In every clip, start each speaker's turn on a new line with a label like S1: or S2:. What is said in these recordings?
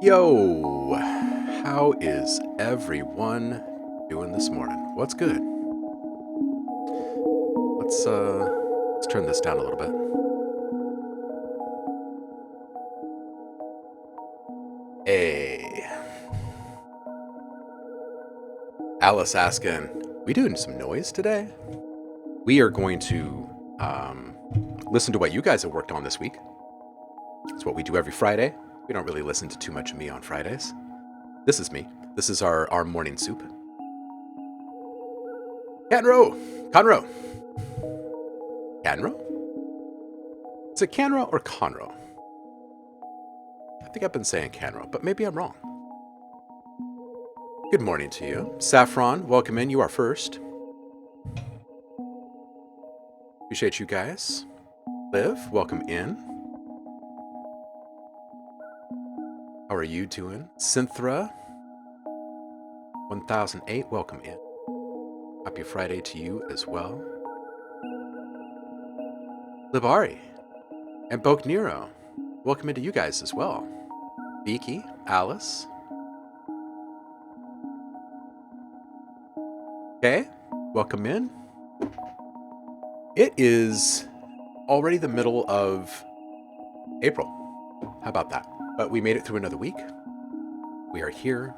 S1: Yo, how is everyone doing this morning? What's good? Let's turn this down a little bit. Hey, Alice asking, we doing some noise today? We are going to listen to what you guys have worked on this week. It's what we do every Friday. We don't really listen to too much of me on Fridays. This is me. This is our morning soup. Conroe. Canro? Is it Canro or Conroe? I think I've been saying Canro, but maybe I'm wrong. Good morning to you. Saffron, welcome in. You are first. Appreciate you guys. Liv, welcome in. How are you doing? Synthra, 1008, welcome in. Happy Friday to you as well. Libari and Boke Nero, welcome into you guys as well. Beaky, Alice. Okay, welcome in. It is already the middle of April. How about that? But we made it through another week. We are here.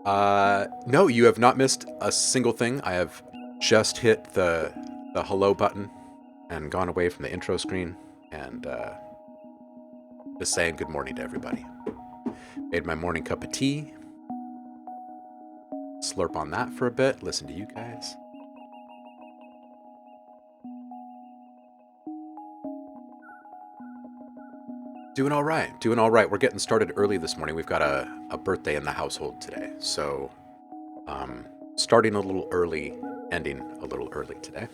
S1: No, you have not missed a single thing. I have just hit the hello button and gone away from the intro screen and just saying good morning to everybody. Made my morning cup of tea. Slurp on that for a bit. Listen to you guys. Doing all right. Doing all right. We're getting started early this morning. We've got a birthday in the household today. So starting a little early, ending a little early today.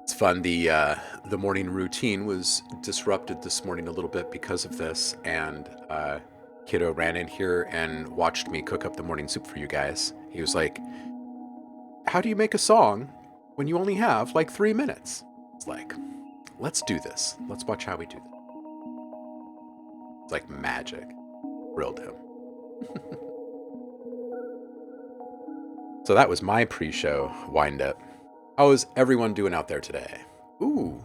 S1: It's fun. The morning routine was disrupted this morning a little bit because of this, and Kiddo ran in here and watched me cook up the morning soup for you guys. He was like, "How do you make a song when you only have like 3 minutes?" It's like, let's do this. Let's watch how we do this. It's like magic. Thrilled him. So that was my pre-show wind-up. How is everyone doing out there today? Ooh,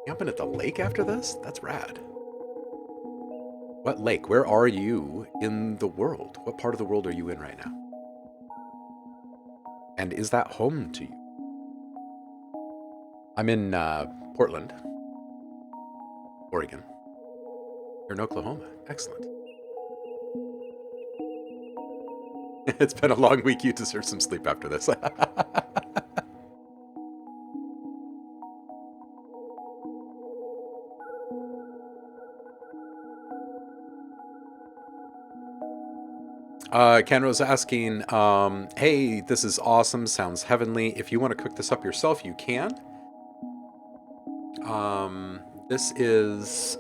S1: camping at the lake after this? That's rad. What lake? Where are you in the world? What part of the world are you in right now? And is that home to you? I'm in Portland, Oregon. You're in Oklahoma. Excellent. It's been a long week. You deserve some sleep after this. Kenro's asking, hey, this is awesome. Sounds heavenly. If you want to cook this up yourself, you can. This is,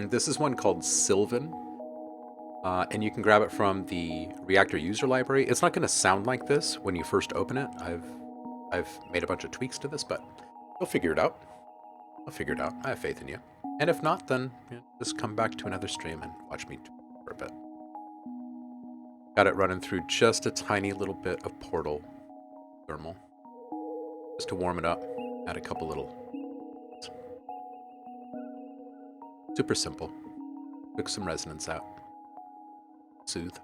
S1: this is one called Sylvan. And you can grab it from the Reactor user library. It's not going to sound like this when you first open it. I've made a bunch of tweaks to this, but you'll figure it out. I'll figure it out. I have faith in you. And if not, then just come back to another stream and watch me for a bit. Got it running through just a tiny little bit of Portal thermal, just to warm it up. Add a couple little. Super simple. Took some resonance out. Soothe.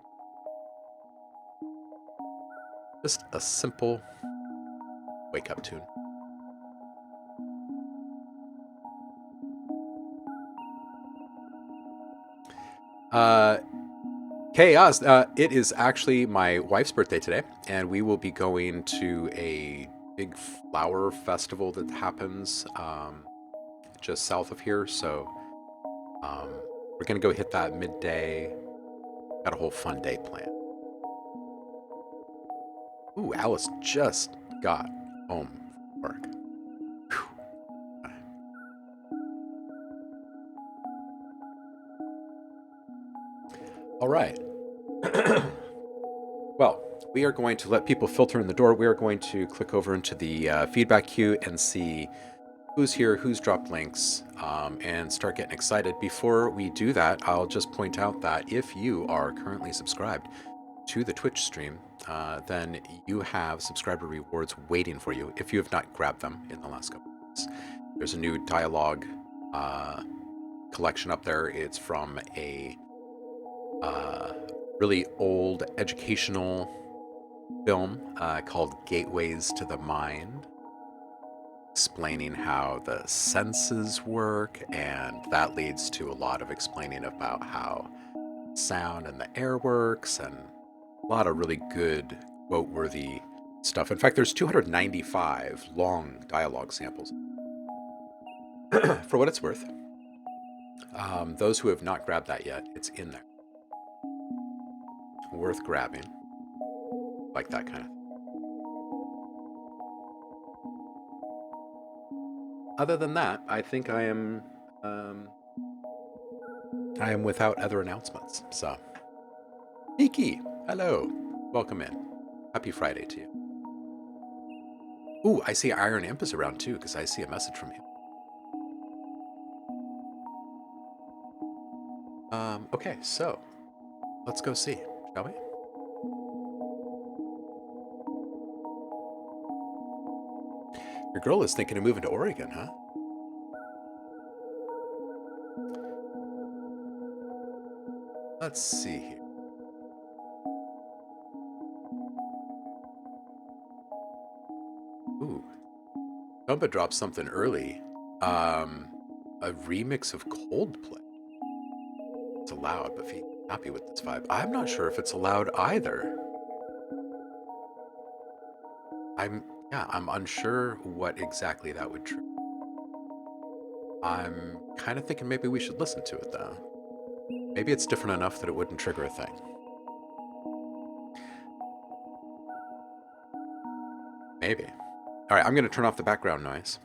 S1: Just a simple wake-up tune. Chaos, it is actually my wife's birthday today, and we will be going to a big flower festival that happens just south of here, so we're going to go hit that midday. Got a whole fun day planned. Ooh, Alice just got home from work. Whew. All right. Well, we are going to let people filter in the door. We are going to click over into the feedback queue and see who's here, who's dropped links, and start getting excited. Before we do that, I'll just point out that if you are currently subscribed to the Twitch stream, then you have subscriber rewards waiting for you if you have not grabbed them in the last couple of weeks. There's a new dialogue collection up there. It's from a really old educational film called Gateways to the Mind, explaining how the senses work, and that leads to a lot of explaining about how sound and the air works, and a lot of really good quote-worthy stuff. In fact, there's 295 long dialogue samples. For what it's worth, those who have not grabbed that yet, it's in there. Worth grabbing. Like that kind of thing. Other than that, I think I am without other announcements. So, Nikki, hello, welcome in. Happy Friday to you. Ooh, I see Iron Imp is around too, because I see a message from him. Okay, so let's go see, shall we? Your girl is thinking of moving to Oregon, huh? Let's see here. Ooh, Dumba dropped something early. A remix of Coldplay. It's allowed, but he's happy with this vibe. I'm not sure if it's allowed either. I'm unsure what exactly that would trigger. I'm kind of thinking maybe we should listen to it though. Maybe it's different enough that it wouldn't trigger a thing. Maybe. All right, I'm going to turn off the background noise,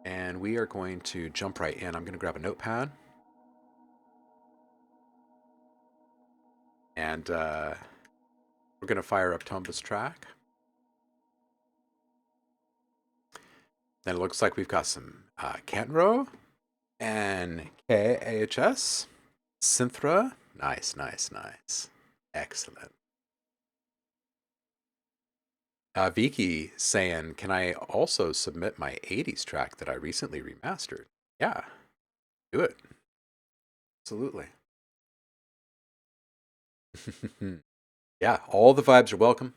S1: and we are going to jump right in. I'm going to grab a notepad, and we're going to fire up Tomba's track. Then it looks like we've got some Kentro and KAHS, Synthra. Nice, nice, nice. Excellent. Vicky saying, can I also submit my 80s track that I recently remastered? Yeah, do it. Absolutely. Yeah, all the vibes are welcome.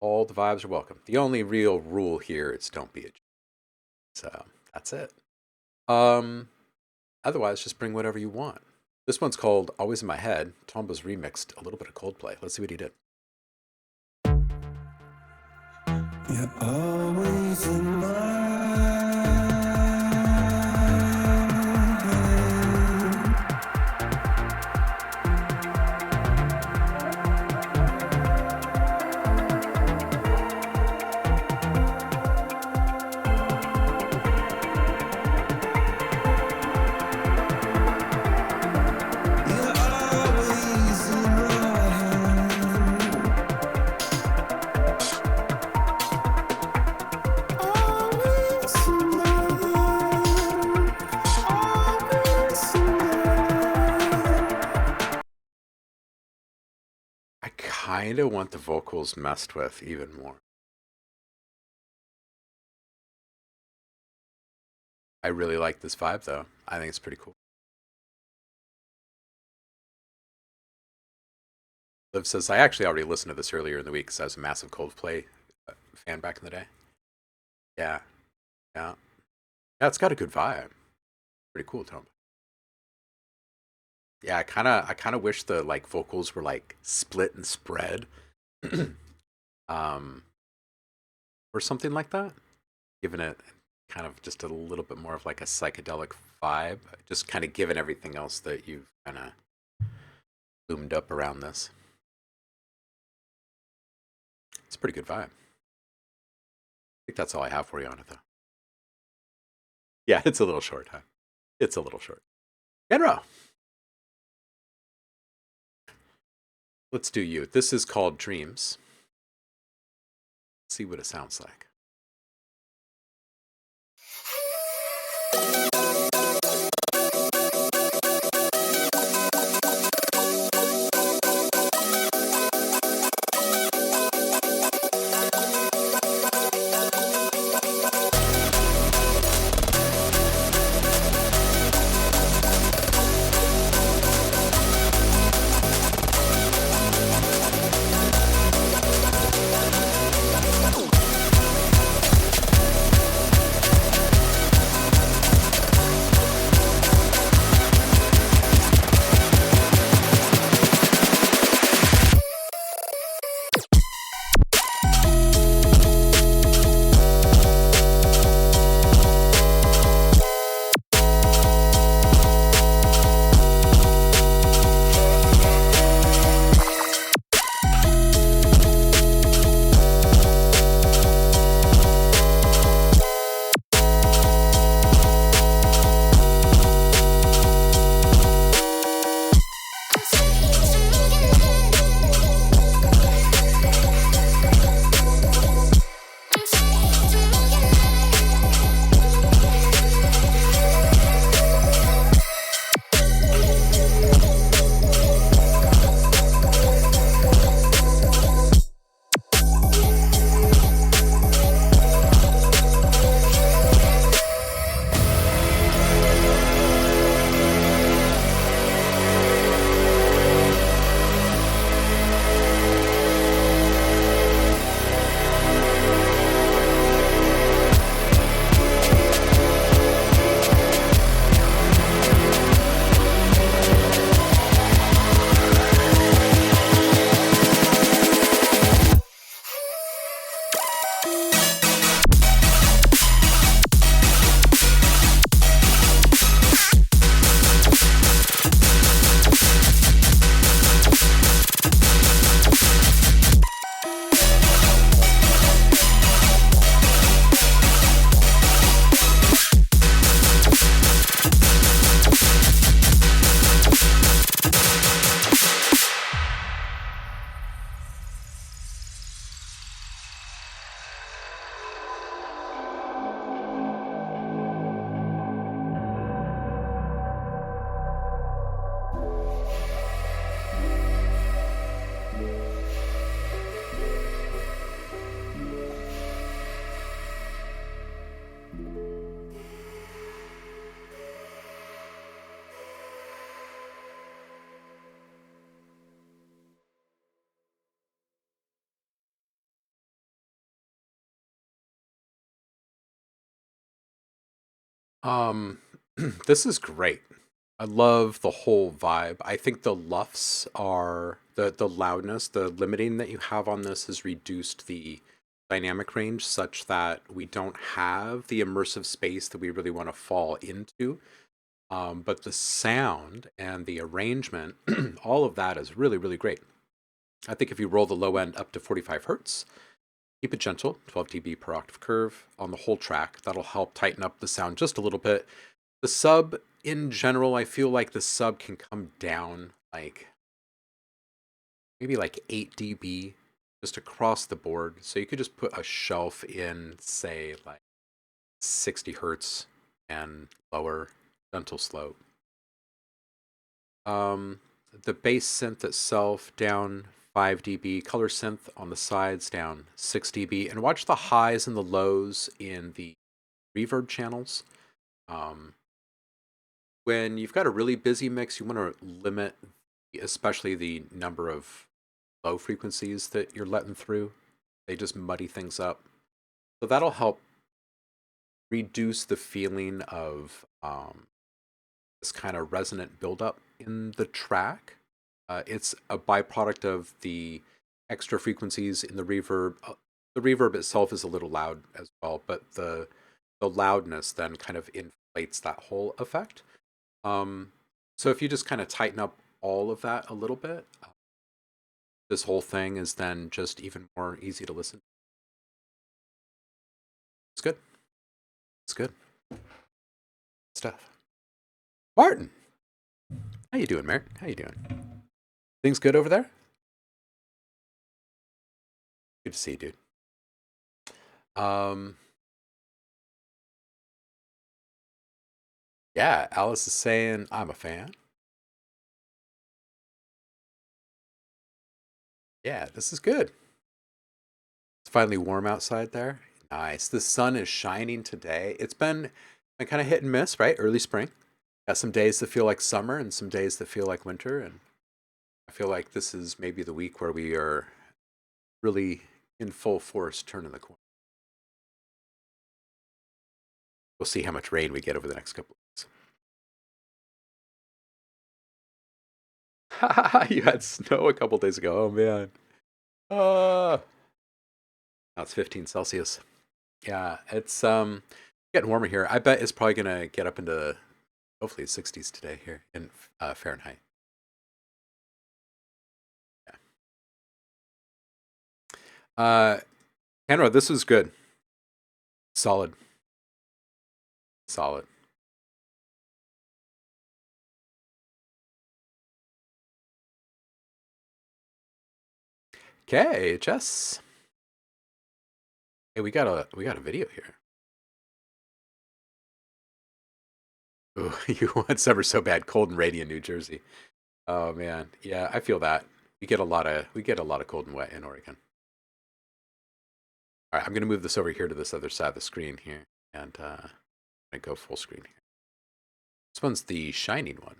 S1: All the vibes are welcome. The only real rule here is don't be a jerk. So that's it. Otherwise, just bring whatever you want. This one's called Always in My Head. Tomba's remixed a little bit of Coldplay. Let's see what he did. You're always in my I kind of want the vocals messed with even more. I really like this vibe though. I think it's pretty cool. Liv says, I actually already listened to this earlier in the week because I was a massive Coldplay fan back in the day. Yeah. Yeah. Yeah, it's got a good vibe. Pretty cool, Tom. Yeah, I kind of wish the like vocals were like split and spread. Or something like that, giving it kind of just a little bit more of like a psychedelic vibe, just kind of given everything else that you've kind of loomed up around this. It's a pretty good vibe. I think that's all I have for you on it, though. Yeah, it's a little short, huh? It's a little short. Genro! Let's do you. This is called Dreams. See what it sounds like. Um, this is great. I love the whole vibe. I think the LUFs are the loudness, the limiting that you have on this has reduced the dynamic range such that we don't have the immersive space that we really want to fall into. But the sound and the arrangement, all of that is really, really great. I think if you roll the low end up to 45 hertz, keep it gentle, 12 dB per octave curve on the whole track. That'll help tighten up the sound just a little bit. The sub, in general, I feel like the sub can come down like maybe like 8 dB just across the board. So you could just put a shelf in, say, like 60 hertz and lower, gentle slope. The bass synth itself down 5 dB, color synth on the sides down 6 dB, and watch the highs and the lows in the reverb channels. When you've got a really busy mix, you want to limit especially the number of low frequencies that you're letting through. They just muddy things up. So that'll help reduce the feeling of this kind of resonant buildup in the track. It's a byproduct of the extra frequencies in the reverb. The reverb itself is a little loud as well, but the loudness then kind of inflates that whole effect. So if you just kind of tighten up all of that a little bit, this whole thing is then just even more easy to listen to. It's good. It's good stuff. Martin, how you doing, Merritt? How you doing? Things good over there? Good to see you, dude. Um, yeah, Alice is saying I'm a fan. Yeah, this is good. It's finally warm outside there. Nice. The sun is shining today. It's been kind of hit and miss, right? Early spring. Got some days that feel like summer and some days that feel like winter. And I feel like this is maybe the week where we are really in full force turning the corner. We'll see how much rain we get over the next couple of weeks. You had snow a couple days ago. Oh man. Now it's 15 Celsius. Yeah, it's getting warmer here. I bet it's probably gonna get up into hopefully 60s today here in Fahrenheit. Yeah. Henro, this was good. Solid. Solid. Okay, Jess. Hey, we got a video here. Ooh, you want summer so bad, cold and rainy in New Jersey. Oh man, yeah, I feel that. We get a lot of cold and wet in Oregon. All right, I'm gonna move this over here to this other side of the screen here, and I'm gonna go full screen here. This one's the shining one.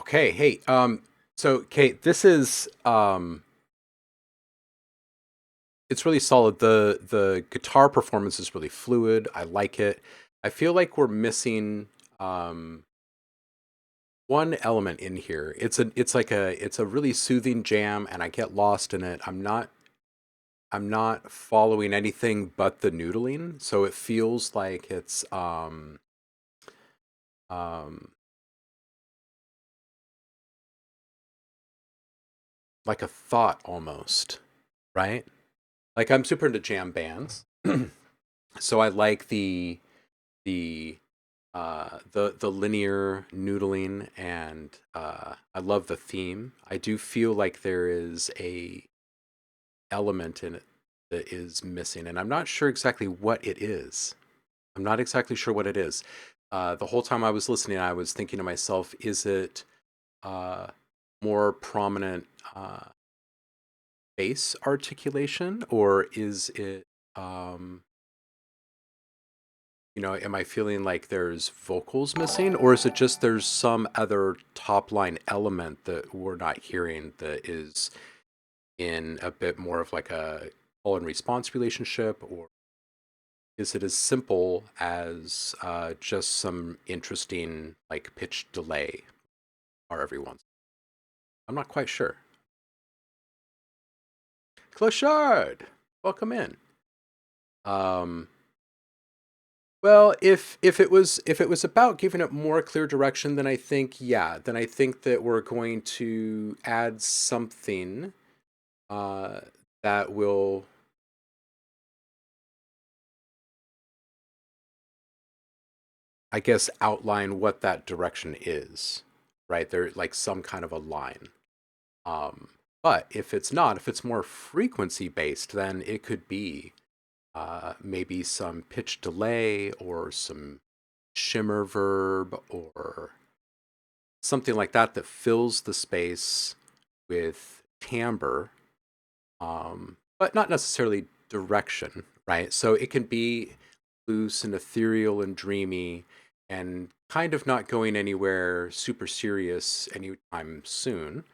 S1: Okay, hey, so Kate, this is it's really solid. The guitar performance is really fluid. I like it. I feel like we're missing one element in here. It's a really soothing jam, and I get lost in it. I'm not following anything but the noodling, so it feels like it's um like a thought almost, right? Like I'm super into jam bands. So I like the the linear noodling, and I love the theme. I do feel like there is a element in it that is missing, and I'm not sure exactly what it is. I'm not exactly sure what it is. The whole time I was listening, I was thinking to myself, is it uh, more prominent bass articulation, or is it, um, am I feeling like there's vocals missing, or is it just there's some other top line element that we're not hearing that is in a bit more of like a call and response relationship, or is it as simple as just some interesting like pitch delay or every once? I'm not quite sure. Clochard, welcome in. Um, well, if it was about giving it more clear direction, then I think then I think that we're going to add something uh, that will, I guess, outline what that direction is. Right there, like some kind of a line. Um, but if it's not, if it's more frequency based, then it could be maybe some pitch delay or some shimmer verb or something like that that fills the space with timbre, but not necessarily direction, right? So it can be loose and ethereal and dreamy and kind of not going anywhere super serious anytime soon,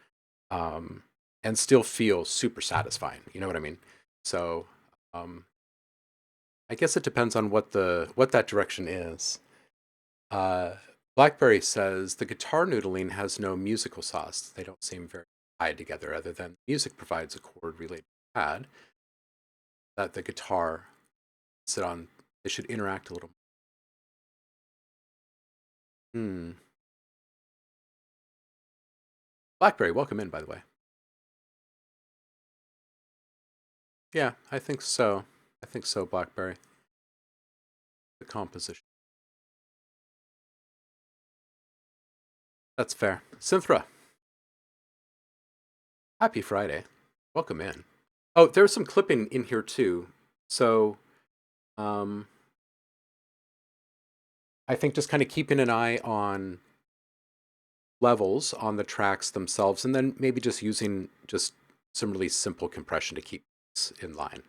S1: um, and still feel super satisfying. You know what I mean? So um, I guess it depends on what that direction is. Uh, Blackberry says the guitar noodling has no musical sauce. They don't seem very tied together, other than music provides a chord related pad that the guitar sit on. They should interact a little more. Blackberry, welcome in, by the way. Yeah, I think so. I think so, Blackberry. The composition. That's fair. Synthra, happy Friday. Welcome in. Oh, there's some clipping in here too. So, um, I think just kind of keeping an eye on levels on the tracks themselves, and then maybe just using just some really simple compression to keep this in line.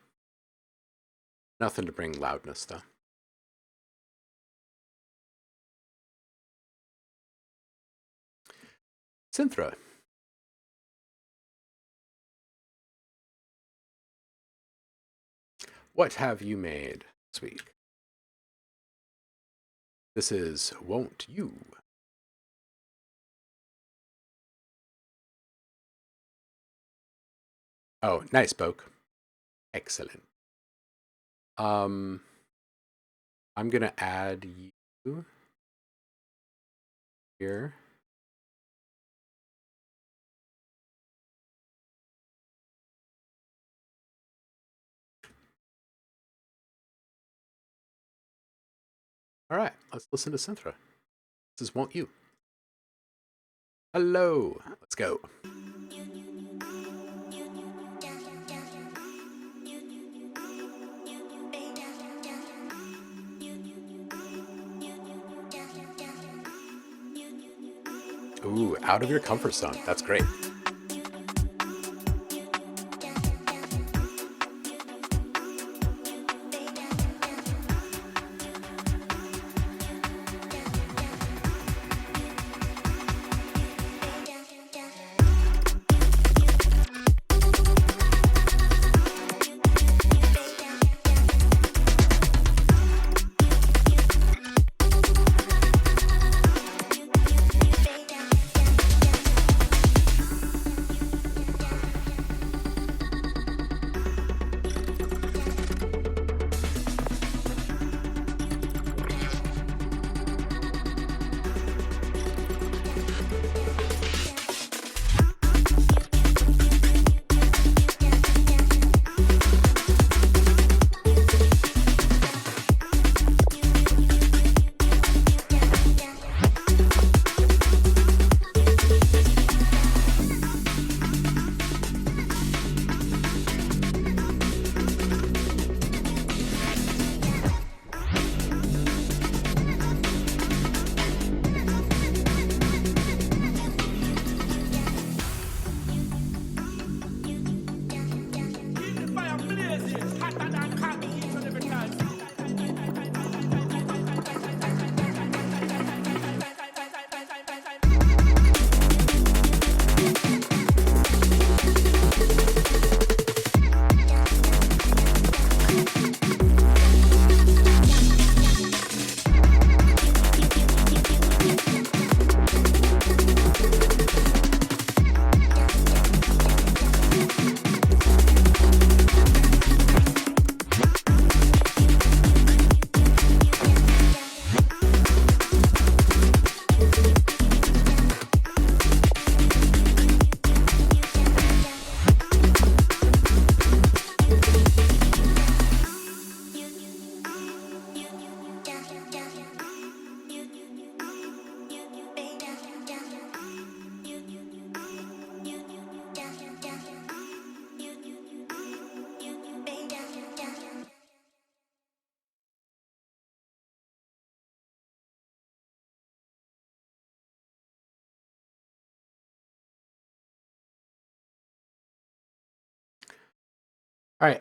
S1: Nothing to bring loudness, though. Synthra. What have you made this week? This is Won't You. Oh, nice, Boke. Excellent. I'm gonna add you here. All right, let's listen to Synthra. This is Won't You. Hello, let's go. Ooh, out of your comfort zone. That's great. All right.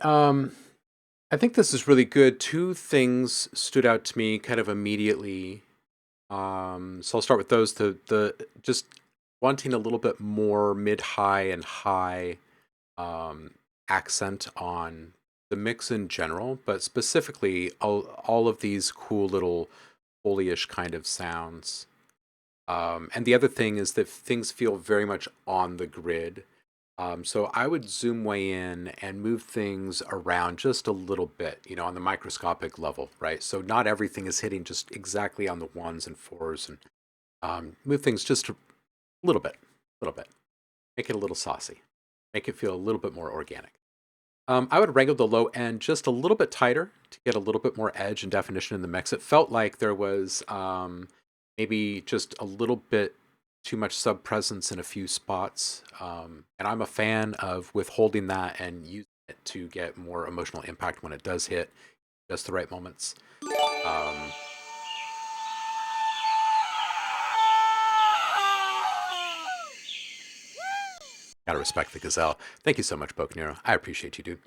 S1: I think this is really good. Two things stood out to me kind of immediately. So I'll start with those. The just wanting a little bit more mid-high and high um, accent on the mix in general, but specifically all of these cool little foley-ish kind of sounds. And the other thing is that things feel very much on the grid. So I would zoom way in and move things around just a little bit, on the microscopic level, right? So not everything is hitting just exactly on the ones and fours, and move things just a little bit. Make it a little saucy. Make it feel a little bit more organic. I would wrangle the low end just a little bit tighter to get a little bit more edge and definition in the mix. It felt like there was maybe just a little bit too much sub presence in a few spots. And I'm a fan of withholding that and using it to get more emotional impact when it does hit just the right moments. Um, Gotta respect the gazelle. Thank you so much, Bocanero. I appreciate you, dude.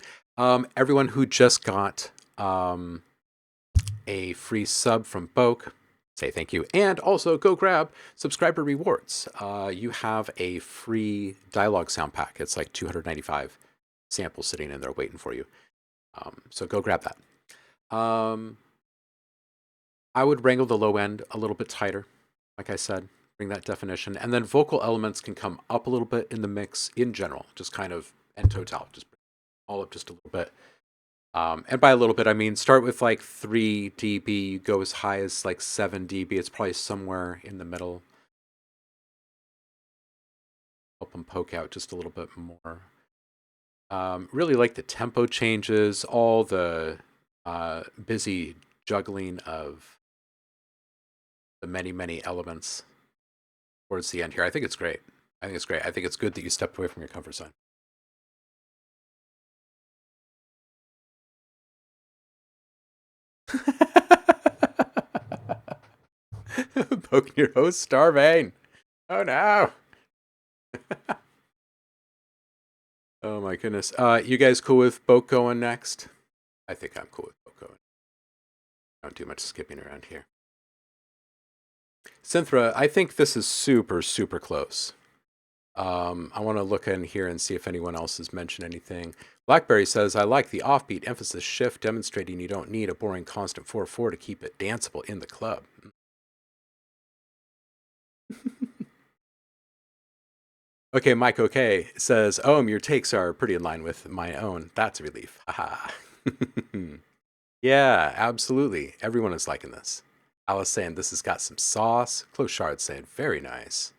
S1: Everyone who just got a free sub from Boke, say thank you. And also go grab subscriber rewards. You have a free dialogue sound pack. It's like 295 samples sitting in there waiting for you. So go grab that. I would wrangle the low end a little bit tighter, like I said, bring that definition. And then vocal elements can come up a little bit in the mix in general, just kind of en total, just all up just a little bit. And by a little bit, I mean start with like 3 dB, go as high as like 7 dB. It's probably somewhere in the middle. Help them poke out just a little bit more. Really like the tempo changes, all the busy juggling of the many, many elements towards the end here. I think it's great. I think it's great. I think it's good that you stepped away from your comfort zone. Poking your host, Starvane. Oh no. Oh my goodness. You guys cool with Boke going next? I think I'm cool with Boke going. I don't do much skipping around here. Synthra, I think this is super, super close. I want to look in here and see if anyone else has mentioned anything. Blackberry says, I like the offbeat emphasis shift, demonstrating you don't need a boring constant 4/4 to keep it danceable in the club. Okay, Mike OK says, your takes are pretty in line with my own. That's a relief. Haha. Yeah, absolutely. Everyone is liking this. Alice saying this has got some sauce. Close Shard saying very nice.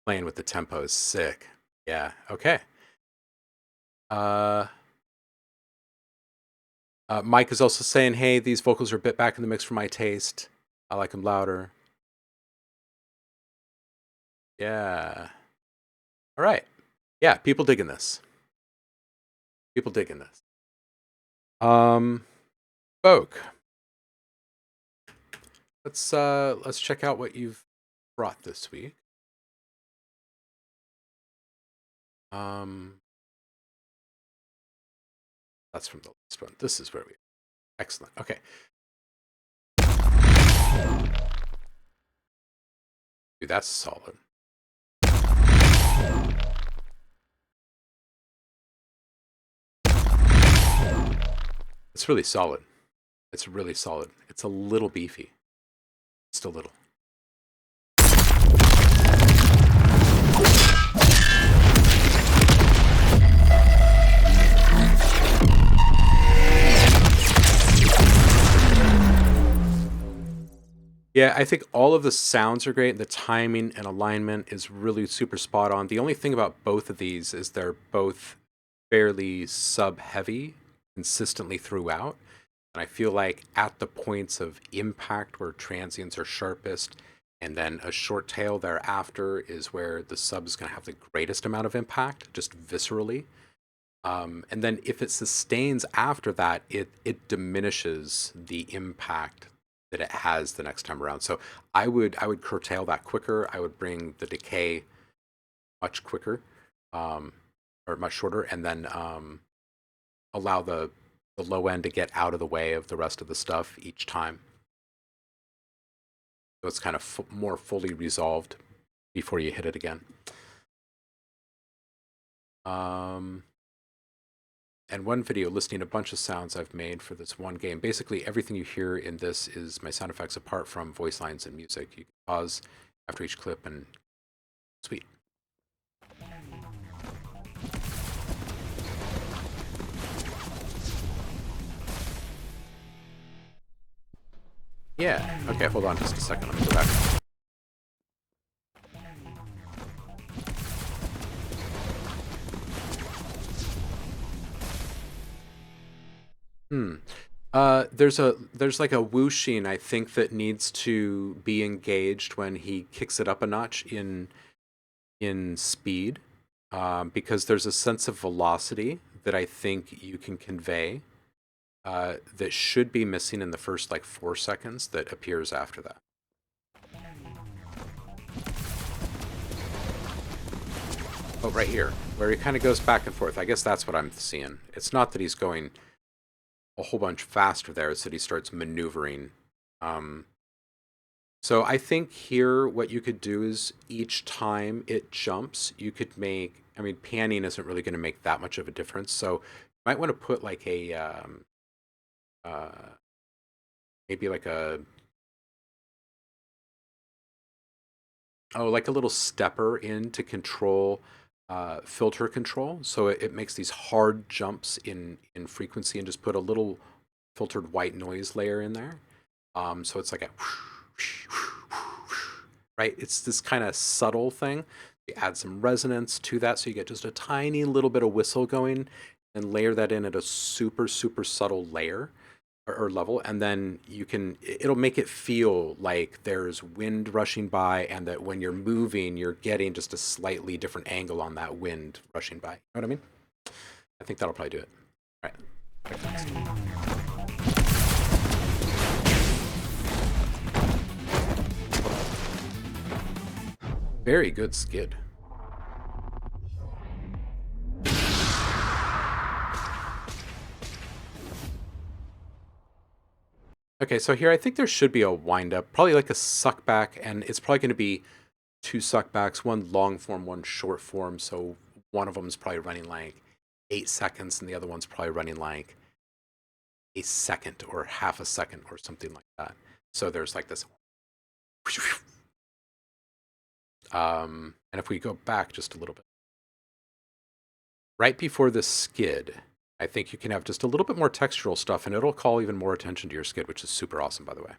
S1: Playing with the tempo is sick. Yeah, okay. Mike is also saying, hey, these vocals are a bit back in the mix for my taste. I like them louder. Yeah. All right. Yeah, people digging this. People digging this. Boke. Let's check out what you've brought this week. That's from the last one. This is where we. Excellent. Okay. Dude, that's solid. It's really solid. It's really solid. It's a little beefy. Just a little. Yeah, I think all of the sounds are great. The timing and alignment is really super spot on. The only thing about both of these is they're both fairly sub heavy consistently throughout. And I feel like at the points of impact where transients are sharpest, and then a short tail thereafter is where the sub is going to have the greatest amount of impact, just viscerally. And then if it sustains after that, it diminishes the impact that it has the next time around. So I would curtail that quicker. I would bring the decay much quicker, or much shorter, and then allow the low end to get out of the way of the rest of the stuff each time. So it's kind of more fully resolved before you hit it again. And one video listing a bunch of sounds I've made for this one game. Basically, everything you hear in this is my sound effects apart from voice lines and music. You can pause after each clip and sweet. Yeah, okay, hold on just a second. Let me go back. There's like a whooshing, I think, that needs to be engaged when he kicks it up a notch in speed, because there's a sense of velocity that I think you can convey that should be missing in the first like 4 seconds that appears after that. Oh, right here, where he kind of goes back and forth. I guess that's what I'm seeing. It's not that he's going a whole bunch faster there, it's that he starts maneuvering. So I think here what you could do is each time it jumps, you could make, I mean, panning isn't really going to make that much of a difference. So you might want to put like a, maybe like a, like a little stepper in to control filter control. So it makes these hard jumps in frequency, and just put a little filtered white noise layer in there. So it's like a, right? It's this kind of subtle thing. You add some resonance to that, so you get just a tiny little bit of whistle going, and layer that in at a super, super subtle layer or level, and then it'll make it feel like there's wind rushing by, and that when you're moving, you're getting just a slightly different angle on that wind rushing by. You know what I mean? I think that'll probably do it. All right. Very good skid. Okay, so here I think there should be a wind up, probably like a suck back, and it's probably going to be 2 suck backs, one long form, one short form. So one of them is probably running like 8 seconds, and the other one's probably running like a second or half a second or something like that. So there's like this. And if we go back just a little bit, right before the skid, I think you can have just a little bit more textural stuff, and it'll call even more attention to your skid, which is super awesome, by the way.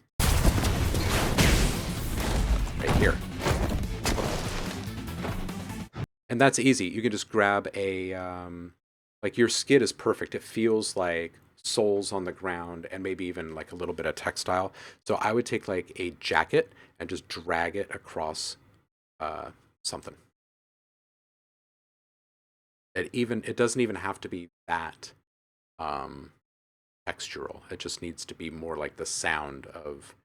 S1: Right here. And that's easy. You can just grab a, like your skid is perfect. It feels like soles on the ground and maybe even like a little bit of textile. So I would take like a jacket and just drag it across something. It doesn't even have to be that textural. It just needs to be more like the sound of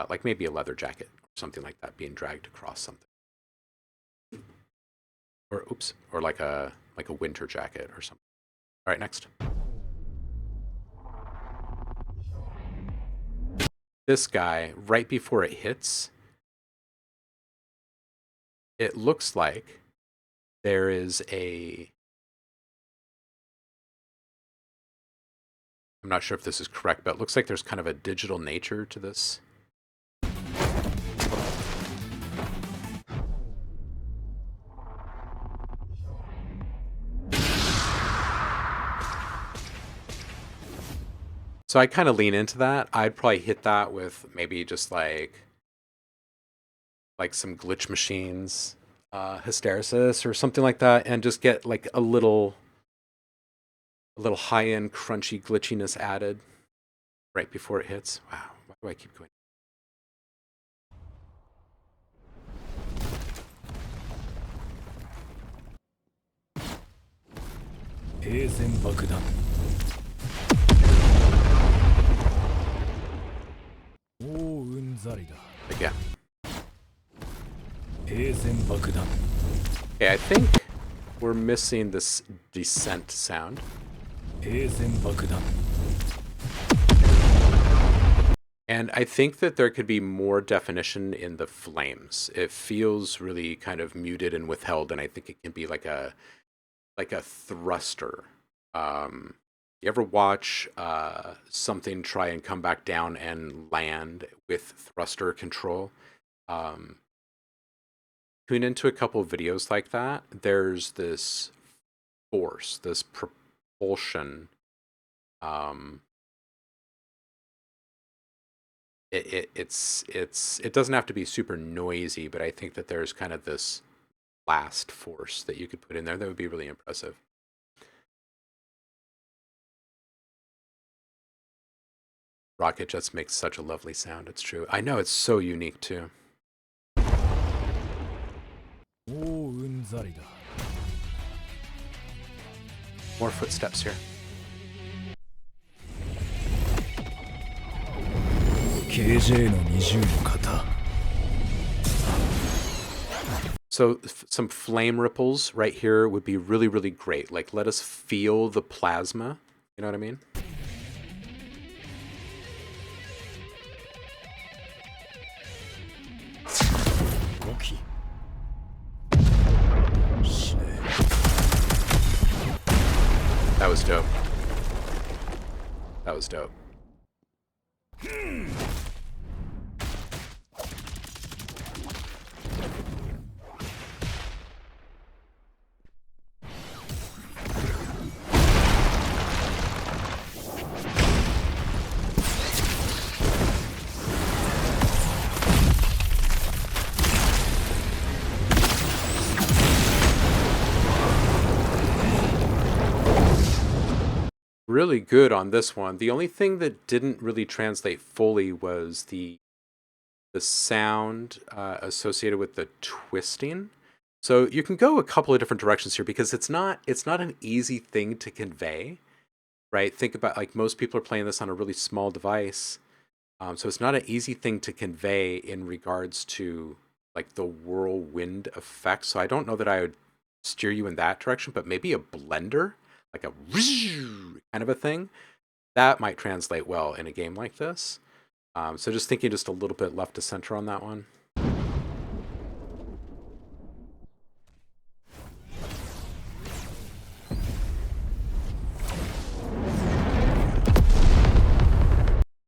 S1: like maybe a leather jacket or something like that being dragged across something. Or oops, or like a winter jacket or something. All right, next. This guy, right before it hits, it looks like there is a, I'm not sure if this is correct, but it looks like there's kind of a digital nature to this. So I kind of lean into that. I'd probably hit that with maybe just like some glitch machines, hysteresis or something like that, and just get like a little high-end crunchy glitchiness added right before it hits. Wow, why do I keep going? Again. Okay, I think we're missing this descent sound. And I think that there could be more definition in the flames. It feels really kind of muted and withheld, and I think it can be like a thruster. You ever watch something try and come back down and land with thruster control? Um, Tune into a couple of videos like that. There's this force, this propulsion. Um, it doesn't have to be super noisy, but I think that there's kind of this blast force that you could put in there that would be really impressive. Rocket just makes such a lovely sound. It's true. I know it's so unique too. More footsteps here. So some flame ripples right here would be really, really great. Like, let us feel the plasma. You know what I mean? That was dope. That was dope. Really good on this one. The only thing that didn't really translate fully was the sound associated with the twisting. So you can go a couple of different directions here because it's not an easy thing to convey, right? Think about, like, most people are playing this on a really small device, so it's not an easy thing to convey in regards to like the whirlwind effect. So I don't know that I would steer you in that direction, but maybe a blender, like a kind of a thing, that might translate well in a game like this. So just thinking just a little bit left to center on that one.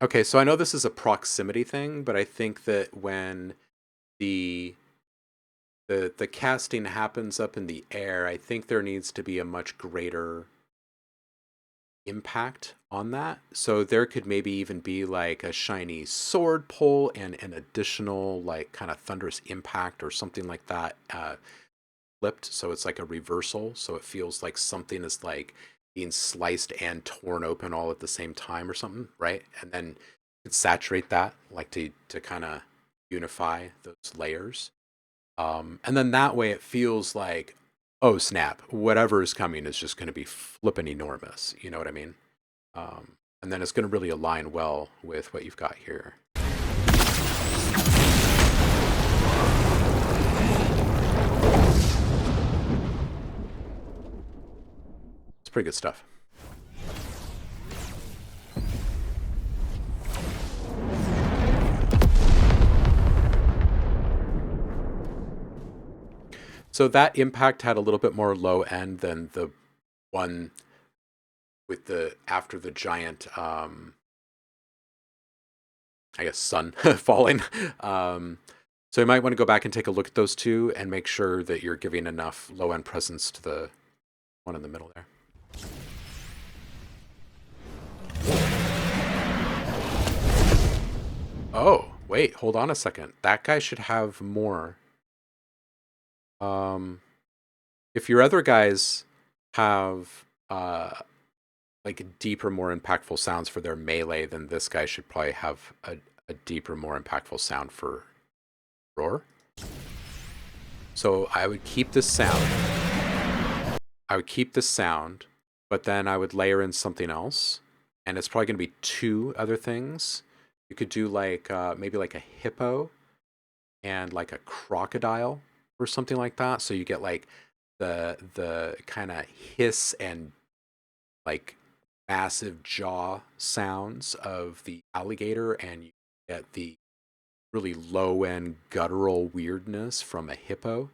S1: Okay, so I know this is a proximity thing, but I think that when the the casting happens up in the air, I think there needs to be a much greater impact on that. So there could maybe even be like a shiny sword pull and an additional like kind of thunderous impact or something like that flipped. So it's like a reversal. So it feels like something is like being sliced and torn open all at the same time or something, right? And then you could saturate that like to kind of unify those layers. And then that way it feels like, oh snap, whatever is coming is just going to be flipping enormous. You know what I mean? And then it's going to really align well with what you've got here. It's pretty good stuff. So that impact had a little bit more low end than the one with the after the giant I guess sun falling. So you might want to go back and take a look at those two and make sure that you're giving enough low end presence to the one in the middle there. Oh, wait, hold on a second. That guy should have more. If your other guys have like deeper, more impactful sounds for their melee, then this guy should probably have a deeper, more impactful sound for roar. So I would keep this sound. I would keep this sound, but then I would layer in something else, and it's probably going to be two other things. You could do like maybe like a hippo and like a crocodile or something like that. So you get like the kind of hiss and like massive jaw sounds of the alligator, and you get the really low end guttural weirdness from a hippo.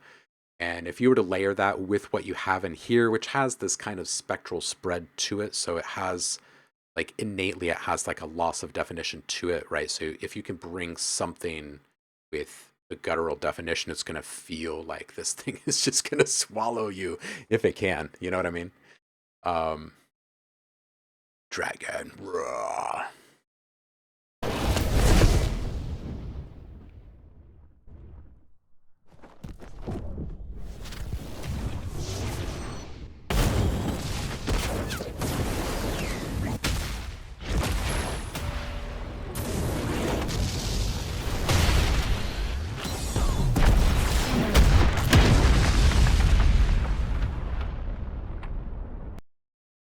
S1: And if you were to layer that with what you have in here, which has this kind of spectral spread to it, so it has like innately it has like a loss of definition to it, right? So if you can bring something with the guttural definition, it's going to feel like this thing is just going to swallow you if it can. You know what I mean? Um, Dragon. Raw.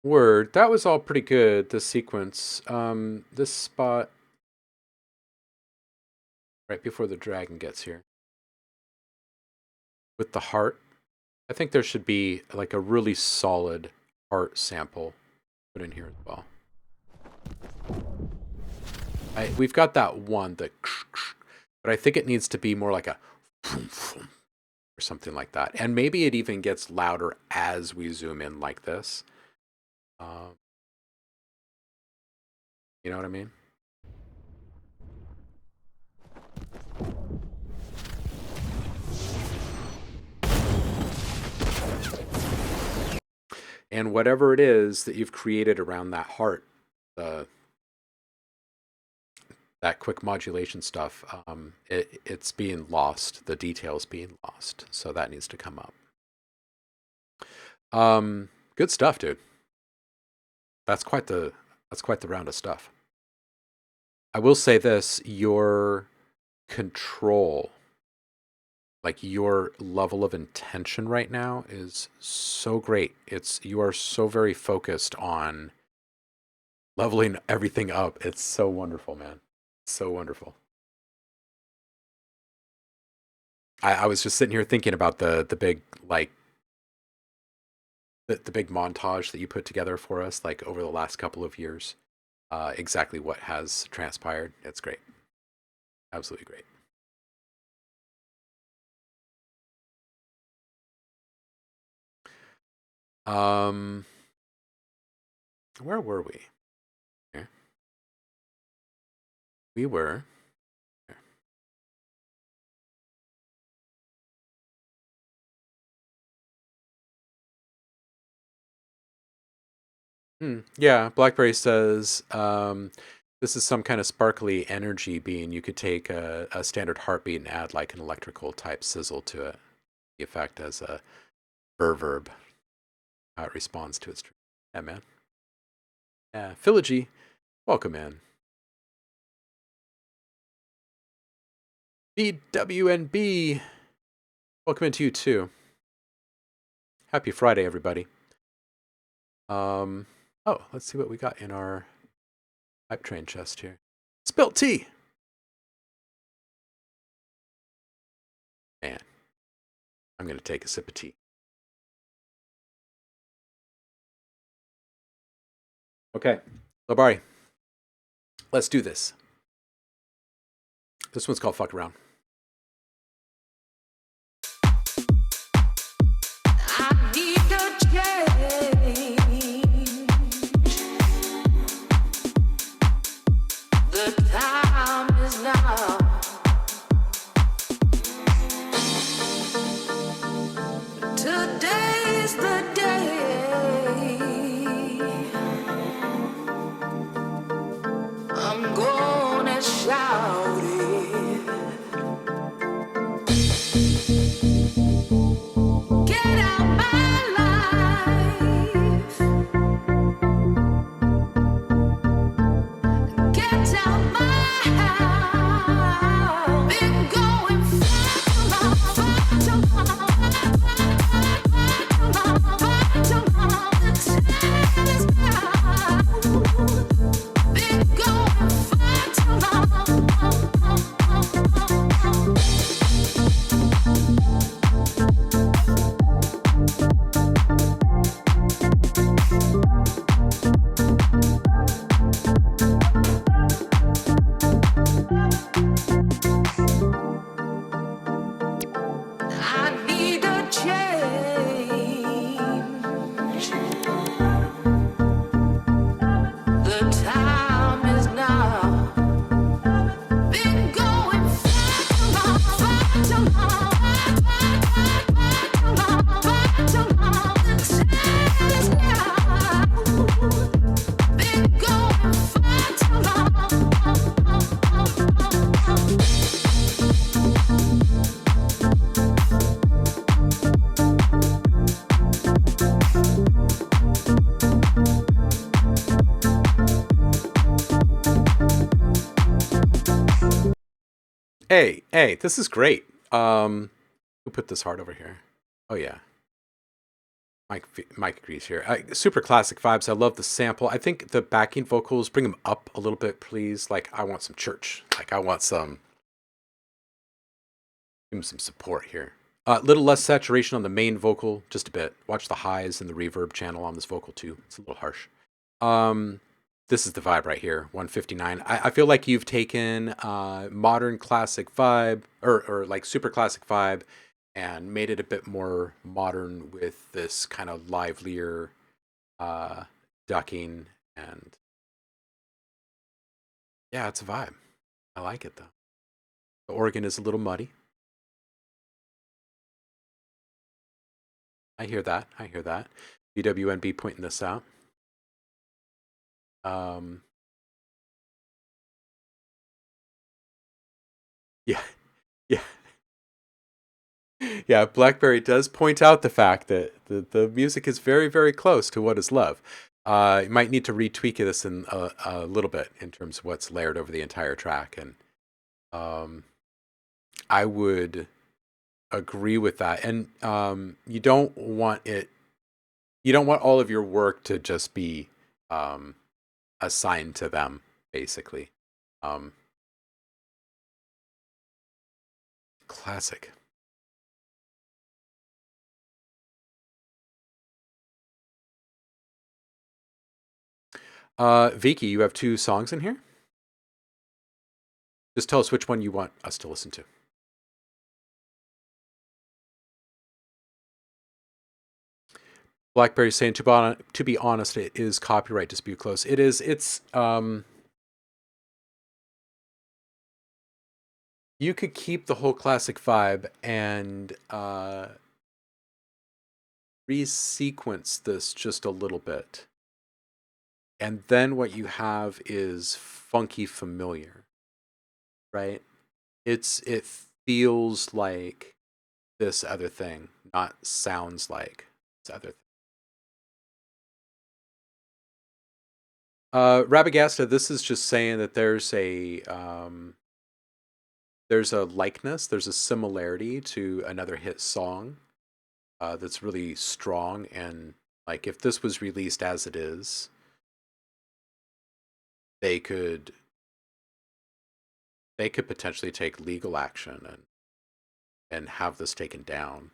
S1: Word. That was all pretty good, this sequence. This spot right before the dragon gets here. With the heart. I think there should be like a really solid heart sample put in here as well. We've got that one, but I think it needs to be more like a or something like that. And maybe it even gets louder as we zoom in like this. You know what I mean? And whatever it is that you've created around that heart, that quick modulation stuff, it's being lost. The detail's being lost. So that needs to come up. Good stuff, dude. That's quite the round of stuff. I will say this, your control, like your level of intention right now is so great. You are so very focused on leveling everything up. It's so wonderful, man. So wonderful. I was just sitting here thinking about the big like the big montage that you put together for us like over the last couple of years. Exactly what has transpired. It's great. Absolutely great. Where were we? Here. We were. Yeah, Blackberry says this is some kind of sparkly energy being. You could take a standard heartbeat and add like an electrical type sizzle to it. The effect as a verb, how it responds to its. Yeah, man. Yeah, Philology, welcome in. BWNB, welcome into you too. Happy Friday, everybody. Oh, let's see what we got in our hype train chest here. Spilt tea. Man, I'm going to take a sip of tea. Okay, Labari, let's do this. This one's called Fuck Around.
S2: I'm gonna shout it.
S1: Hey, this is great. Who put this heart over here? Oh yeah, Mike agrees here. Super classic vibes. I love the sample. I think the backing vocals, bring them up a little bit, please. Like I want some church. Like I want some, give him some support here. A little less saturation on the main vocal, just a bit. Watch the highs and the reverb channel on this vocal too. It's a little harsh. Um, this is the vibe right here, 159. I feel like you've taken modern classic vibe or like super classic vibe and made it a bit more modern with this kind of livelier uh, ducking. And yeah, it's a vibe. I like it though. The organ is a little muddy. I hear that. I hear that. BWNB pointing this out. Um, yeah, yeah. Yeah, Blackberry does point out the fact that the music is very, very close to what is love. You might need to retweak this in a little bit in terms of what's layered over the entire track, and um, I would agree with that. And you don't want it. You don't want all of your work to just be um, assigned to them, basically. Um, Classic. Vicky, you have two songs in here. Just tell us which one you want us to listen to. Blackberry saying to be honest, it is copyright dispute close. It is. It's you could keep the whole classic vibe and resequence this just a little bit, and then what you have is funky familiar, right? It feels like this other thing, not sounds like this other thing. Rabagasta, this is just saying that there's a likeness, there's a similarity to another hit song that's really strong. And like if this was released as it is, they could potentially take legal action and have this taken down.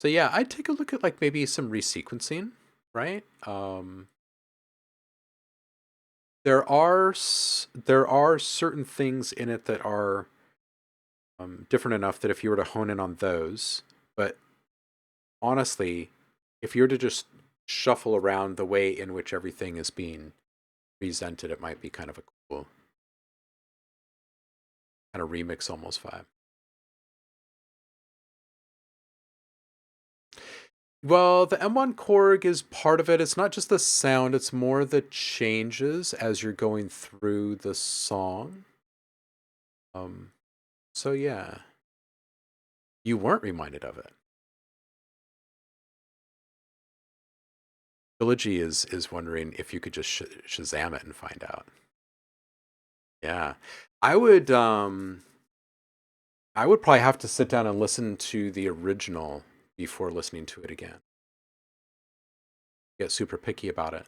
S1: So yeah, I'd take a look at like maybe some resequencing, right? There are certain things in it that are different enough that if you were to hone in on those, but honestly, if you were to just shuffle around the way in which everything is being presented, it might be kind of a cool kind of remix almost vibe. Well, the M1 Korg is part of it. It's not just the sound, it's more the changes as you're going through the song. Um, so yeah, you weren't reminded of it. Trilogy is wondering if you could just Shazam it and find out. Yeah. I would I would probably have to sit down and listen to the original before listening to it again. Get super picky about it.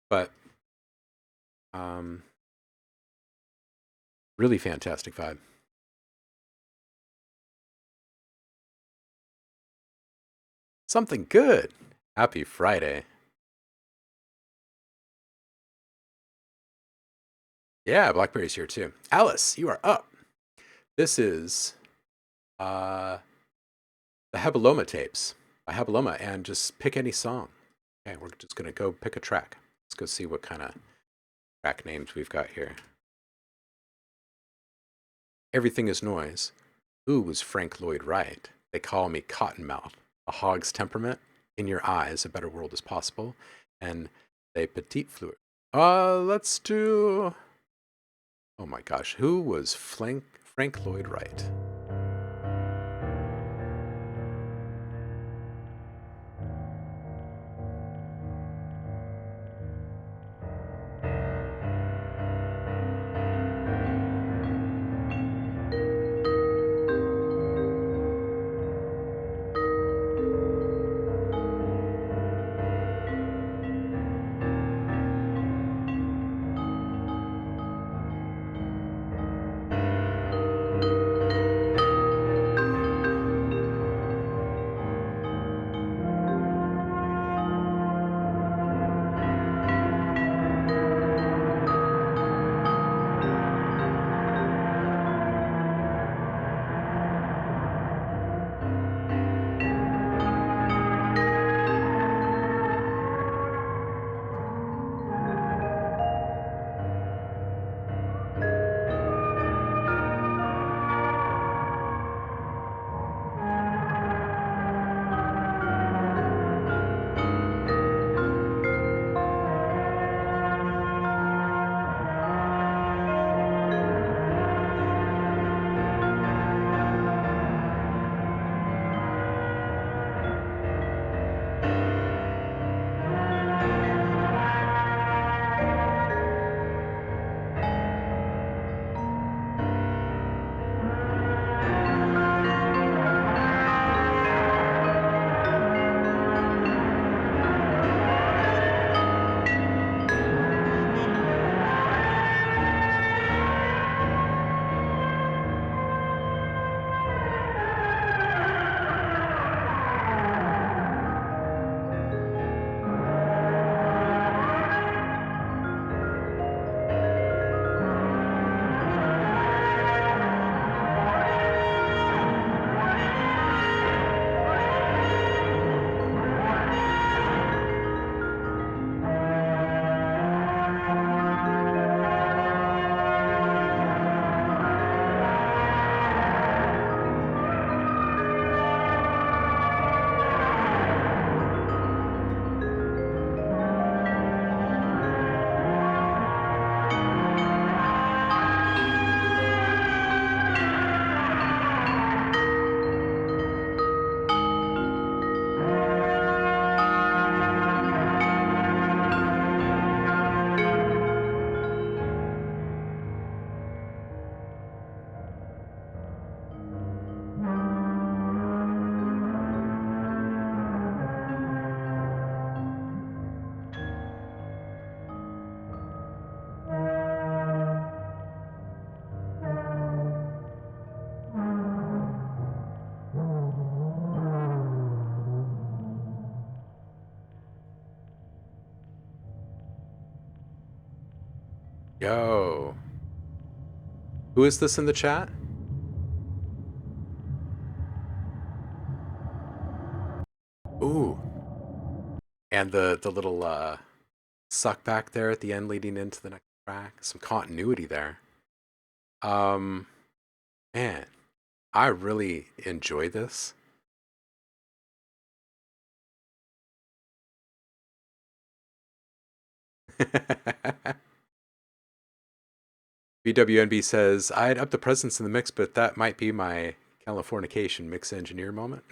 S1: But um really fantastic vibe. Something good. Happy Friday. Yeah, Blackberry's here too. Alice, you are up. This is uh the Hebaloma tapes by Hebaloma, and just pick any song. Okay, we're just gonna go pick a track. Let's go see what kind of track names we've got here. Everything is noise. Who was Frank Lloyd Wright? They call me Cottonmouth. A hog's temperament. In your eyes, a better world is possible. And they petite fluid. Let's do. Oh my gosh, who was Frank Lloyd Wright? Yo. Who is this in the chat? Ooh. And the little suck back there at the end leading into the next track. Some continuity there. Man, I really enjoy this. BWNB says, I'd up the presence in the mix, but that might be my Californication mix engineer moment.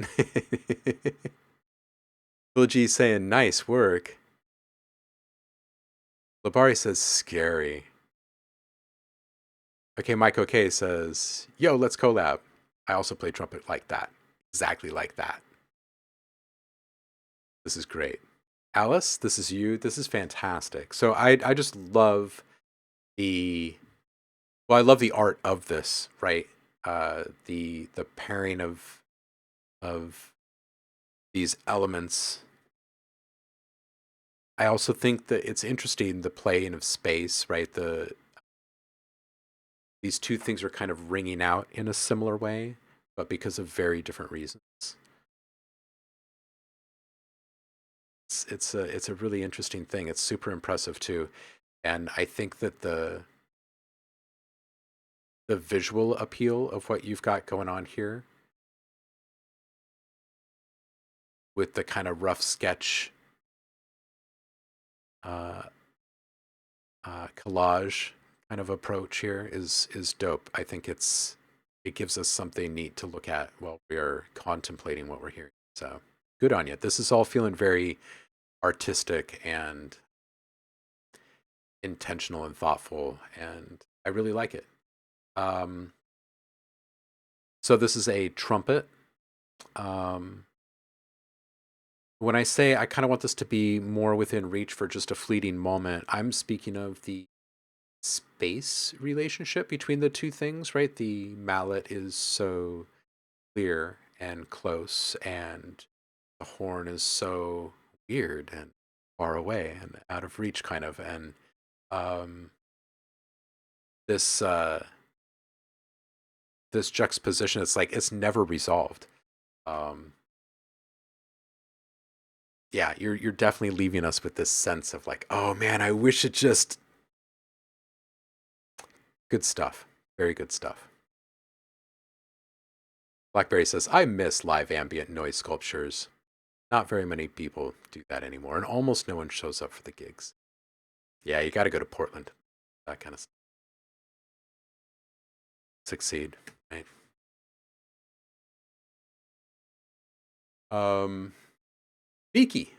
S1: Bill G saying, nice work. Labari says, scary. Okay, Mike OK says, yo, let's collab. I also play trumpet like that. Exactly like that. This is great. Alice, this is you. This is fantastic. So I just love I love the art of this, right? The pairing of these elements. I also think that it's interesting the playing of space, right? These two things are kind of ringing out in a similar way, but because of very different reasons. It's a really interesting thing. It's super impressive too, and I think that the visual appeal of what you've got going on here with the kind of rough sketch collage kind of approach here is dope. I think it gives us something neat to look at while we're contemplating what we're hearing. So good on you. This is all feeling very artistic and intentional and thoughtful, and I really like it. So this is a trumpet. When I say I kind of want this to be more within reach for just a fleeting moment, I'm speaking of the space relationship between the two things, right? The mallet is so clear and close, and the horn is so weird and far away and out of reach, kind of. And this this juxtaposition, it's like it's never resolved. Yeah, you're definitely leaving us with this sense of like, oh man, I wish it just good stuff. Very good stuff. Blackberry says, I miss live ambient noise sculptures. Not very many people do that anymore, and almost no one shows up for the gigs. Yeah, you got to go to Portland. That kind of stuff. Succeed, right? Beaky.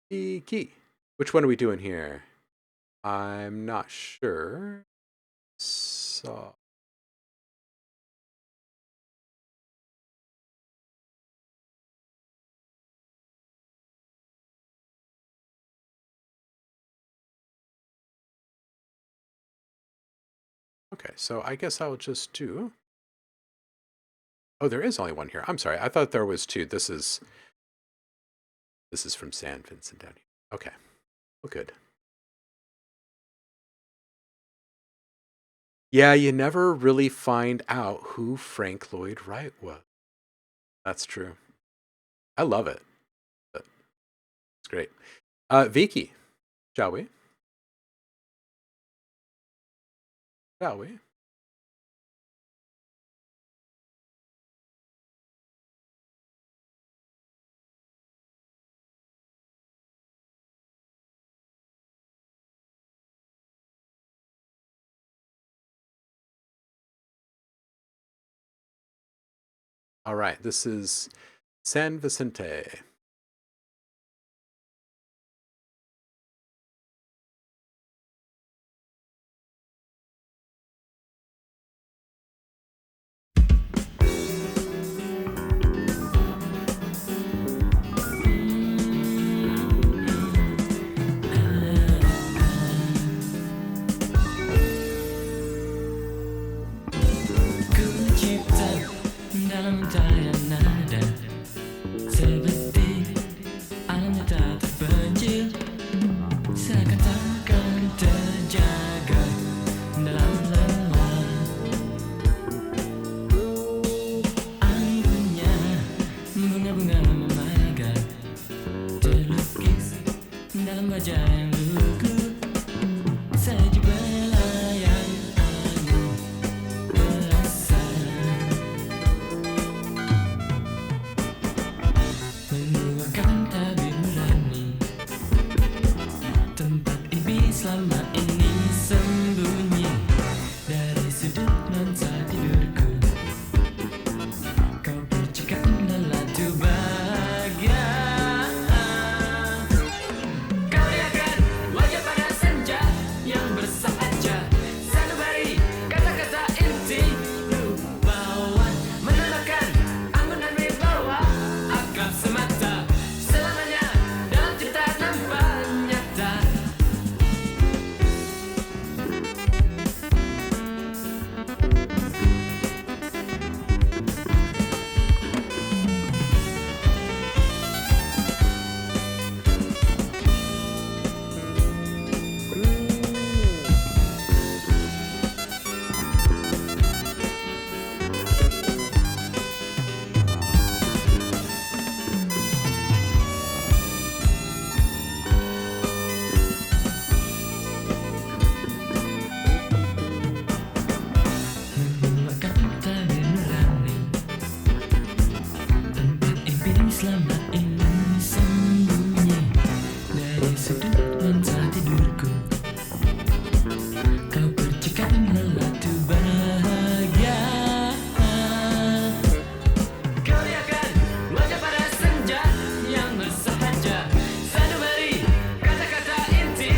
S1: Beaky. Which one are we doing here? I'm not sure. So okay, so I guess I'll just do. Oh, there is only one here. I'm sorry. I thought there was two. This is from San Vincent down here. Okay. Well, good. Yeah, you never really find out who Frank Lloyd Wright was. That's true. I love it. But it's great. Vicky, shall we? Shall we? All right. This is San Vicente.
S2: Ku cipta dalam tiada nada seperti bunga memagar terlukis dalam wajah yang lugu. Salju belayan angin terasa menguatkan tabir nurani. Tempat ini selama ini sembunyi dari sudut mata tidurku. Kau percikan lelatu bahagia. Kau lihatkan wajah pada senja yang bersahaja. Sanubari kata-kata inti rupawan menambahkan anggun dan wibawa. Akrab semata selamanya dalam cerita nampak nyata. Menguatkan tabir nurani. Tempat impian selama ini sembunyi dari sudut mata tidurku. Kau percikan lelatu bahagia. Kau lihatkan wajah pada senja yang bersahaja. Sanubari kata-kata inti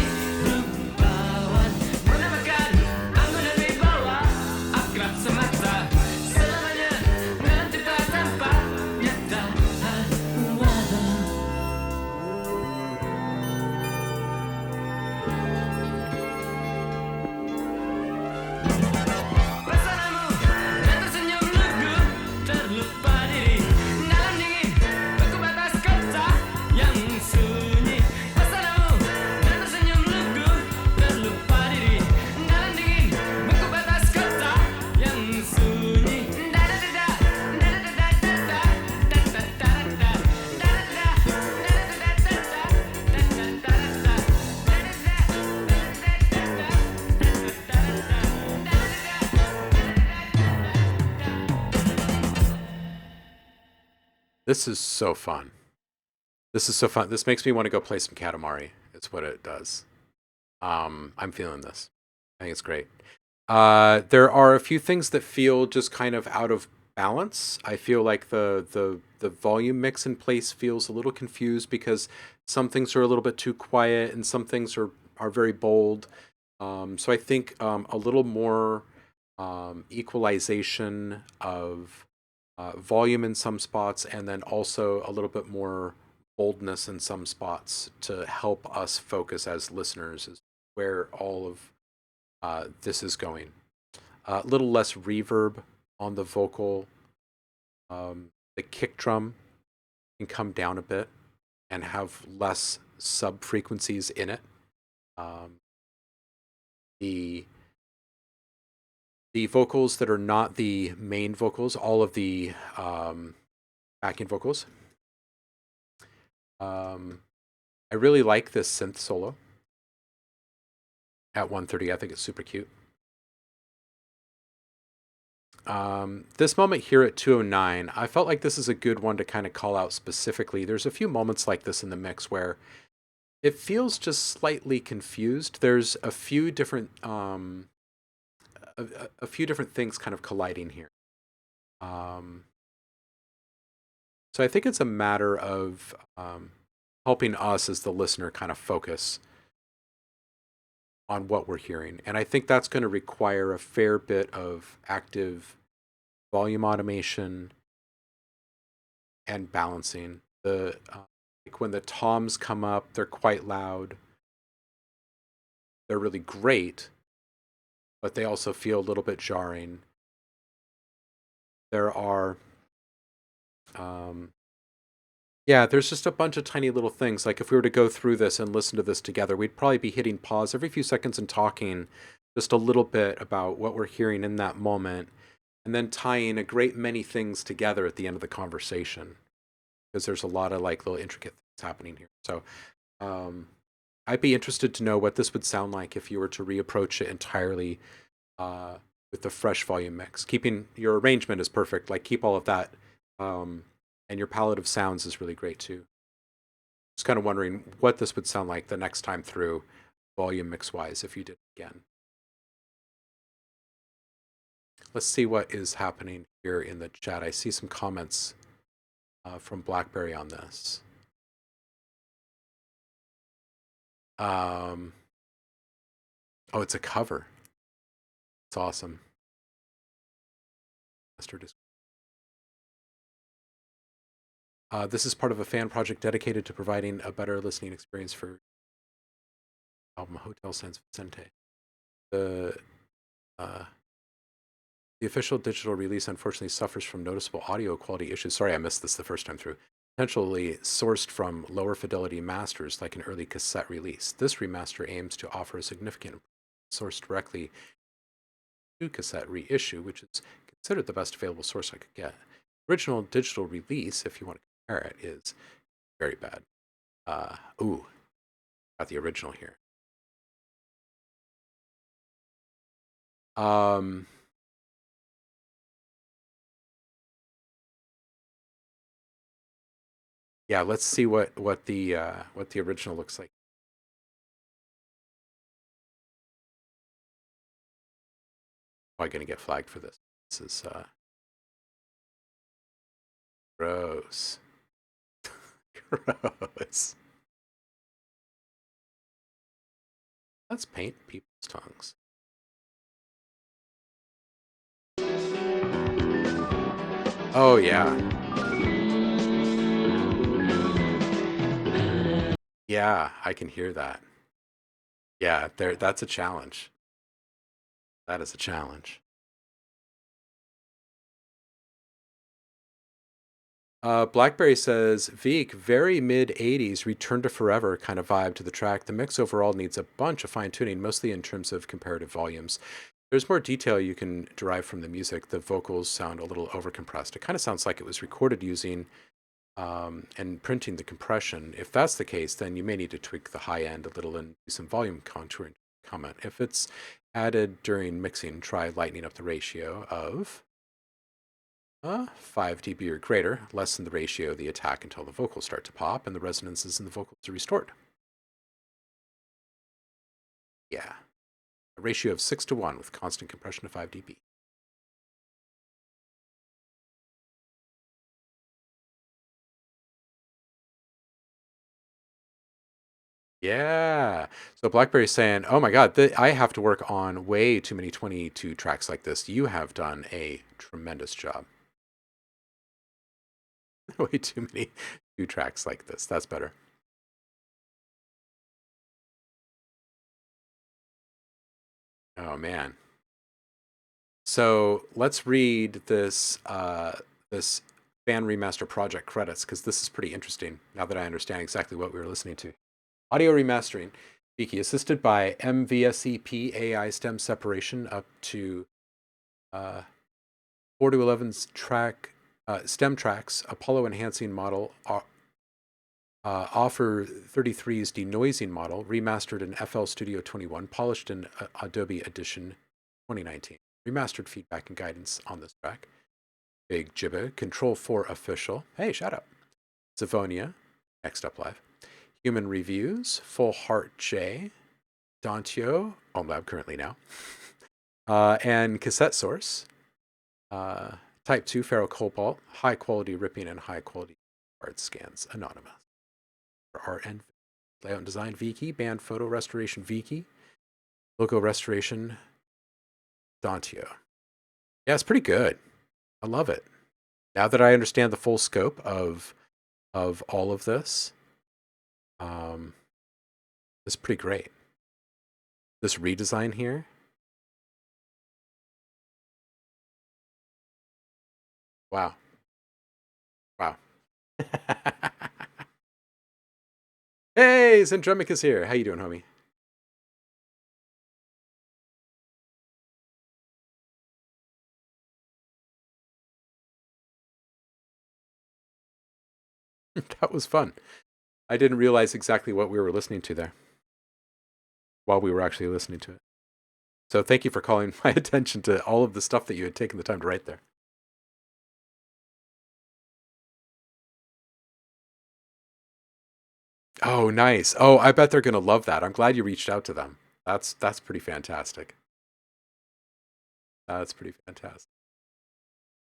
S2: rupawan menambahkan anggun dan wibawa. Akrab semata selamanya dalam cerita tanpa nyata. Pesanamu dan tersenyum lugu terlupa diri dalam dingin beku batas kota yang sunyi. Pesanamu dan tersenyum lugu terlupa diri dalam dingin beku batas kota yang sunyi.
S1: This is so fun. This is so fun. This makes me want to go play some Katamari. It's what it does. I'm feeling this. I think it's great. There are a few things that feel just kind of out of balance. I feel like the volume mix in place feels a little confused because some things are a little bit too quiet and some things are very bold. So I think a little more equalization of volume in some spots, and then also a little bit more boldness in some spots to help us focus as listeners is where all of this is going. A little less reverb on the vocal. The kick drum can come down a bit and have less sub frequencies in it. The vocals that are not the main vocals, all of the backing vocals. I really like this synth solo at 130. I think it's super cute. This moment here at 209, I felt like this is a good one to kind of call out specifically. There's a few moments like this in the mix where it feels just slightly confused. There's a few different a few different things kind of colliding here. So I think it's a matter of helping us as the listener kind of focus on what we're hearing. And I think that's going to require a fair bit of active volume automation and balancing. Like when the toms come up, they're quite loud. They're really great, but they also feel a little bit jarring. There are there's just a bunch of tiny little things. Like if we were to go through this and listen to this together, we'd probably be hitting pause every few seconds and talking just a little bit about what we're hearing in that moment, and then tying a great many things together at the end of the conversation. because there's a lot of like little intricate things happening here. So I'd be interested to know what this would sound like if you were to reapproach it entirely with the fresh volume mix. Keeping your arrangement is perfect. Like keep all of that, and your palette of sounds is really great too. Just kind of wondering what this would sound like the next time through, volume mix wise, if you did it again. Let's see what is happening here in the chat. I see some comments from BlackBerry on this. Oh, it's a cover. It's awesome. This is part of a fan project dedicated to providing a better listening experience for album Hotel San Vicente. The official digital release unfortunately suffers from noticeable audio quality issues. Sorry, I missed this the first time through. Potentially sourced from lower fidelity masters like an early cassette release. This remaster aims to offer a significant source directly to cassette reissue, which is considered the best available source I could get. Original digital release, if you want to compare it, is very bad. Ooh, got the original here. Yeah, let's see what the original looks like. Probably gonna get flagged for this. This is gross. Gross. Let's paint people's tongues. Oh yeah. Yeah, I can hear that. Yeah, that's a challenge. That is a challenge. Blackberry says, Veek, very mid 80s, return to forever kind of vibe to the track. The mix overall needs a bunch of fine tuning, mostly in terms of comparative volumes. There's more detail you can derive from the music. The vocals sound a little overcompressed. It kind of sounds like it was recorded using and printing the compression. If that's the case, then you may need to tweak the high end a little and do some volume contouring. Comment. If it's added during mixing, try lightening up the ratio of 5 dB or greater, lessen the ratio of the attack until the vocals start to pop and the resonances in the vocals are restored. Yeah. A ratio of 6 to 1 with constant compression of 5 dB. Yeah. So BlackBerry's saying, oh my God, I have to work on way too many 22 tracks like this. You have done a tremendous job. Way too many 2 tracks like this. That's better. Oh man. So let's read this this fan remaster project credits because this is pretty interesting now that I understand exactly what we were listening to. Audio remastering. Viki, assisted by MVSEP AI stem separation up to 4 to 11's track stem tracks, Apollo enhancing model, Offer 33's denoising model, remastered in FL Studio 21, polished in Adobe Edition 2019. Remastered feedback and guidance on this track. Big Jibba, Control 4 official. Hey, shout out. Zavonia, next up live. Human Reviews, Full Heart J, Dantio, OhmLab currently now, and Cassette Source, Type 2 Ferro Cobalt, high quality ripping and high quality card scans, anonymous. For art and layout and design, Viki, band photo restoration, Viki, logo restoration, Dantio. Yeah, it's pretty good. I love it. Now that I understand the full scope of all of this, it's pretty great. This redesign here. Wow. Wow. Hey, Zendremic is here. How you doing, homie? That was fun. I didn't realize exactly what we were listening to there while we were actually listening to it. So thank you for calling my attention to all of the stuff that you had taken the time to write there. Oh, nice. Oh, I bet they're going to love that. I'm glad you reached out to them. That's pretty fantastic. That's pretty fantastic.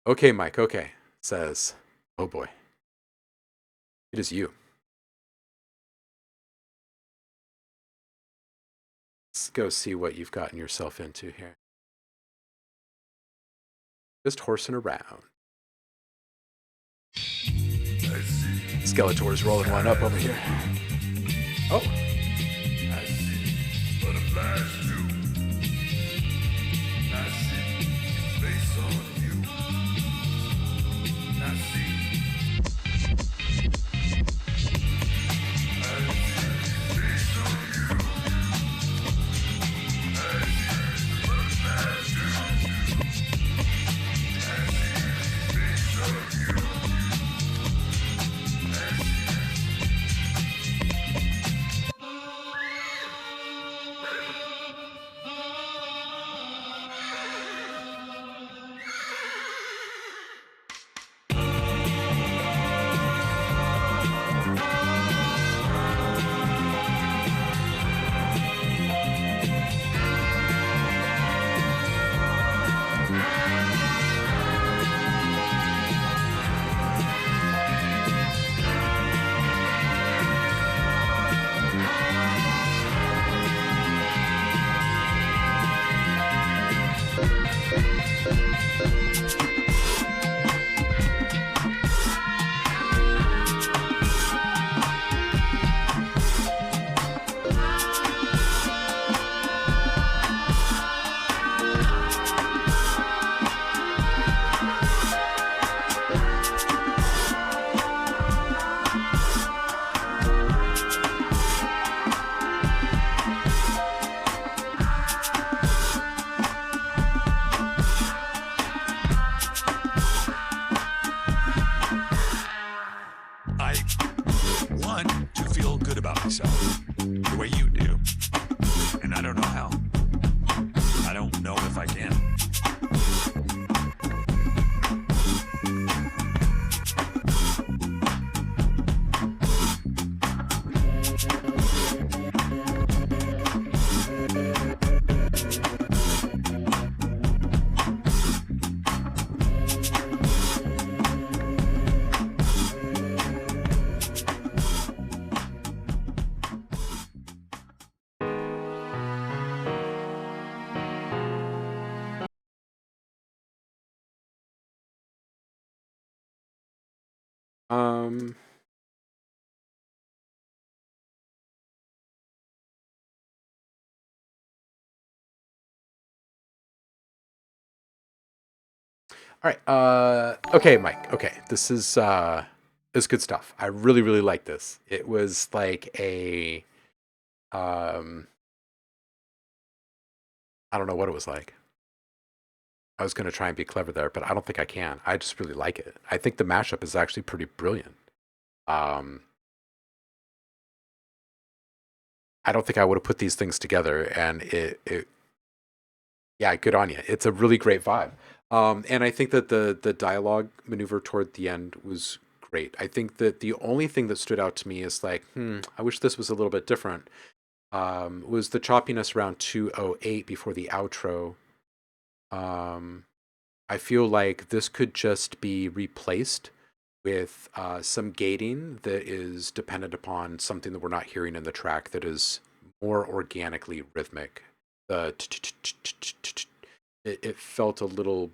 S1: Okay, Mike. Okay. Says, oh boy, it is you. Let's go see what you've gotten yourself into here. Just horsing around. Skeletor's rolling one up over here. Oh.
S3: I see butterflies too. I see face on you. I see. I see face on you. I see butterflies too. I see face on you. I want to feel good about myself the way you do. And I don't know how. I don't know if I can.
S1: Um, all right. Okay, Mike. Okay. This is good stuff. I really, really like this. It was like a I don't know what it was like. I was going to try and be clever there, but I don't think I can. I just really like it. I think the mashup is actually pretty brilliant. Um, I don't think I would have put these things together, and yeah, good on you. It's a really great vibe. And I think that the dialogue maneuver toward the end was great. I think that the only thing that stood out to me is like, I wish this was a little bit different. Was the choppiness around 2:08 before the outro. Um, I feel like this could just be replaced with some gating that is dependent upon something that we're not hearing in the track that is more organically rhythmic. The it felt a little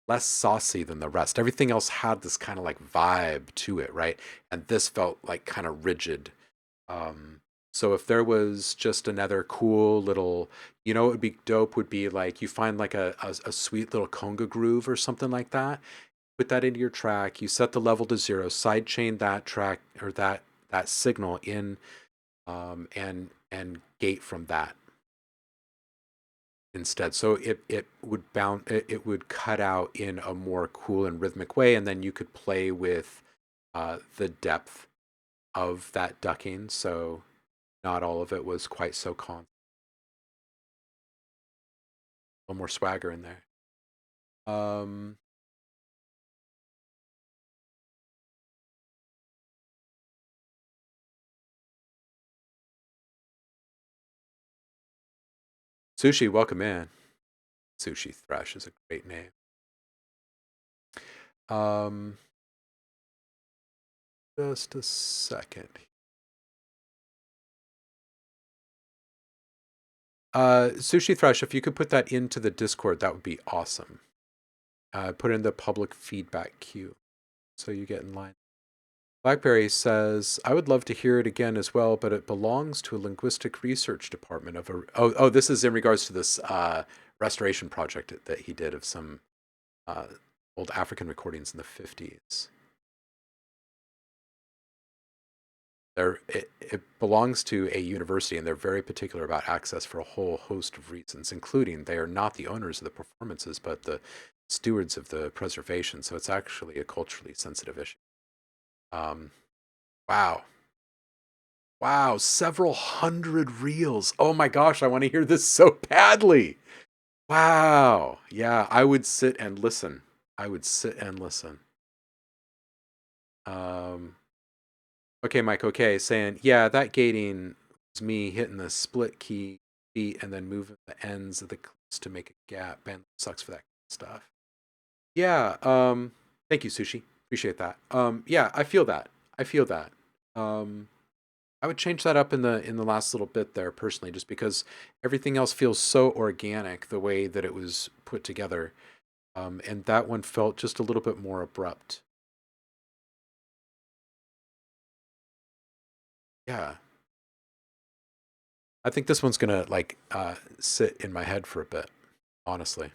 S1: less saucy than the rest. Everything else had this kind of like vibe to it, right? And this felt like kind of rigid. Um, so if there was just another cool little, what would be dope would be like you find like a sweet little conga groove or something like that. Put that into your track. You set the level to 0. Sidechain that track or that signal in, and gate from that. instead. So it would it would cut out in a more cool and rhythmic way, and then you could play with the depth of that ducking. So not all of it was quite so constant. A little more swagger in there. Sushi, welcome in. Sushi Thresh is a great name. Just a second. Sushi Thresh, if you could put that into the Discord, that would be awesome. Put in the public feedback queue so you get in line. Blackberry says, I would love to hear it again as well, but it belongs to a linguistic research department of a... Oh, this is in regards to this restoration project that he did of some old African recordings in the 50s. It belongs to a university, and they're very particular about access for a whole host of reasons, including they are not the owners of the performances, but the stewards of the preservation. So it's actually a culturally sensitive issue. Wow. Wow, several hundred reels. Oh my gosh, I want to hear this so badly. Wow. Yeah, I would sit and listen. I would sit and listen. Okay, Mike, okay, saying, yeah, that gating was me hitting the split key beat and then moving the ends of the clips to make a gap. Band sucks for that stuff. Yeah, thank you, Sushi. Appreciate that. Yeah, I feel that. I feel that. I would change that up in the last little bit there personally, just because everything else feels so organic the way that it was put together. And that one felt just a little bit more abrupt. Yeah. I think this one's gonna like sit in my head for a bit, honestly.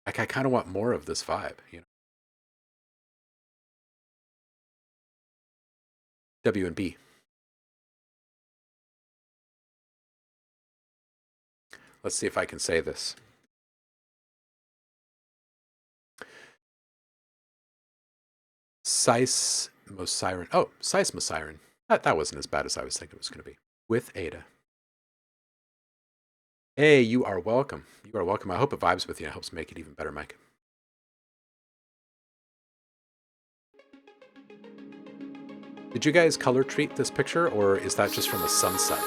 S1: Like I kind of want more of this vibe, you know. W and B. Let's see if I can say this. Seismosiren. Oh, Seismosiren. That wasn't as bad as I was thinking it was going to be. With Ada. Hey, you are welcome. You are welcome. I hope it vibes with you and helps make it even better, Mike. Did you guys color treat this picture, or is that just from a sunset?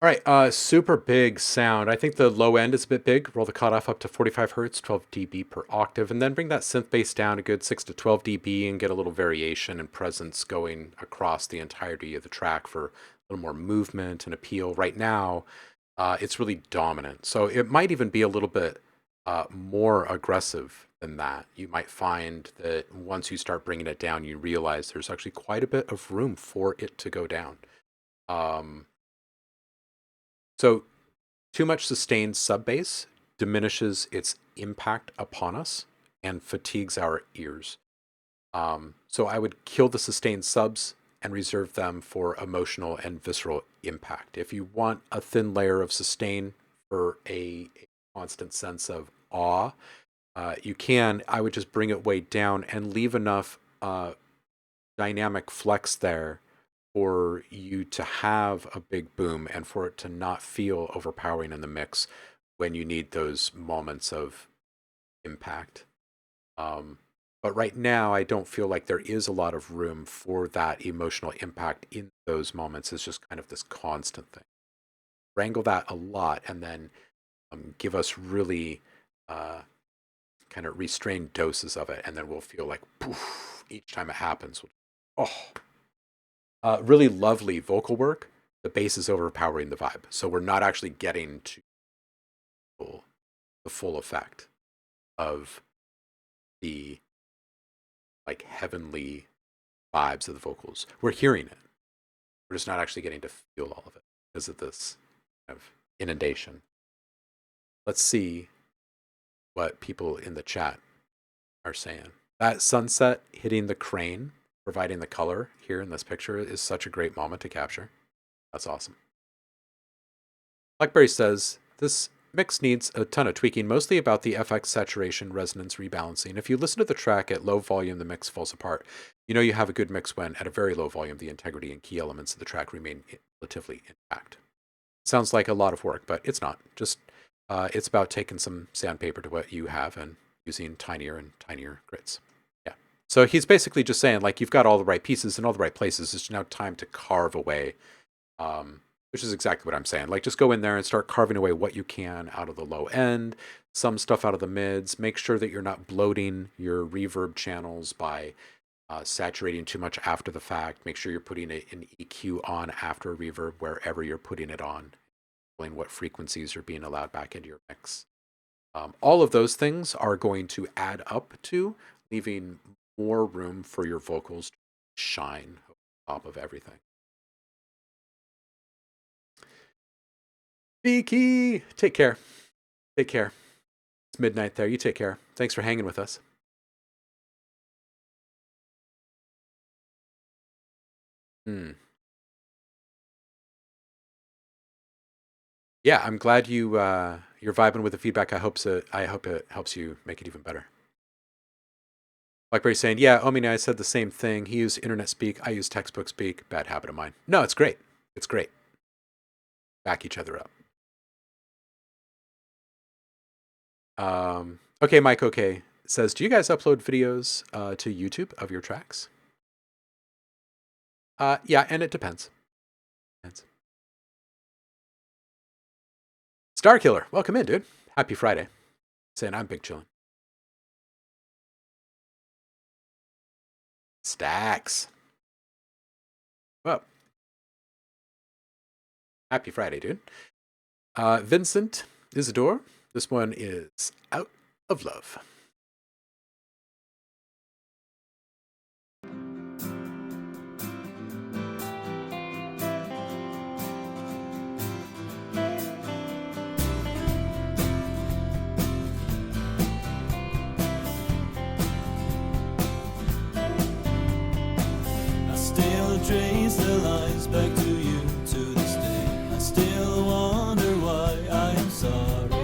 S1: All right, super big sound. I think the low end is a bit big. Roll the cutoff up to 45 hertz, 12 dB per octave, and then bring that synth bass down a good 6 to 12 dB and get a little variation and presence going across the entirety of the track for a little more movement and appeal. Right now, it's really dominant. So it might even be a little bit more aggressive than that. You might find that once you start bringing it down, you realize there's actually quite a bit of room for it to go down. So too much sustained sub bass diminishes its impact upon us and fatigues our ears. So I would kill the sustained subs and reserve them for emotional and visceral impact. If you want a thin layer of sustain for a constant sense of awe, you can. I would just bring it way down and leave enough dynamic flex there for you to have a big boom and for it to not feel overpowering in the mix when you need those moments of impact. But right now, I don't feel like there is a lot of room for that emotional impact in those moments. It's just kind of this constant thing. Wrangle that a lot and then give us really kind of restrained doses of it. And then we'll feel like poof, each time it happens. Really lovely vocal work. The bass is overpowering the vibe. So we're not actually getting to the full effect of the like heavenly vibes of the vocals. We're hearing it. We're just not actually getting to feel all of it because of this kind of inundation. Let's see what people in the chat are saying. That sunset hitting the crane, providing the color here in this picture is such a great moment to capture. That's awesome. Blackberry says, this mix needs a ton of tweaking, mostly about the FX saturation, resonance, rebalancing. If you listen to the track at low volume, the mix falls apart. You know you have a good mix when, at a very low volume, the integrity and key elements of the track remain relatively intact. Sounds like a lot of work, but it's not. Just it's about taking some sandpaper to what you have and using tinier and tinier grits. Yeah. So he's basically just saying, like, you've got all the right pieces in all the right places. It's now time to carve away. Which is exactly what I'm saying. Like, just go in there and start carving away what you can out of the low end, some stuff out of the mids. Make sure that you're not bloating your reverb channels by saturating too much after the fact. Make sure you're putting an EQ on after a reverb wherever you're putting it on, knowing what frequencies are being allowed back into your mix. All of those things are going to add up to leaving more room for your vocals to shine on top of everything. Vicky, take care. Take care. It's midnight there. You take care. Thanks for hanging with us. Yeah, I'm glad you're vibing with the feedback. I hope it helps you make it even better. Blackberry saying, yeah, Omi and I said the same thing. He used internet speak. I use textbook speak. Bad habit of mine. No, it's great. It's great. Back each other up. Okay, Mike, okay, says, do you guys upload videos to YouTube of your tracks? Yeah, and it depends. Starkiller, welcome in, dude. Happy Friday. Saying I'm big chillin'. Stacks. Well, happy Friday, dude. Vincent Isidore. This one is Out of Love.
S4: I still trace the lines back to you to this day. I still wonder why I am sorry.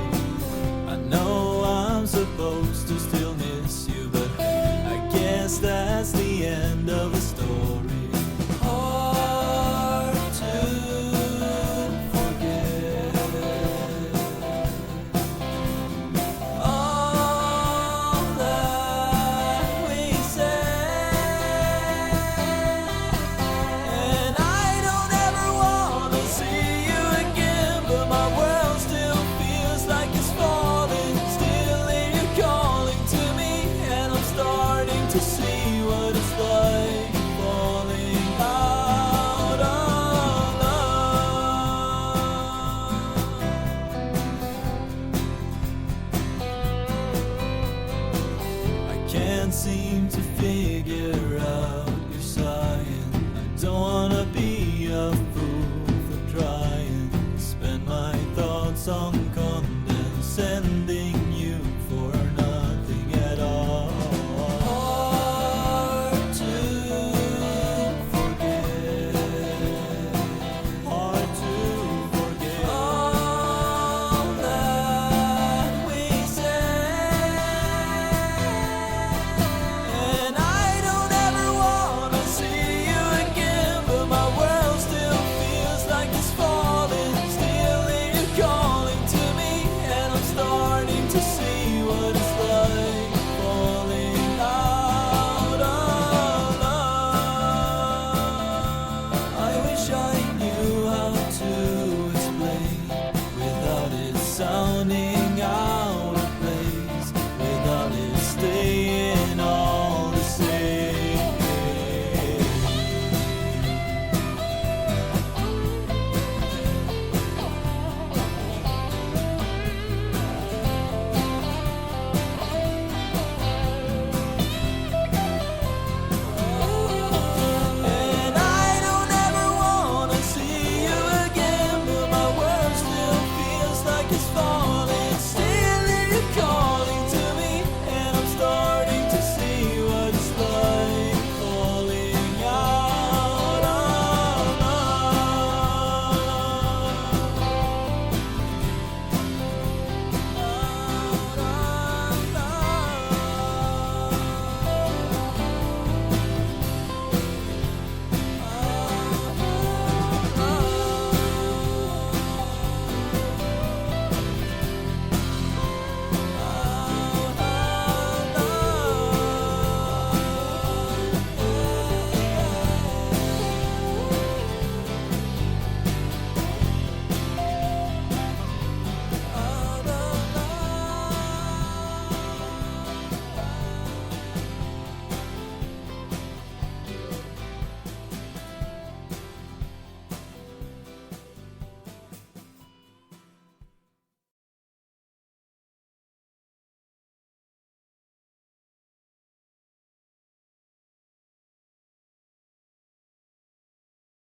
S4: I know I'm supposed to still miss you, but I guess that's the end of the story. Hard to forget all that we said, and I don't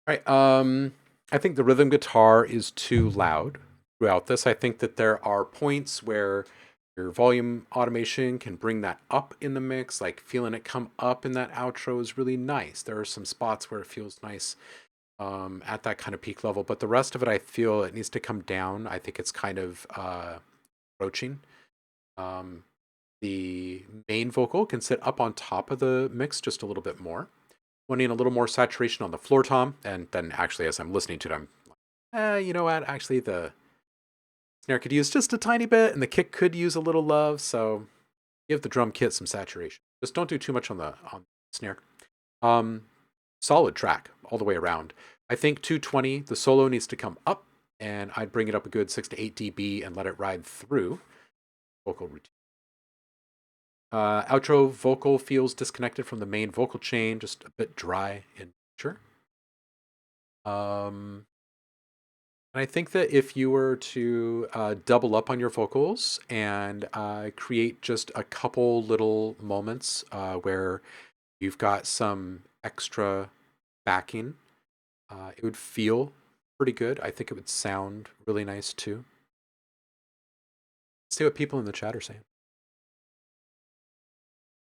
S1: All right. I think the rhythm guitar is too loud throughout this. I think that there are points where your volume automation can bring that up in the mix, like feeling it come up in that outro is really nice. There are some spots where it feels nice at that kind of peak level, but the rest of it, I feel it needs to come down. I think it's kind of approaching. Um, the main vocal can sit up on top of the mix just a little bit more, wanting a little more saturation on the floor tom, and then actually as I'm listening to it, I'm like, you know what? Actually, the snare could use just a tiny bit, and the kick could use a little love. So give the drum kit some saturation. Just don't do too much on the snare. Solid track all the way around. I think 220, the solo needs to come up, and I'd bring it up a good 6 to 8 dB and let it ride through vocal routine. Outro vocal feels disconnected from the main vocal chain, just a bit dry in nature. And I think that if you were to double up on your vocals and create just a couple little moments where you've got some extra backing, it would feel pretty good. I think it would sound really nice too. Let's see what people in the chat are saying.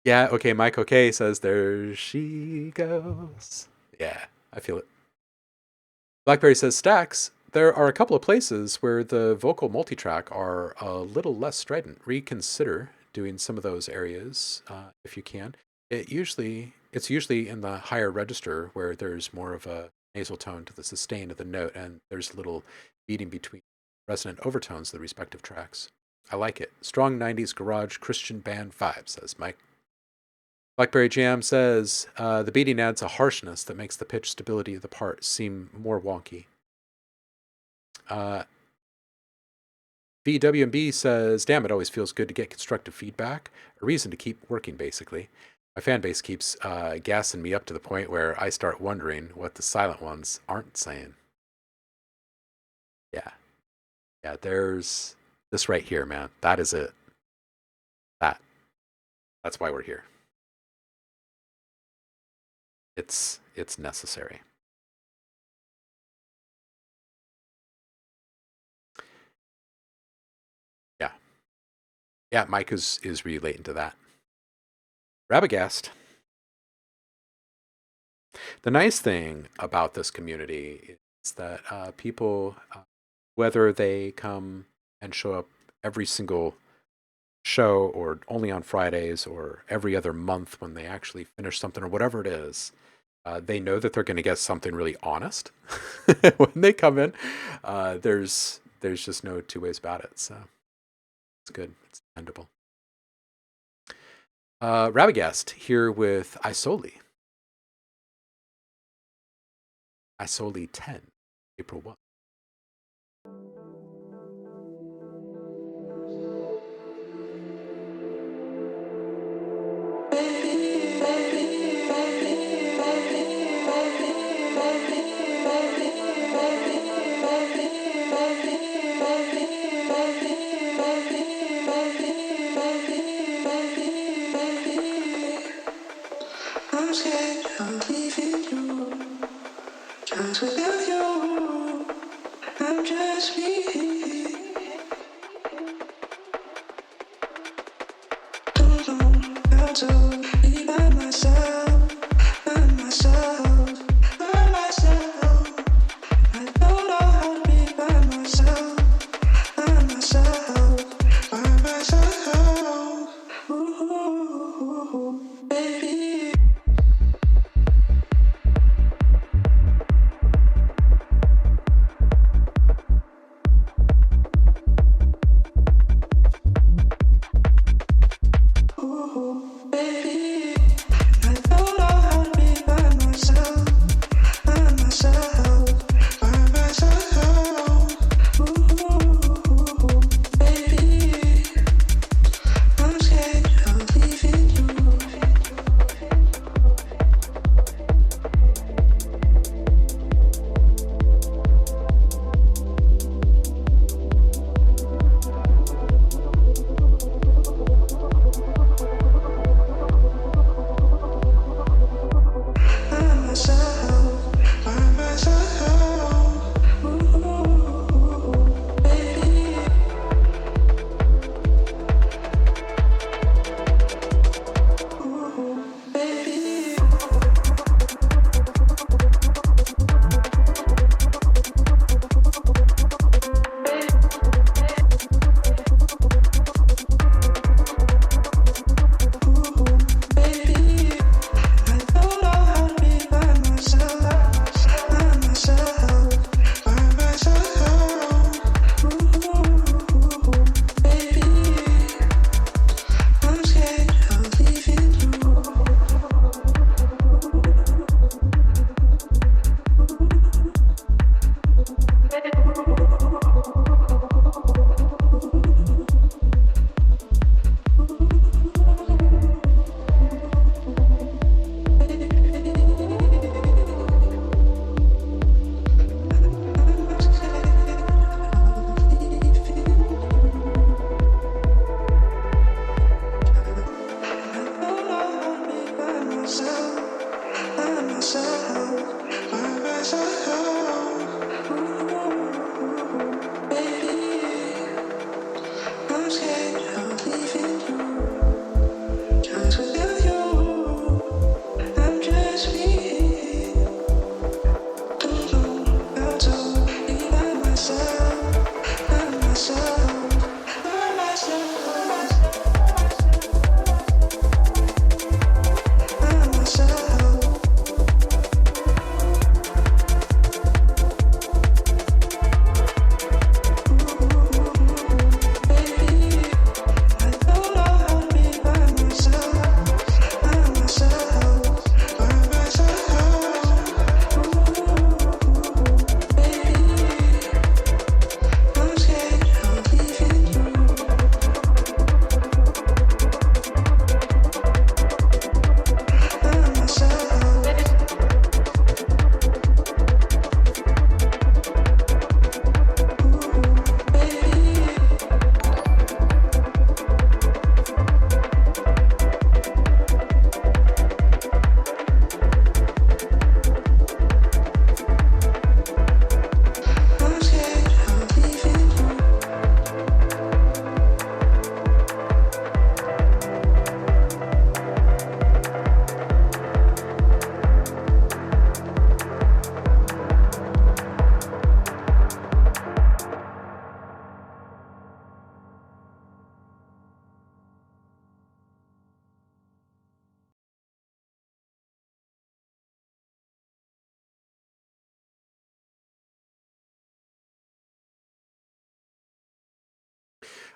S1: Yeah, okay, Mike okay says, there she goes. Yeah, I feel it. Blackberry says, Stacks, there are a couple of places where the vocal multitrack are a little less strident. Reconsider doing some of those areas if you can. It's usually in the higher register where there's more of a nasal tone to the sustain of the note, and there's a little beating between resonant overtones of the respective tracks. I like it. Strong 90s garage Christian band vibe, says Mike. Blackberry Jam says, the beating adds a harshness that makes the pitch stability of the part seem more wonky. VWMB says, damn, it always feels good to get constructive feedback. A reason to keep working, basically. My fan base keeps gassing me up to the point where I start wondering what the silent ones aren't saying. Yeah. Yeah, there's this right here, man. That is it. That's why we're here. It's necessary. Yeah. Yeah, Mike is relating to that. Rabagast. The nice thing about this community is that people, whether they come and show up every single show or only on Fridays or every other month when they actually finish something or whatever it is, they know that they're going to get something really honest when they come in. There's just no two ways about it. So it's good. It's dependable. Rabagast here with Isoli. Isoli 10, April 1.
S5: I'm scared of leaving you, just without you. I'm just me. Don't know how to be by myself, by myself, by myself. I don't know how to be by myself, by myself, by myself. Ooh, baby.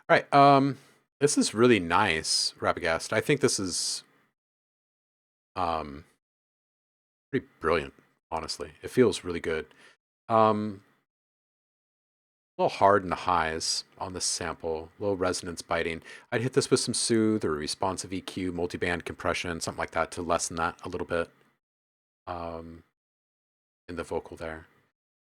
S1: All right. This is really nice, Rabagast. I think this is pretty brilliant, honestly. It feels really good. A little hard in the highs on this sample, a little resonance biting. I'd hit this with some soothe or responsive EQ, multiband compression, something like that to lessen that a little bit in the vocal there.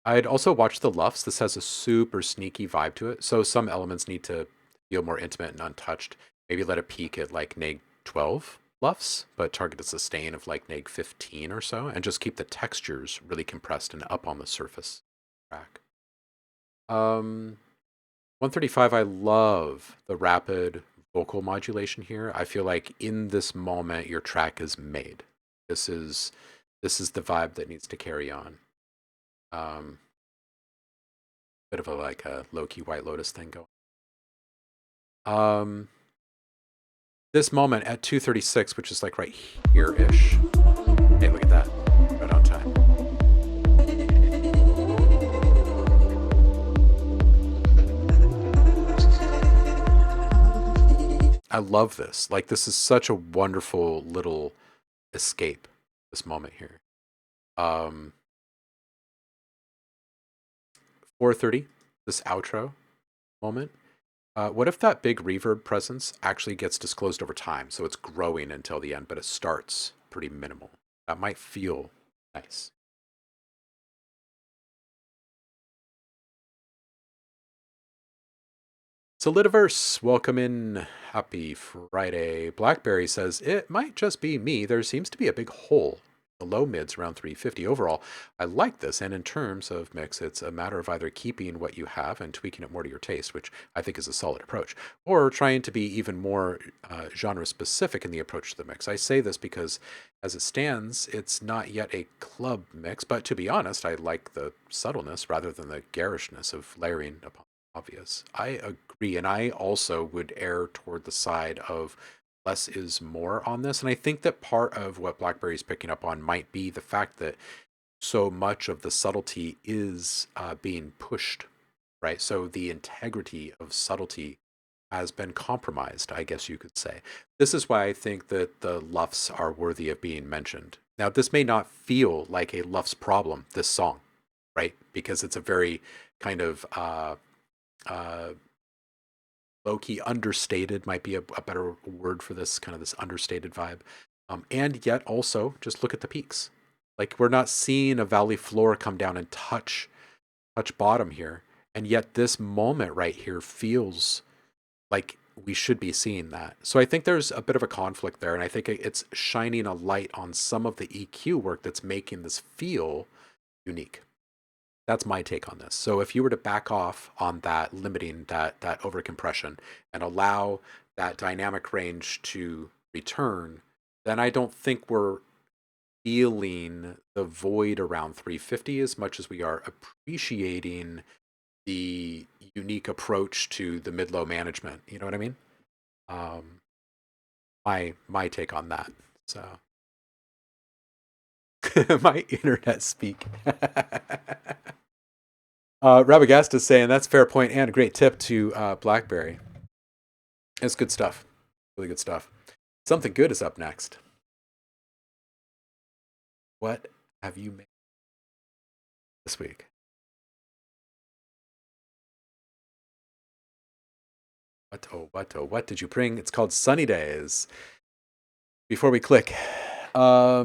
S1: I'd also watch the luffs. This has a super sneaky vibe to it, so some elements need to feel more intimate and untouched. Maybe let it peak at like neg 12 luffs, but target a sustain of like neg 15 or so, and just keep the textures really compressed and up on the surface track. 135, I love the rapid vocal modulation here. I feel like in this moment your track is made. This is the vibe that needs to carry on. Bit of a like a low-key White Lotus thing going. This moment at 236, which is like right here-ish. Hey, look at that. Right on time. I love this. Like, this is such a wonderful little escape, this moment here. 430, this outro moment. What if that big reverb presence actually gets disclosed over time? So it's growing until the end, but it starts pretty minimal. That might feel nice. Solidiverse, welcome in. Happy Friday. Blackberry says, it might just be me. There seems to be a big hole. The low mids around 350 overall. I like this, and in terms of mix, it's a matter of either keeping what you have and tweaking it more to your taste, which I think is a solid approach, or trying to be even more genre specific in the approach to the mix. I say this because as it stands, it's not yet a club mix, but to be honest, I like the subtleness rather than the garishness of layering upon obvious. I agree, and I also would err toward the side of less is more on this. And I think that part of what BlackBerry's picking up on might be the fact that so much of the subtlety is being pushed, right? So the integrity of subtlety has been compromised, I guess you could say. This is why I think that the luffs are worthy of being mentioned. Now, this may not feel like a luffs problem, this song, right? Because it's a very kind of low-key understated might be a better word for this, kind of this understated vibe. And yet also, just look at the peaks. Like, we're not seeing a valley floor come down and touch bottom here. And yet this moment right here feels like we should be seeing that. So I think there's a bit of a conflict there. And I think it's shining a light on some of the EQ work that's making this feel unique. That's my take on this. So if you were to back off on that, limiting that overcompression and allow that dynamic range to return, then I don't think we're feeling the void around 350 as much as we are appreciating the unique approach to the mid-low management. You know what I mean? My take on that. So my internet speak. Rabagast is saying that's a fair point and a great tip to BlackBerry. It's good stuff. Really good stuff. Something good is up next. What have you made this week? What did you bring? It's called Sunny Days. Before we click, what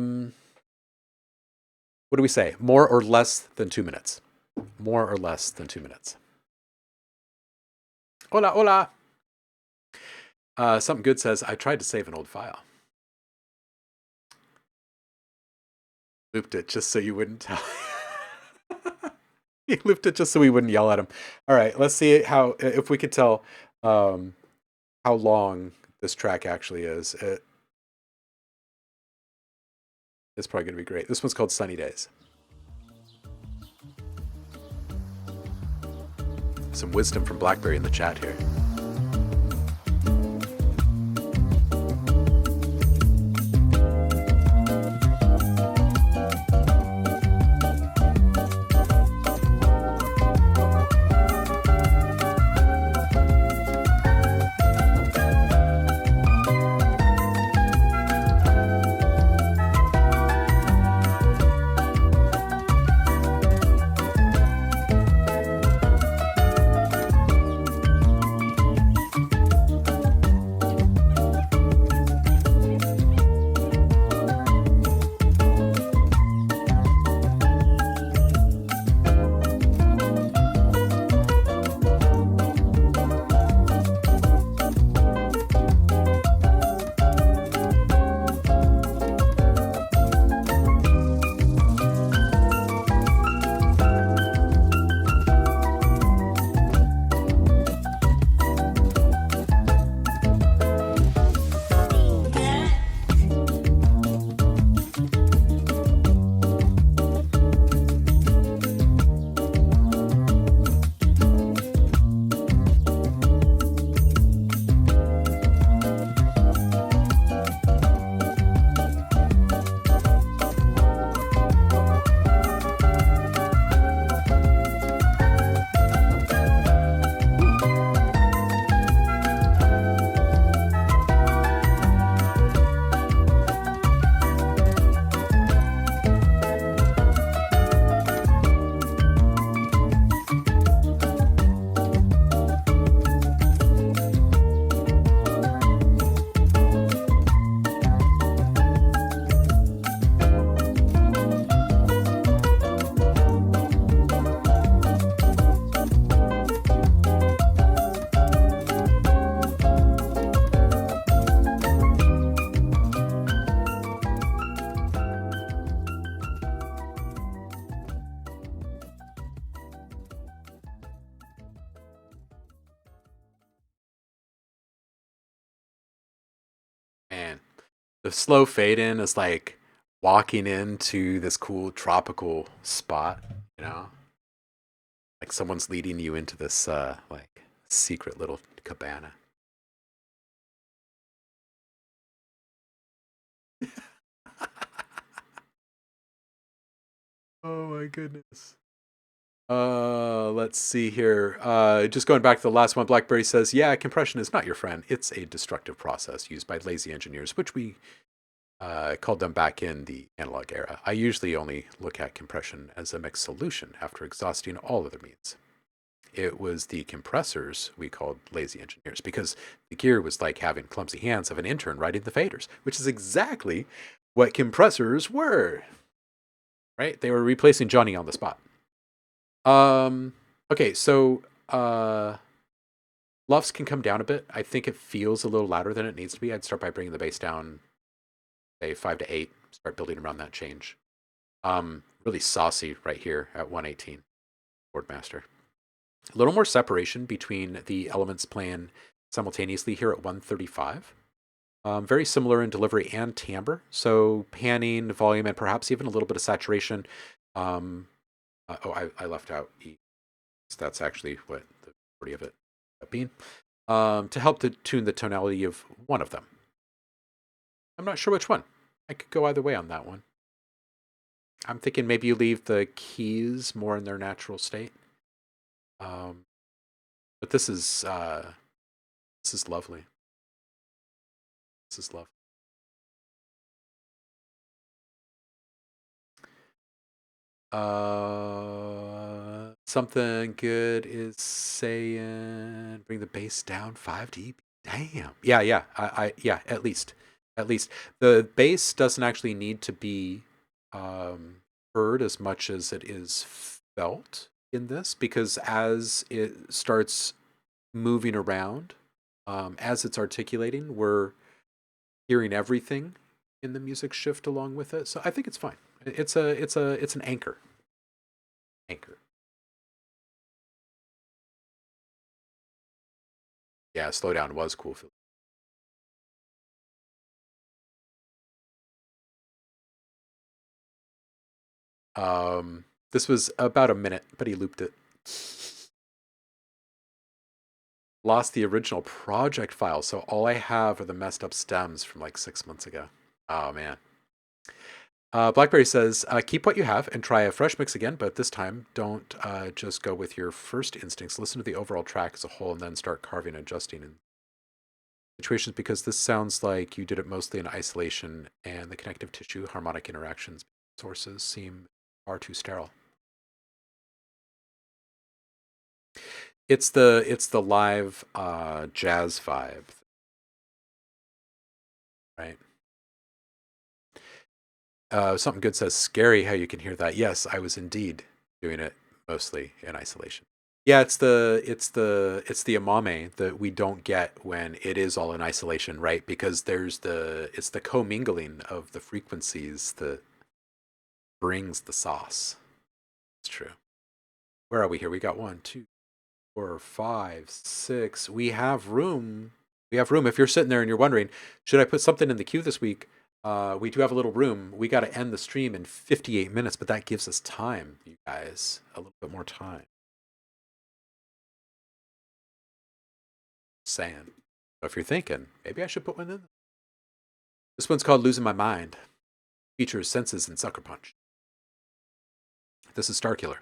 S1: do we say? More or less than 2 minutes? More or less than 2 minutes. Hola, hola. Something good says, I tried to save an old file. Looped it just so you wouldn't tell. He looped it just so we wouldn't yell at him. All right, let's see if we could tell how long this track actually is. It's probably going to be great. This one's called Sunny Days. Some wisdom from BlackBerry in the chat here. The slow fade in is like walking into this cool tropical spot, you know? Like someone's leading you into this like secret little cabana. Oh my goodness. Let's see here. Just going back to the last one, Blackberry says, yeah, compression is not your friend. It's a destructive process used by lazy engineers, which we called them back in the analog era. I usually only look at compression as a mixed solution after exhausting all other means. It was the compressors we called lazy engineers because the gear was like having clumsy hands of an intern writing the faders, which is exactly what compressors were. Right? They were replacing Johnny on the spot. Okay, so LUFS can come down a bit. I think it feels a little louder than it needs to be. I'd start by bringing the bass down, say 5 to 8. Start building around that change. Really saucy right here at 118. Boardmaster. A little more separation between the elements playing simultaneously here at 135. Very similar in delivery and timbre. So panning, volume, and perhaps even a little bit of saturation. I left out E. That's actually what the majority of it ended up being. To help to tune the tonality of one of them. I'm not sure which one. I could go either way on that one. I'm thinking maybe you leave the keys more in their natural state. But this is lovely. This is lovely. Something good is saying bring the bass down 5 dB. Damn. Yeah, yeah, at least. The bass doesn't actually need to be heard as much as it is felt in this, because as it starts moving around, as it's articulating, we're hearing everything in the music shift along with it. So I think it's fine. It's an anchor. Yeah, slow down was cool. This was about a minute, but he looped it. Lost the original project file, so all I have are the messed up stems from like 6 months ago. Oh man. Blackberry says, keep what you have and try a fresh mix again, but this time don't just go with your first instincts. Listen to the overall track as a whole and then start carving and adjusting in situations, because this sounds like you did it mostly in isolation and the connective tissue harmonic interactions sources seem far too sterile. It's the live jazz vibe, right? Something good says, scary how you can hear that. Yes, I was indeed doing it mostly in isolation. Yeah, it's the amame that we don't get when it is all in isolation, right? Because it's the commingling of the frequencies that brings the sauce. It's true. Where are we here? We got 1, 2, 4, 5, 6. We have room. If you're sitting there and you're wondering, should I put something in the queue this week? We do have a little room. We got to end the stream in 58 minutes, but that gives us time, you guys. A little bit more time. Saying. So if you're thinking, maybe I should put one in. This one's called Losing My Mind. Features Senses and Sucker Punch. This is Starkiller.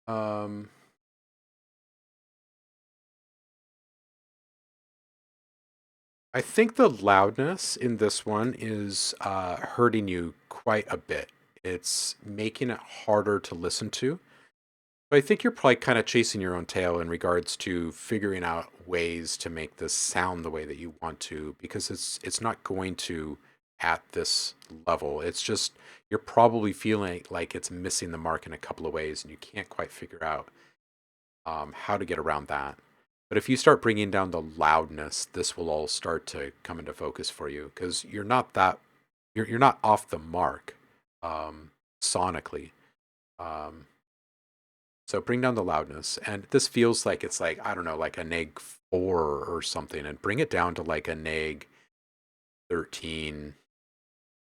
S1: Um, I think the loudness in this one is hurting you quite a bit. It's making it harder to listen to. But I think you're probably kind of chasing your own tail in regards to figuring out ways to make this sound the way that you want to, because it's not going to at this level. It's just you're probably feeling like it's missing the mark in a couple of ways, and you can't quite figure out how to get around that. But if you start bringing down the loudness, this will all start to come into focus for you because you're not off the mark sonically. Um, so bring down the loudness, and this feels like it's like I don't know, like a neg 4 or something, and bring it down to like a neg 13.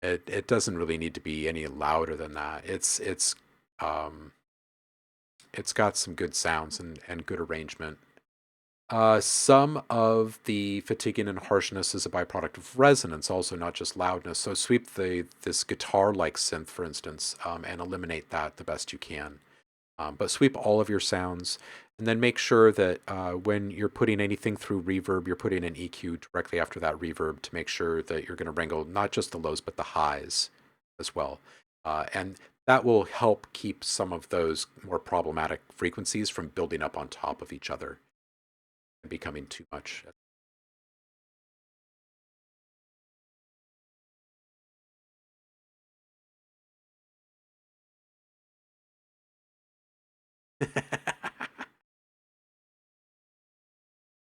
S1: It doesn't really need to be any louder than that. Um, it's got some good sounds and good arrangement. Some of the fatiguing and harshness is a byproduct of resonance, also not just loudness. So sweep this guitar-like synth, for instance, and eliminate that the best you can. But sweep all of your sounds, and then make sure that when you're putting anything through reverb, you're putting an EQ directly after that reverb to make sure that you're going to wrangle not just the lows, but the highs as well. And that will help keep some of those more problematic frequencies from building up on top of each other and becoming too much.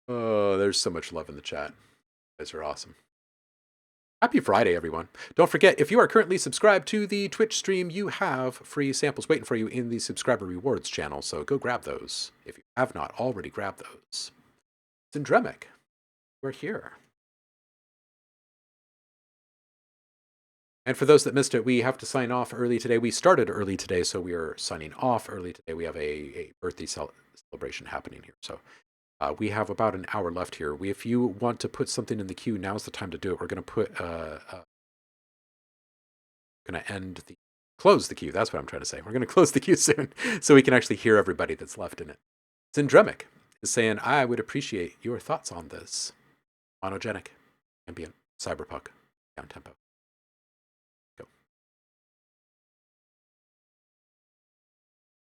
S1: Oh, there's so much love in the chat. You guys are awesome. Happy Friday, everyone. Don't forget, if you are currently subscribed to the Twitch stream, you have free samples waiting for you in the subscriber rewards channel, so go grab those if you have not already grabbed those. Syndremic, we're here. And for those that missed it, we have to sign off early today. We started early today, so we are signing off early today. We have a birthday celebration happening here, so we have about an hour left here. If you want to put something in the queue, now's the time to do it. We're going to put going to close the queue. That's what I'm trying to say. We're going to close the queue soon so we can actually hear everybody that's left in it. Syndremic is saying, I would appreciate your thoughts on this. Monogenic, ambient, cyberpunk, down tempo. Go.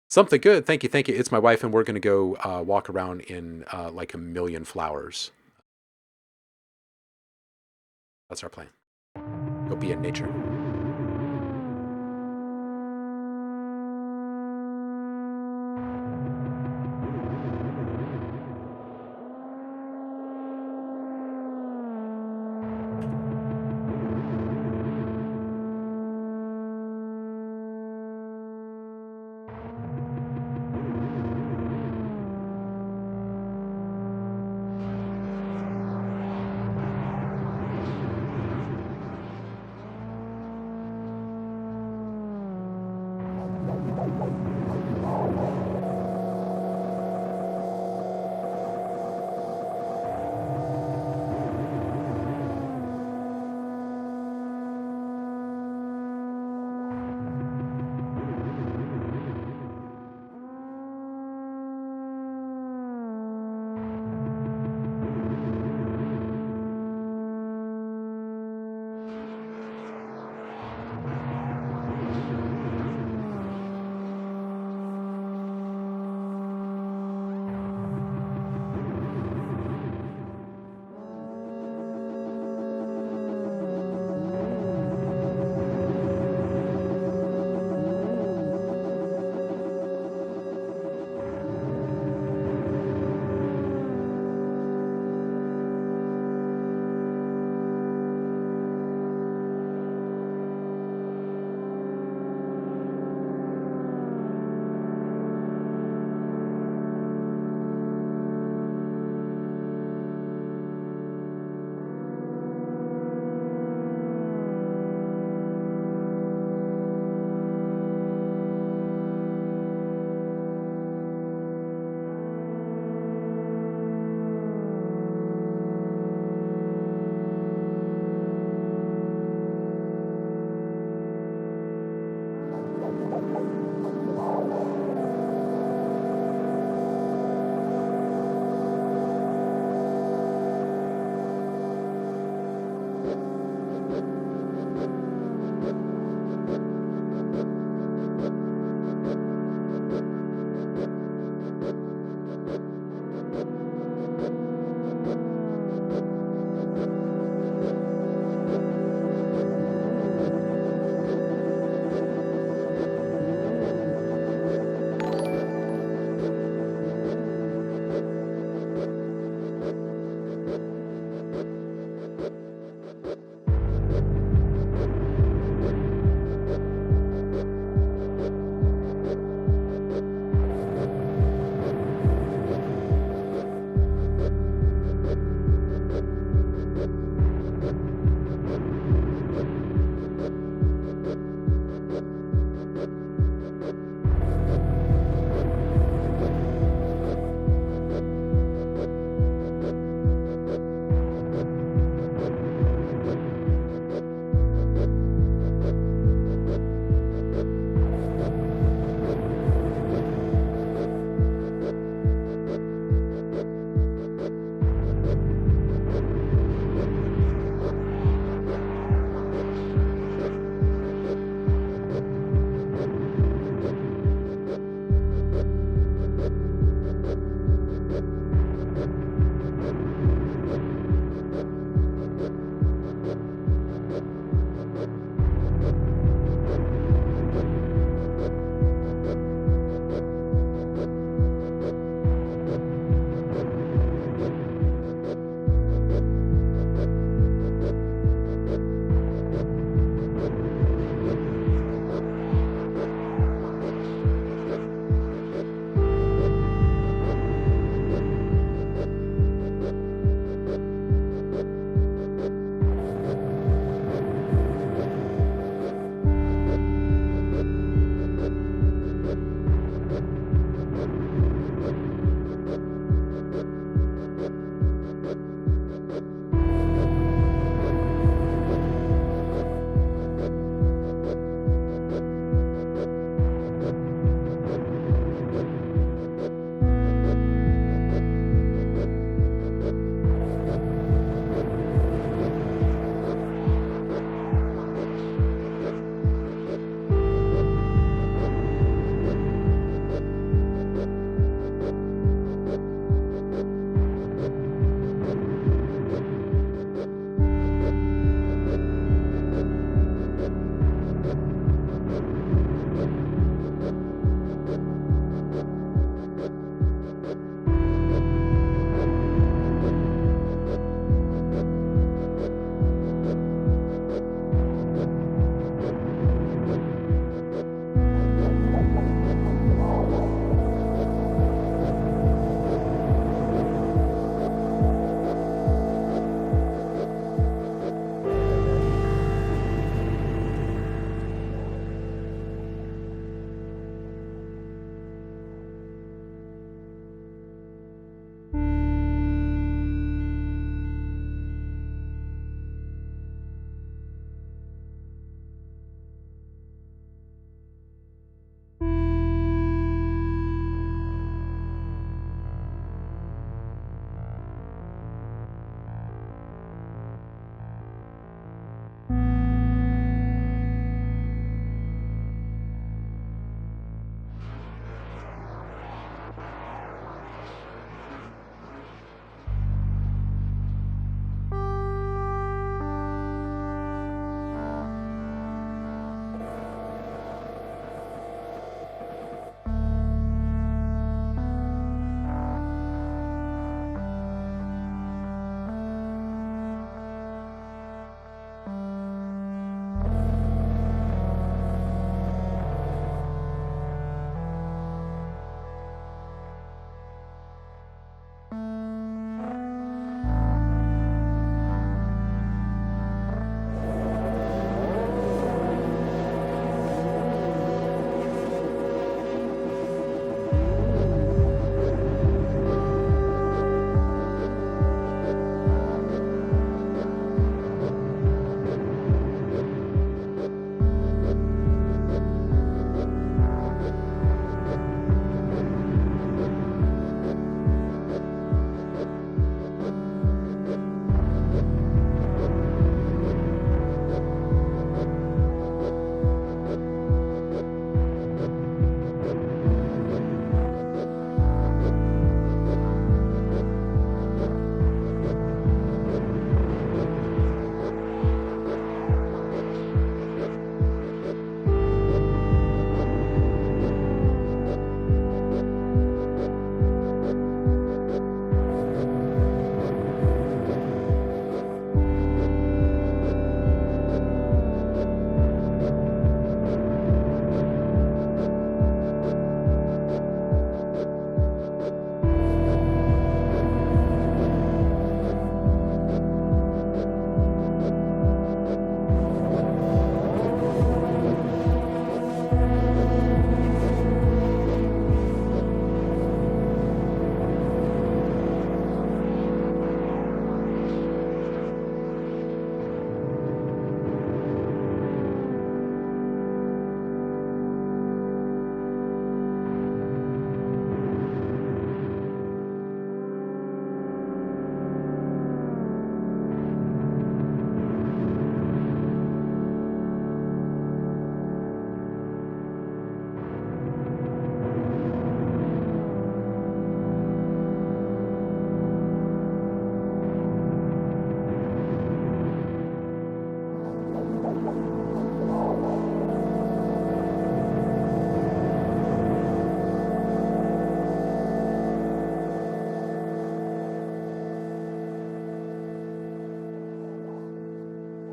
S1: Something good. Thank you. Thank you. It's my wife, and we're going to go walk around in like a million flowers. That's our plan. Go be in nature.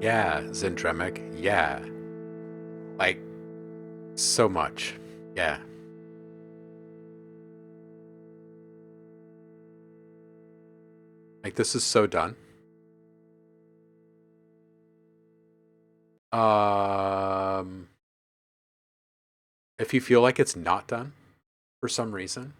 S1: Yeah, Zendremic. Yeah. Like, so much. Yeah. Like, this is so done. If you feel like it's not done for some reason,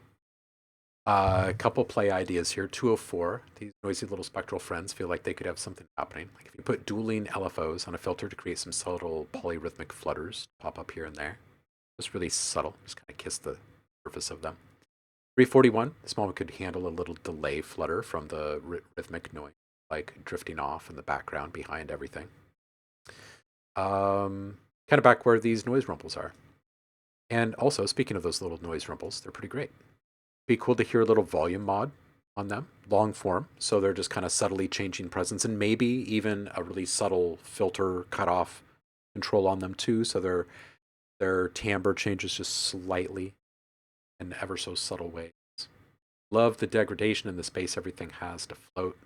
S1: a couple play ideas here. 204. These noisy little spectral friends feel like they could have something happening. Like if you put dueling LFOs on a filter to create some subtle polyrhythmic flutters, pop up here and there. Just really subtle. Just kind of kiss the surface of them. 341. This one could handle a little delay flutter from the rhythmic noise, like drifting off in the background behind everything. Kind of back where these noise rumples are. And also, speaking of those little noise rumples, they're pretty great. Be cool to hear a little volume mod on them, long form, so they're just kind of subtly changing presence, and maybe even a really subtle filter cutoff control on them too, so their timbre changes just slightly in ever so subtle ways. Love the degradation in the space everything has to float.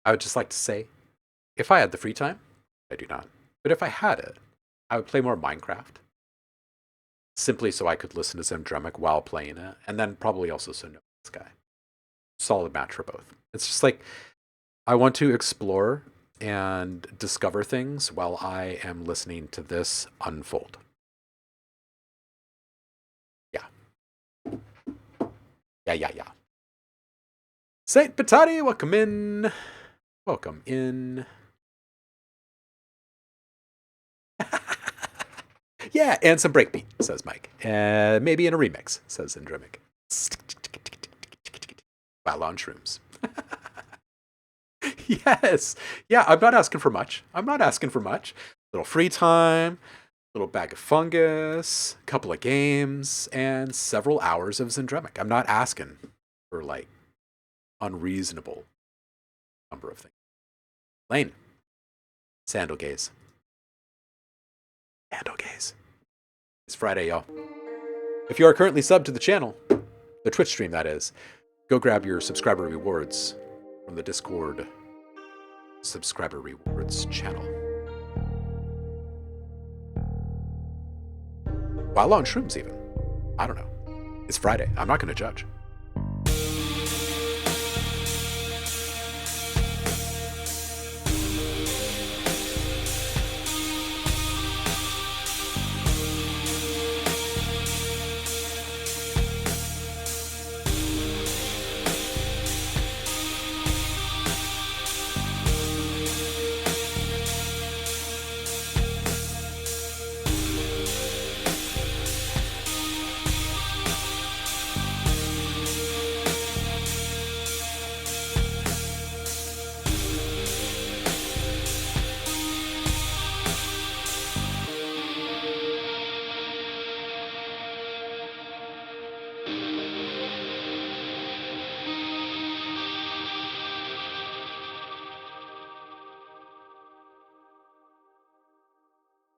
S1: I would just like to say, if I had the free time, I do not, but if I had it, I would play more Minecraft. Simply so I could listen to Zemdremic while playing it, and then probably also so No Man's Sky. Solid match for both. It's just like I want to explore and discover things while I am listening to this unfold. Yeah. Yeah. Saint Patati, welcome in. Welcome in. Yeah, and some breakbeat, says Mike. Maybe in a remix, says Zendremic. While on shrooms. Yes. Yeah, I'm not asking for much. Little free time, little bag of fungus, a couple of games, and several hours of Zendremic. I'm not asking for like unreasonable number of things. Lane. Sandal gaze. Sandal gaze. It's Friday, y'all. If you are currently subbed to the channel, the Twitch stream that is, go grab your subscriber rewards from the Discord subscriber rewards channel. While on shrooms even. I don't know. It's Friday. I'm not going to judge.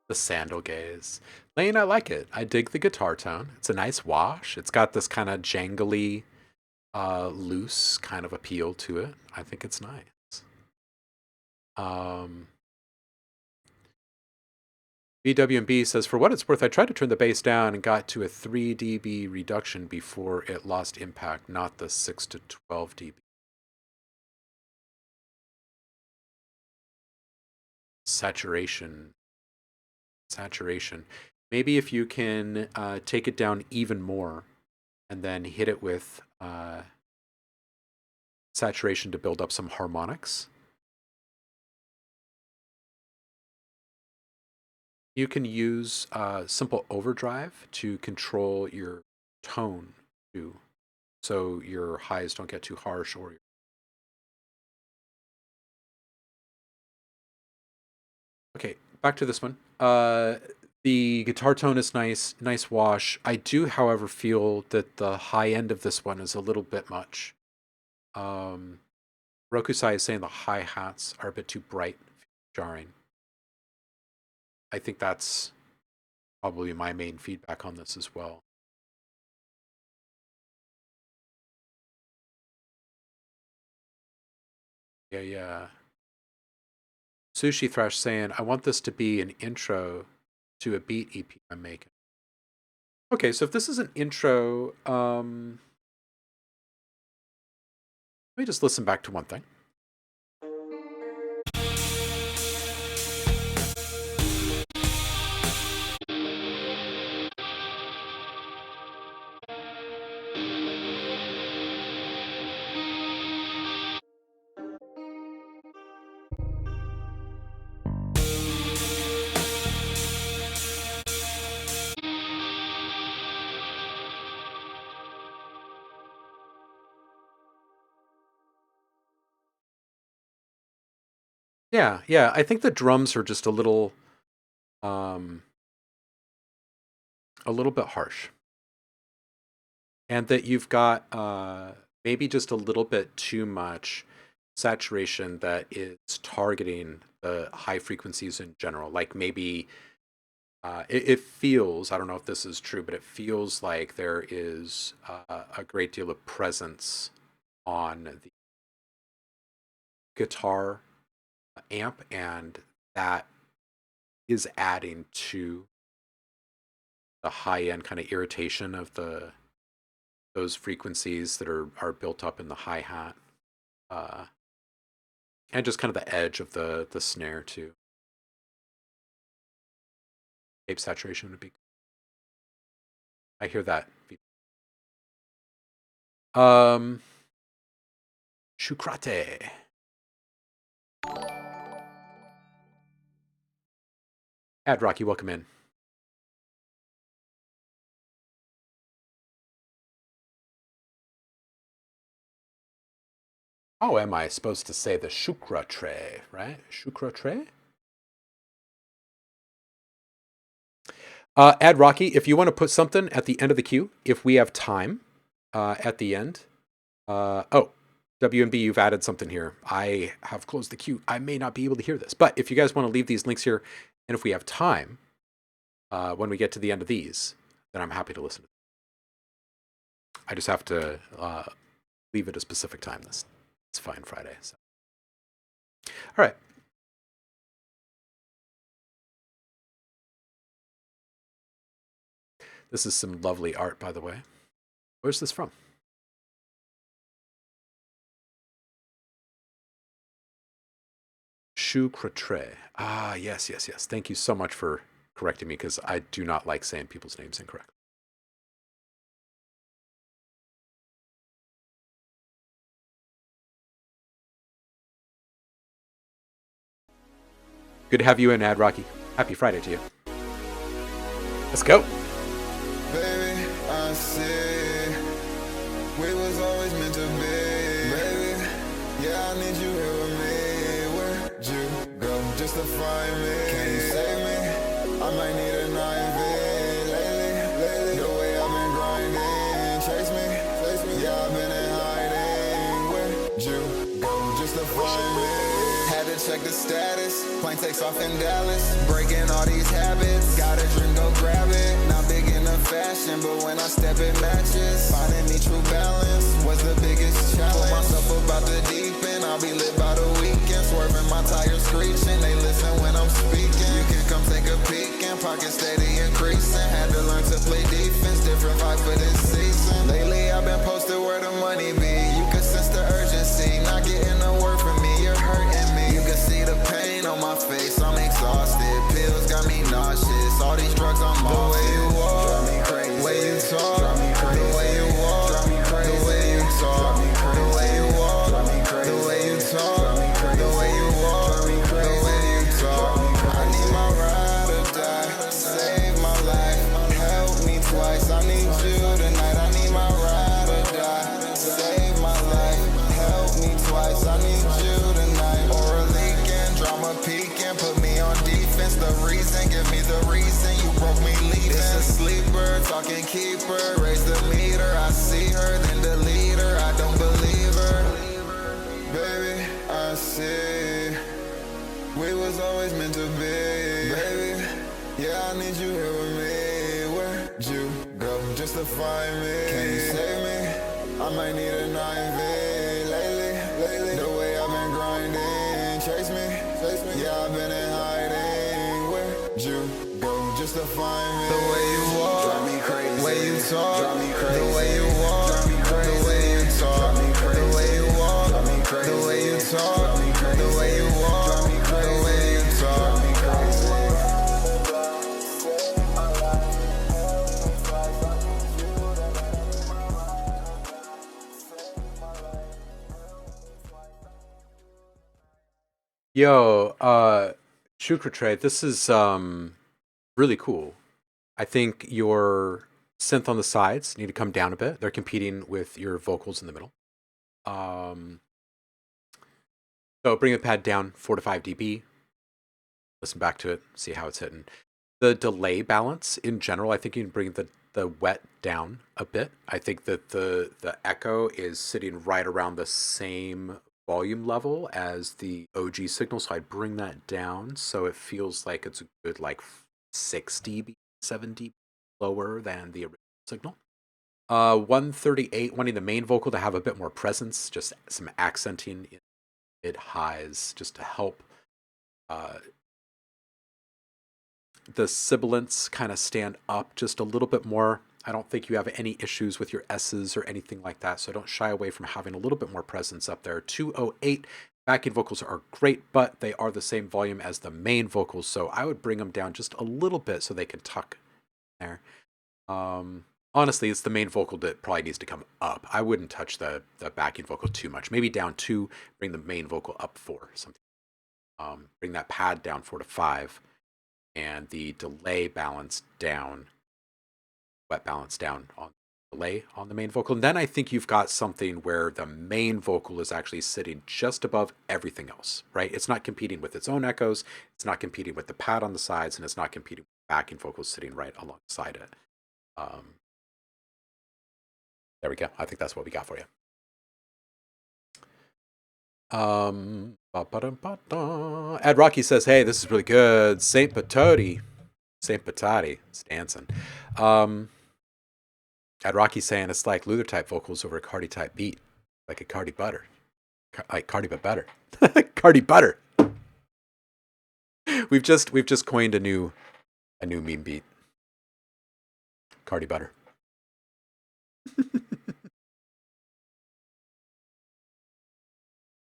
S1: The sandal gaze. Lane, I like it. I dig the guitar tone. It's a nice wash. It's got this kind of jangly, loose kind of appeal to it. I think it's nice. BWB says, for what it's worth, I tried to turn the bass down and got to a 3 dB reduction before it lost impact, not the 6 to 12 dB. Saturation. Maybe if you can take it down even more and then hit it with saturation to build up some harmonics. You can use simple overdrive to control your tone too, so your highs don't get too harsh or okay, back to this one. The guitar tone is nice wash. I do, however, feel that the high end of this one is a little bit much. Rokusai is saying the hi-hats are a bit too bright, jarring. I think that's probably my main feedback on this as well. Yeah. Sushi Thrash saying, I want this to be an intro to a beat EP I'm making. Okay, so if this is an intro, let me just listen back to one thing. Yeah, I think the drums are just a little bit harsh. And that you've got maybe just a little bit too much saturation that is targeting the high frequencies in general. Like maybe it feels, I don't know if this is true, but it feels like there is a great deal of presence on the guitar amp, and that is adding to the high end kind of irritation of those frequencies that are built up in the hi-hat, and just kind of the edge of the snare too. Tape saturation would be. I hear that. Shukrate. Ad Rocky, welcome in. How am I supposed to say the shukra tray, right? Shukra tray? Ad Rocky, if you want to put something at the end of the queue, if we have time at the end. WMB, you've added something here. I have closed the queue. I may not be able to hear this, but if you guys want to leave these links here, and if we have time when we get to the end of these, then I'm happy to listen. I just have to leave at a specific time. It's fine Friday. So. All right. This is some lovely art, by the way. Where's this from? Shukratre. Ah, yes. Thank you so much for correcting me, because I do not like saying people's names incorrectly. Good to have you in, Ad Rocky. Happy Friday to you. Let's go.
S6: Baby, I see we was always meant to be. Baby, yeah, I need you here with me. Where'd you go just to find me? Can you save me? I might need an IV lately. The way I've been grinding, chase me. Yeah, I've been in hiding. Where'd you go just to find me? Had to check the status. Plane takes off in Dallas. Breaking all these habits. Got a dream, go grab it. Not big into fashion, but when I step it matches. Finding me true balance was the biggest challenge. Pull myself about the deep end. I'll be lit by the weekend. Swerving my tires screeching. They listen when I'm speaking. You can come take a peek and pocket steady increasing. Had to learn to play defense. Different vibe for this season. Lately I've been posted where the money be. You can sense the urgency. Not getting a word from me. You're hurting me. You can see the pain on my face. I'm exhausted. Pills got me nauseous. All these drugs I'm off. The way you walk, drive me crazy. The way you talk, drive me crazy. The way you walk, drive me crazy. The way you talk, drive me crazy. The way you walk, drive me crazy. The way you talk, drive me crazy. The way you walk, drive me crazy. The way you talk, I need my ride or die. Save my life. Help me twice. I need you tonight. I need my ride or die. Save my life. Help me twice. I need you tonight. Or a leaking, drama peaking, put me on defense. The reason, give me the reason. You broke me leaving. It's a sleeper, talking keeper. Raise the meter. I see her, then delete her. I don't believe her. Baby, I see we was always meant to be. Baby, yeah, I need you here with me. Where'd you go just to find me? Can you save me? I might need an IV lately. The way I've been grinding, chase me. Yeah, I've been define me. The way you walk, drive me crazy. Way you talk, drive me crazy. The way you walk, drive me crazy. The way you talk, drive me crazy. The way you walk, drive me crazy. The way you talk, drive me crazy. The way you walk, drive me crazy. The way you talk, drive me crazy.
S1: Yo, Shukra, this is really cool. I think your synth on the sides need to come down a bit. They're competing with your vocals in the middle. So bring the pad down 4 to 5 dB. Listen back to it, see how it's hitting. The delay balance in general, I think you can bring the wet down a bit. I think that the echo is sitting right around the same volume level as the OG signal, so I'd bring that down so it feels like it's a good like 6 dB, 7 dB lower than the original signal. 138, wanting the main vocal to have a bit more presence, just some accenting in mid highs, just to help the sibilants kind of stand up just a little bit more. I don't think you have any issues with your S's or anything like that, so don't shy away from having a little bit more presence up there. 208, backing vocals are great, but they are the same volume as the main vocals, so I would bring them down just a little bit so they can tuck there. Honestly, it's the main vocal that probably needs to come up. I wouldn't touch the backing vocal too much. Maybe down 2, bring the main vocal up 4, something. Bring that pad down 4 to 5, and the delay balance down, wet balance down on delay on the main vocal. And then I think you've got something where the main vocal is actually sitting just above everything else, right? It's not competing with its own echoes, it's not competing with the pad on the sides, and it's not competing with the backing vocals sitting right alongside it. There we go. I think that's what we got for you. Ed Rocky says, hey, this is really good. Saint Patati, it's dancing. Ed Rocky saying it's like Luther type vocals over a Cardi type beat, like a Cardi butter, like Cardi but better, Cardi butter. We've just coined a new meme beat, Cardi butter.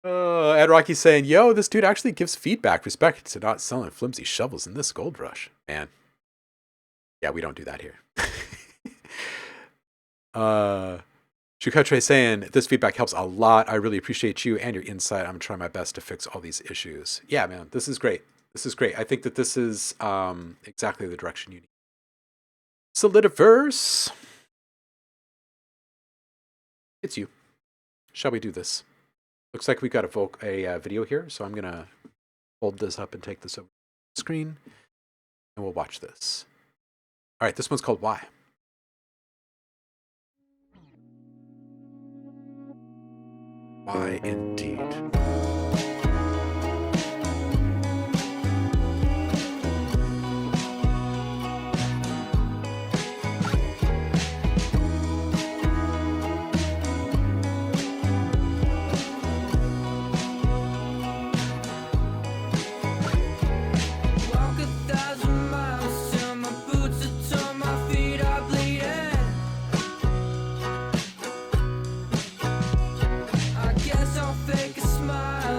S1: Ed Rocky saying, yo, this dude actually gives feedback. Respect to not selling flimsy shovels in this gold rush. Man. Yeah, we don't do that here. Shukotre saying, this feedback helps a lot. I really appreciate you and your insight. I'm going to try my best to fix all these issues. Yeah, man, this is great. This is great. I think that this is exactly the direction you need. Solidiverse. It's you. Shall we do this? Looks like we've got a video here, so I'm going to hold this up and take this over the screen, and we'll watch this. All right, this one's called Why. Why indeed.
S2: Walk 1,000 miles till my boots are torn, my feet are bleeding. I guess I'll fake a smile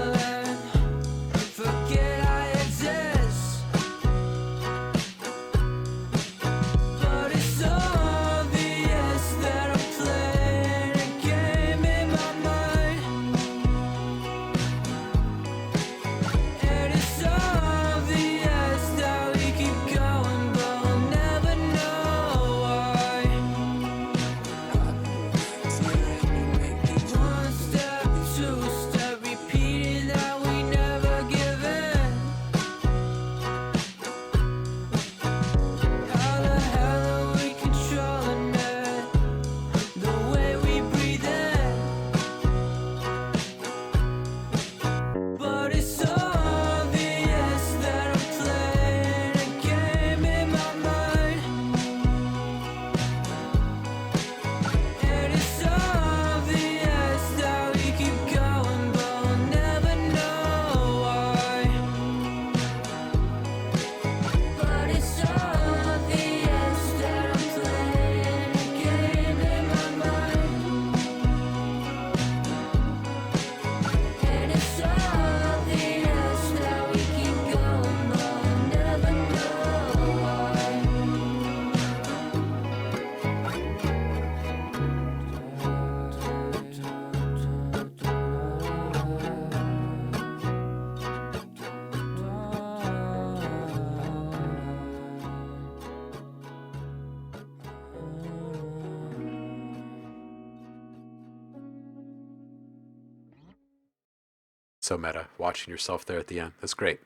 S1: So meta, watching yourself there at the end. That's great.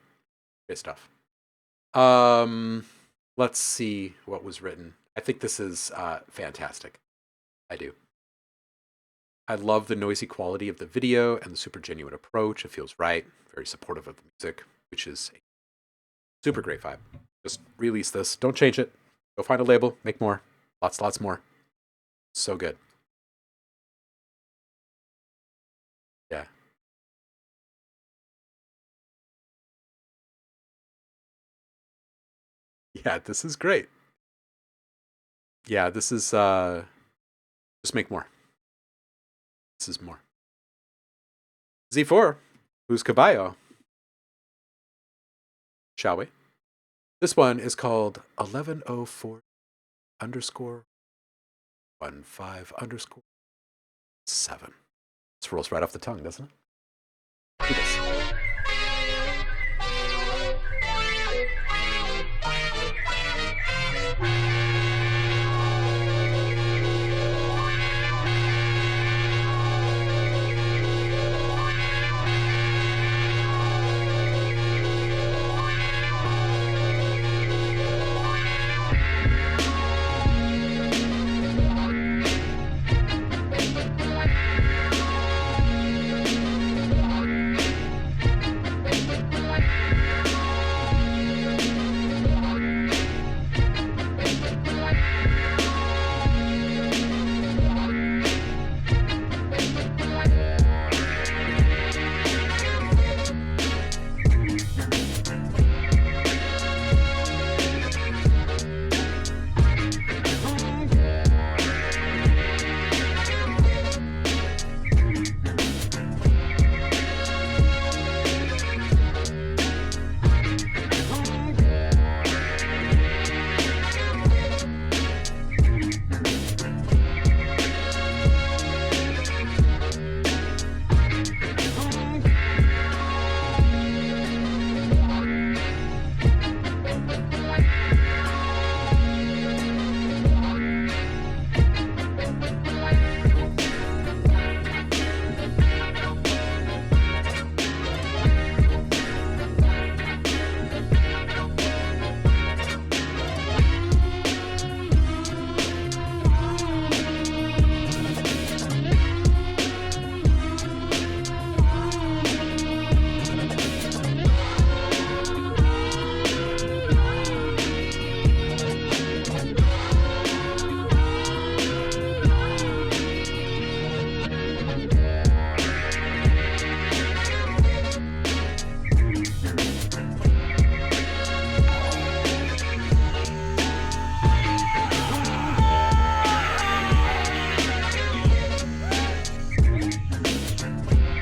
S1: Great stuff. Let's see what was written. I think this is fantastic. I do. I love the noisy quality of the video and the super genuine approach. It feels right. Very supportive of the music, which is a super great vibe. Just release this. Don't change it. Go find a label. Make more. Lots more. So good. Yeah. Yeah, this is great. Yeah, this is just make more. This is more. Z4, who's Caballo? Shall we? This one is called 1104 underscore 15 underscore 7. This rolls right off the tongue, doesn't it? Do this.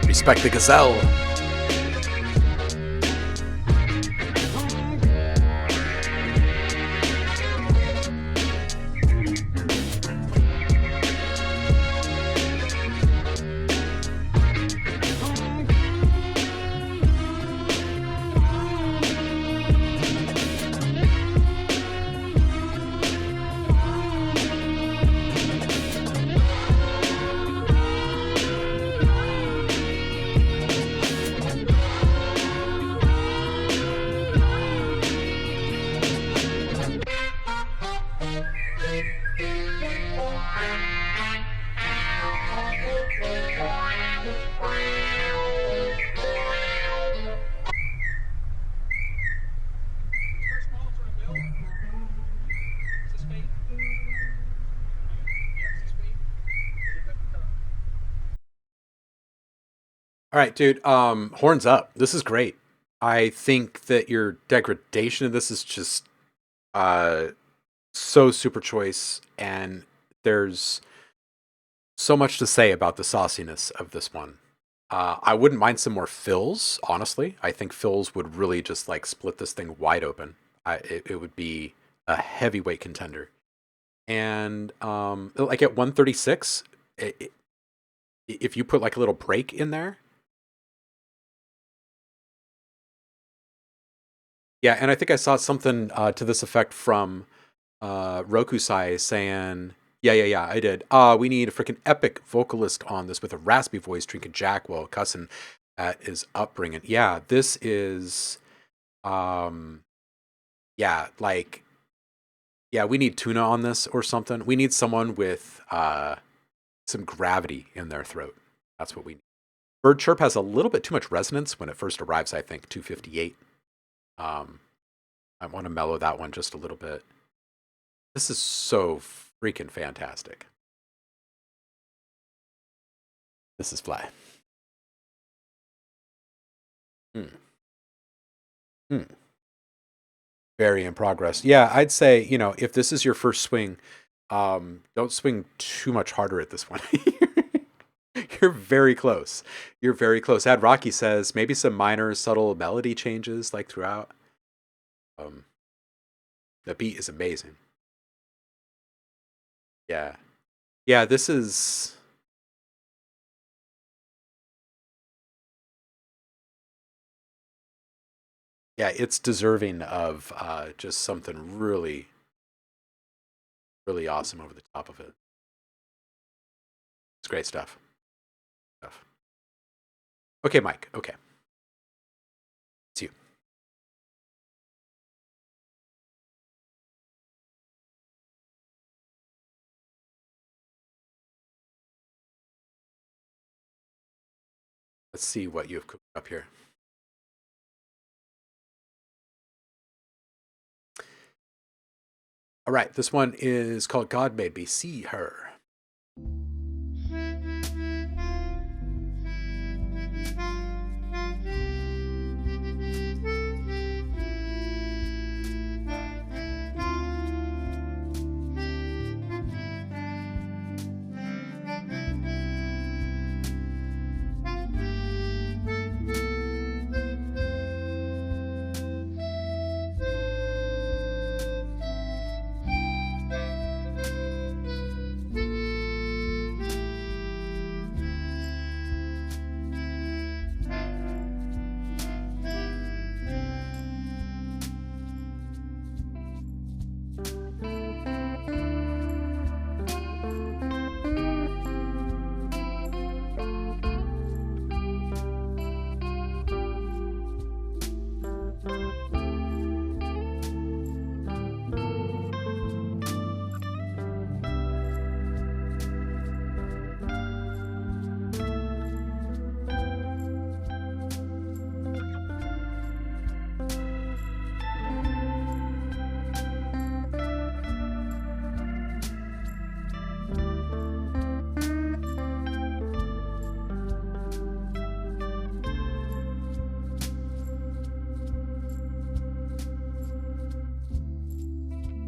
S1: Respect the gazelle. All right, dude. Horns up. This is great. I think that your degradation of this is just uh so super choice, and there's so much to say about the sauciness of this one. I wouldn't mind some more fills, honestly. I think fills would really just like split this thing wide open. It would be a heavyweight contender. And like at 136, if you put like a little break in there, yeah. And I think I saw something to this effect from Rokusai saying, yeah, I did. We need a freaking epic vocalist on this with a raspy voice drinking Jack while cussing at his upbringing. Yeah, this is, yeah, like, yeah, we need tuna on this or something. We need someone with some gravity in their throat. That's what we need. Bird chirp has a little bit too much resonance when it first arrives, I think, 258. I want to mellow that one just a little bit. This is so freaking fantastic. This is fly. Very in progress. Yeah, I'd say, if this is your first swing, don't swing too much harder at this one. You're very close. You're very close. Ad Rocky says maybe some minor subtle melody changes like throughout. The beat is amazing. Yeah. Yeah, this is, yeah, it's deserving of just something really, really awesome over the top of it. It's great stuff. Okay, Mike. Okay. It's you. Let's see what you've cooked up here. All right, this one is called God Made Me See Her.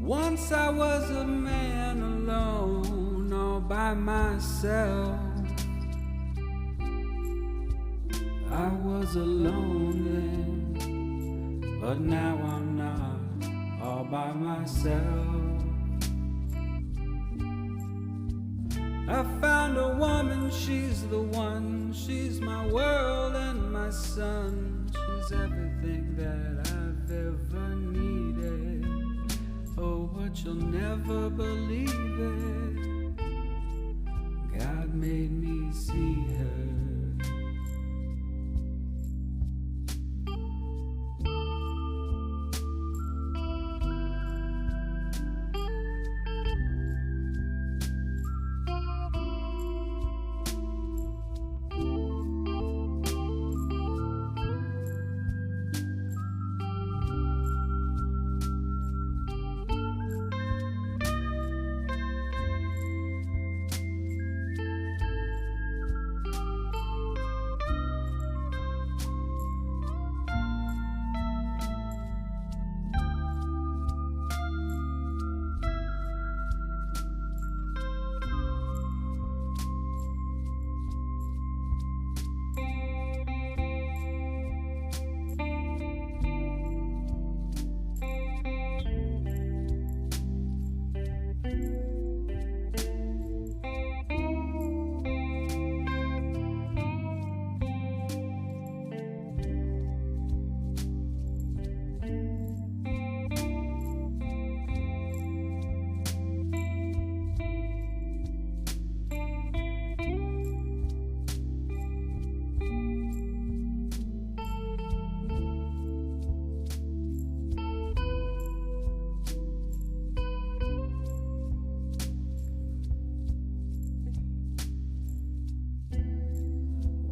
S2: Once I was a man alone, all by myself. I was alone then, but now I'm not all by myself. I found a woman, she's the one, she's my world and my sun. She's everything that I've ever needed. Oh, but you'll never believe it. God made me see her.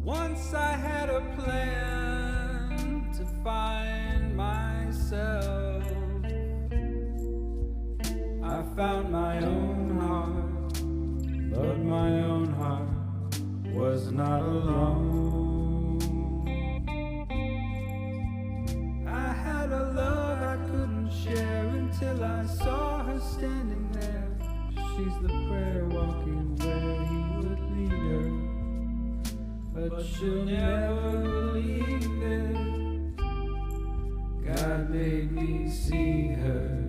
S4: Once I had a plan to find myself. I found my own heart, but my own heart was not alone. I had a love I couldn't share until I saw her standing there. She's the prayer walking where he would lead her, but she'll never believe it. God made me see her.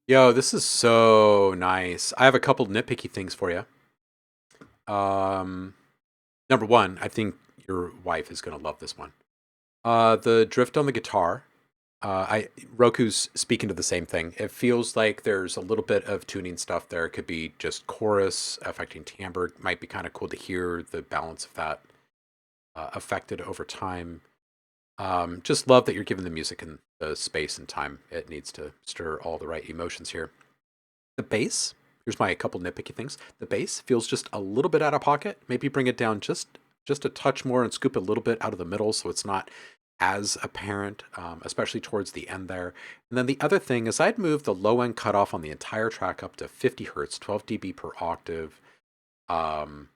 S1: Yo, this is so nice. I have a couple nitpicky things for you. Number one, I think your wife is gonna love this one. The drift on the guitar. I Roku's speaking to the same thing. It feels like there's a little bit of tuning stuff there. It could be just chorus affecting timbre. Might be kind of cool to hear the balance of that affected over time. Just love that you're giving the music and the space and time it needs to stir all the right emotions here. The bass, here's my couple nitpicky things. The bass feels just a little bit out of pocket. Maybe bring it down just a touch more and scoop it a little bit out of the middle so it's not as apparent, especially towards the end there. And then the other thing is I'd move the low end cutoff on the entire track up to 50 hertz, 12 dB per octave. Um,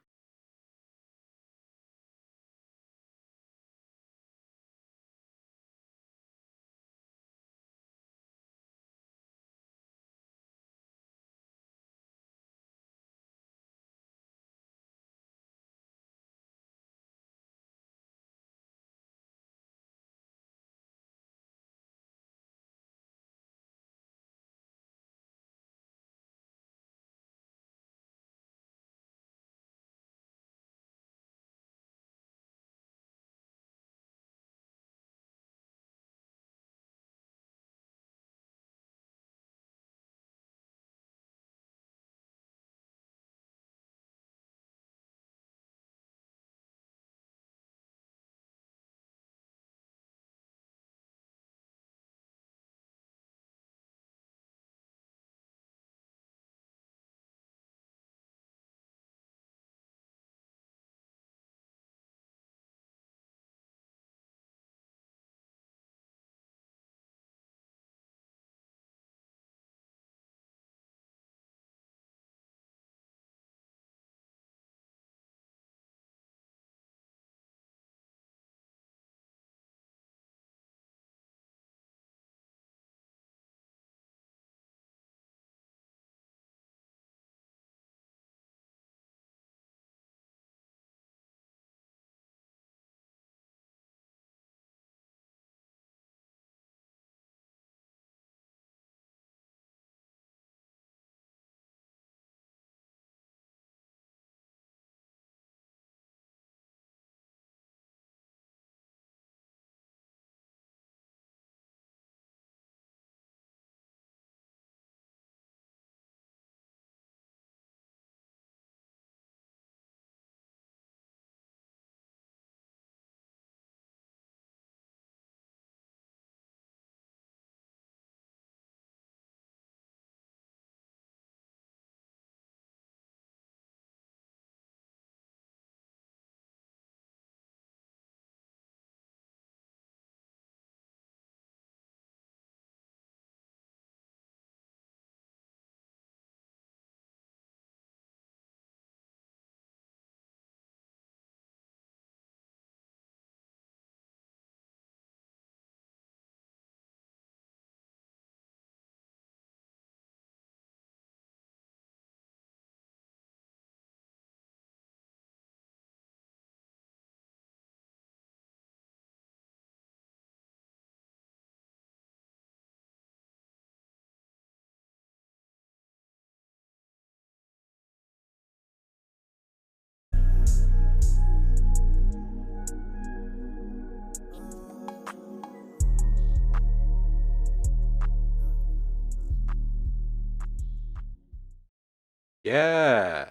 S1: Yeah.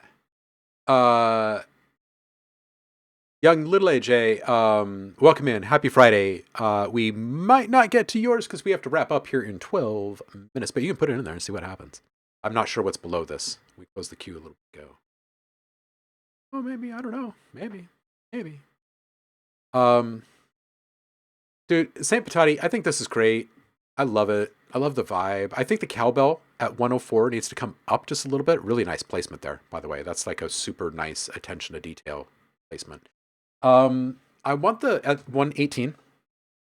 S1: Young Little AJ, welcome in. Happy Friday. We might not get to yours because we have to wrap up here in 12 minutes, but you can put it in there and see what happens. I'm not sure what's below this. We closed the queue a little bit ago. Oh, maybe. I don't know. Maybe. Dude, Saint Patati, I think this is great. I love it. I love the vibe. I think the cowbell at 104 needs to come up just a little bit. Really nice placement there, by the way. That's like a super nice attention to detail placement. I want at 118,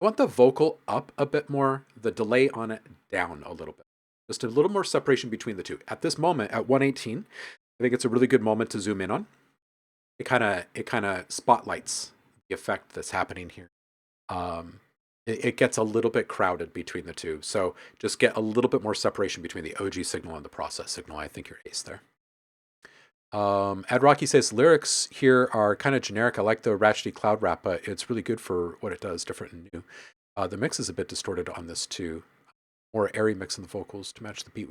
S1: I want the vocal up a bit more, the delay on it down a little bit. Just a little more separation between the two. At this moment, at 118, I think it's a really good moment to zoom in on. It kind of spotlights the effect that's happening here. It gets a little bit crowded between the two. So just get a little bit more separation between the OG signal and the process signal. I think you're ace there. Ad Rocky says lyrics here are kind of generic. I like the ratchety cloud rap, but it's really good for what it does, different and new. The mix is a bit distorted on this too. More airy mix in the vocals to match the beat.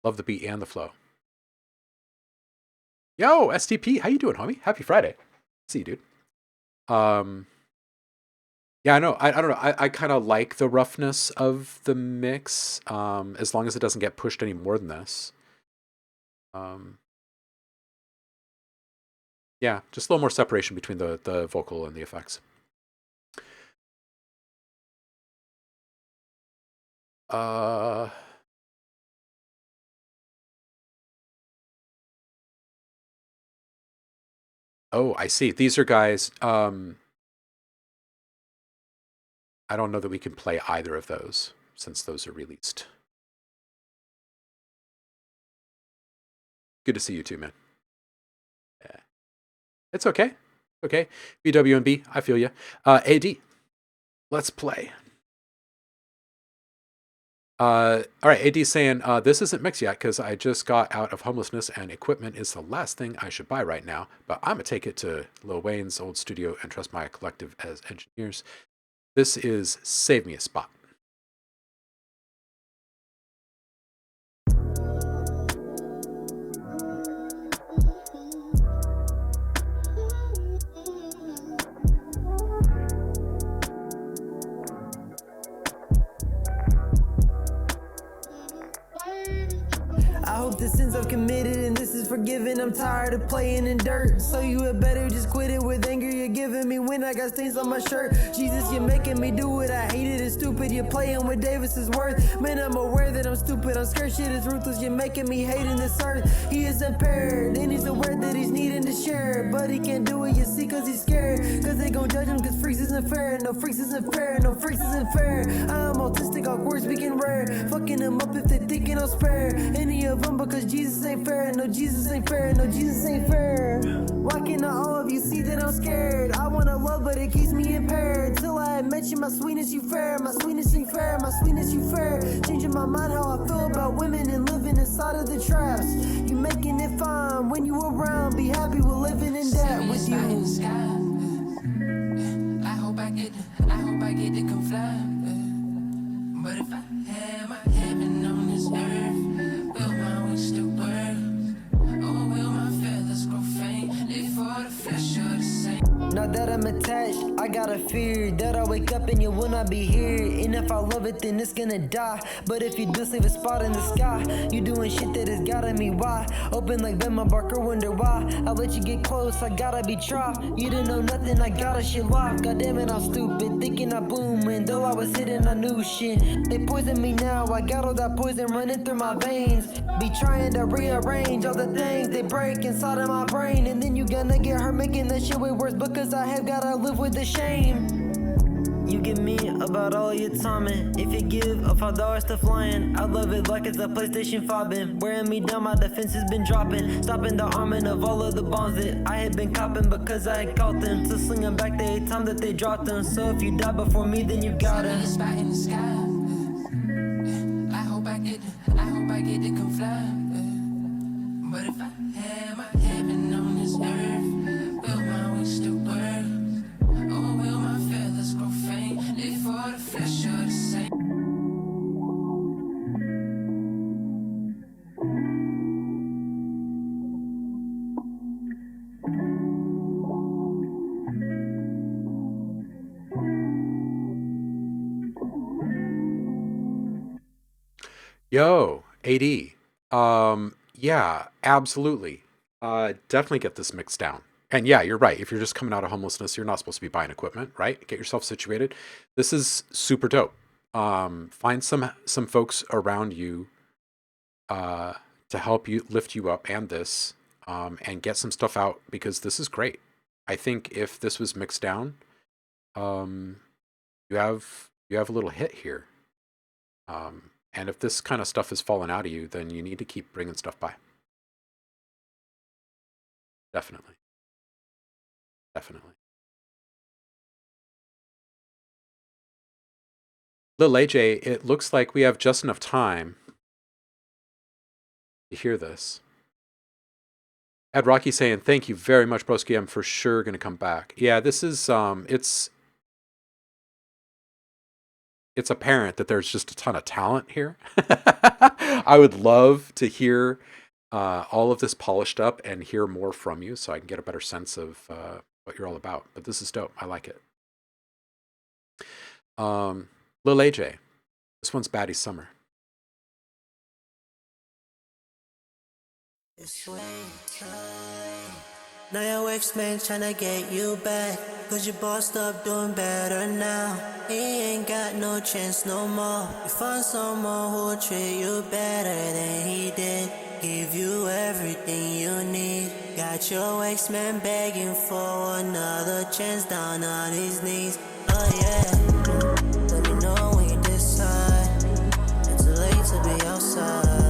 S1: Love the beat and the flow. Yo, STP, how you doing, homie? Happy Friday. See you, dude. Yeah, I know. I don't know. I kind of like the roughness of the mix, as long as it doesn't get pushed any more than this. Yeah, just a little more separation between the vocal and the effects. Oh, I see. These are guys. I don't know that we can play either of those since those are released. Good to see you too, man. Yeah. It's okay. Okay. BWNB, I feel you. AD, let's play. All right, AD saying, this isn't mixed yet because I just got out of homelessness and equipment is the last thing I should buy right now, but I'm going to take it to Lil Wayne's old studio and trust my collective as engineers. This is Save Me a Spot.
S7: I hope the sins I've committed and this is forgiven. I'm tired of playing in dirt, so you had better just quit it with anger you're giving me when I got stains on my shirt. Jesus, you're making me do what I hated. It's stupid, you're playing with Davis's worth. Man, I'm aware that I'm stupid, I'm scared, shit is ruthless. You're making me hate in this earth. He is impaired and he's aware that he's needing to share, but he can't do it, you see, cause he's scared. Cause they gon' judge him cause freaks isn't fair. No freaks isn't fair, no freaks isn't fair. I'm autistic, awkward, speaking rare. Fucking them up if they thinking I'll spare any of them, because Jesus ain't fair. No, Jesus ain't fair. No, Jesus ain't fair. Why can't not all of you see that I'm scared? I wanna love, but it keeps me impaired. Till I mention my sweetness, you fair. My sweetness ain't fair. My sweetness, you fair. Changing my mind how I feel about women and living inside of the traps. You making it fine when you around. Be happy with living in that with you.
S2: I hope I get to come fly. But if I had my heaven on this earth, will my wings still work? Or will my feathers grow faint? Live for the flesh or the same?
S7: Now that I'm attached, I gotta fear that I'll wake up and you will not be here. And if I love it, then it's gonna die. But if you just leave a spot in the sky, you doing shit that has gotta me why. Open like Bema Barker, wonder why. I let you get close, I gotta be trapped. You didn't know nothing, I gotta shit locked. God damn it, I'm stupid, thinking I booming. Though I was hidden, I knew shit. They poison me now, I got all that poison running through my veins. Be trying to rearrange all the things they break inside of my brain. And then you gonna get hurt making that shit way worse, because I have gotta live with the shame. You give me about all your timing. If you give a $5 to flying, I love it like it's a PlayStation 5. Been wearing me down, my defense has been dropping. Stopping the arming of all of the bombs that I had been copping because I had caught them. To sling them back the 8 time that they dropped them. So if you die before me, then you gotta.
S2: Spot in the sky. I hope I get to come fly. But if I had my heaven on
S1: Yo, AD. Yeah, absolutely. Definitely get this mixed down. And yeah, you're right. If you're just coming out of homelessness, you're not supposed to be buying equipment, right? Get yourself situated. This is super dope. Find some folks around you uh, to help you lift you up and this, and get some stuff out because this is great. I think if this was mixed down, um, you have a little hit here. And if this kind of stuff is falling out of you, then you need to keep bringing stuff by. Definitely, definitely. Lil AJ, it looks like we have just enough time to hear this. Had Rocky saying, "Thank you very much, Broski. I'm for sure gonna come back." Yeah, this is it's apparent that there's just a ton of talent here. I would love to hear all of this polished up and hear more from you, so I can get a better sense of what you're all about. But this is dope. I like it. Lil AJ, this one's Baddie Summer.
S7: Now your ex-man tryna get you back, cause you bossed up doing better now. He ain't got no chance no more. You find someone who'll treat you better than he did, give you everything you need. Got your ex-man begging for another chance down on his knees. Oh yeah, let me know when you decide. It's too late to be outside.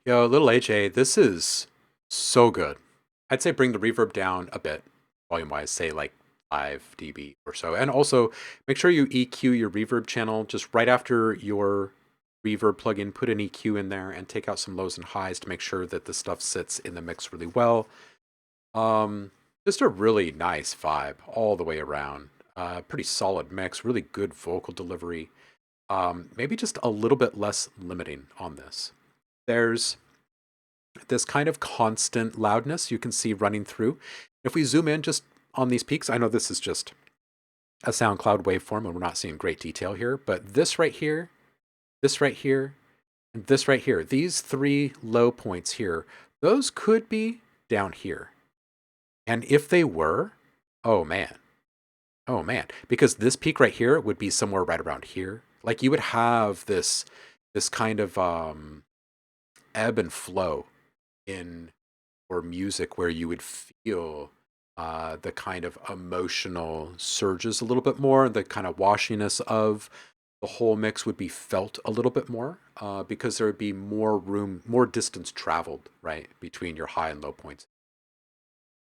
S1: Yo, little AJ, this is so good. I'd say bring the reverb down a bit, volume wise, say like 5 dB or so. And also make sure you EQ your reverb channel just right after your reverb plugin. Put an EQ in there and take out some lows and highs to make sure that the stuff sits in the mix really well. Just a really nice vibe all the way around. Pretty solid mix, really good vocal delivery. Maybe just a little bit less limiting on this. There's this kind of constant loudness you can see running through. If we zoom in just on these peaks, I know this is just a SoundCloud waveform and we're not seeing great detail here, but this right here, this right here, and this right here, these three low points here, those could be down here. And if they were, oh man, because this peak right here would be somewhere right around here, Like you would have this kind of ebb and flow in or music where you would feel the kind of emotional surges a little bit more, the kind of washiness of the whole mix would be felt a little bit more because there would be more room, more distance traveled, right, between your high and low points.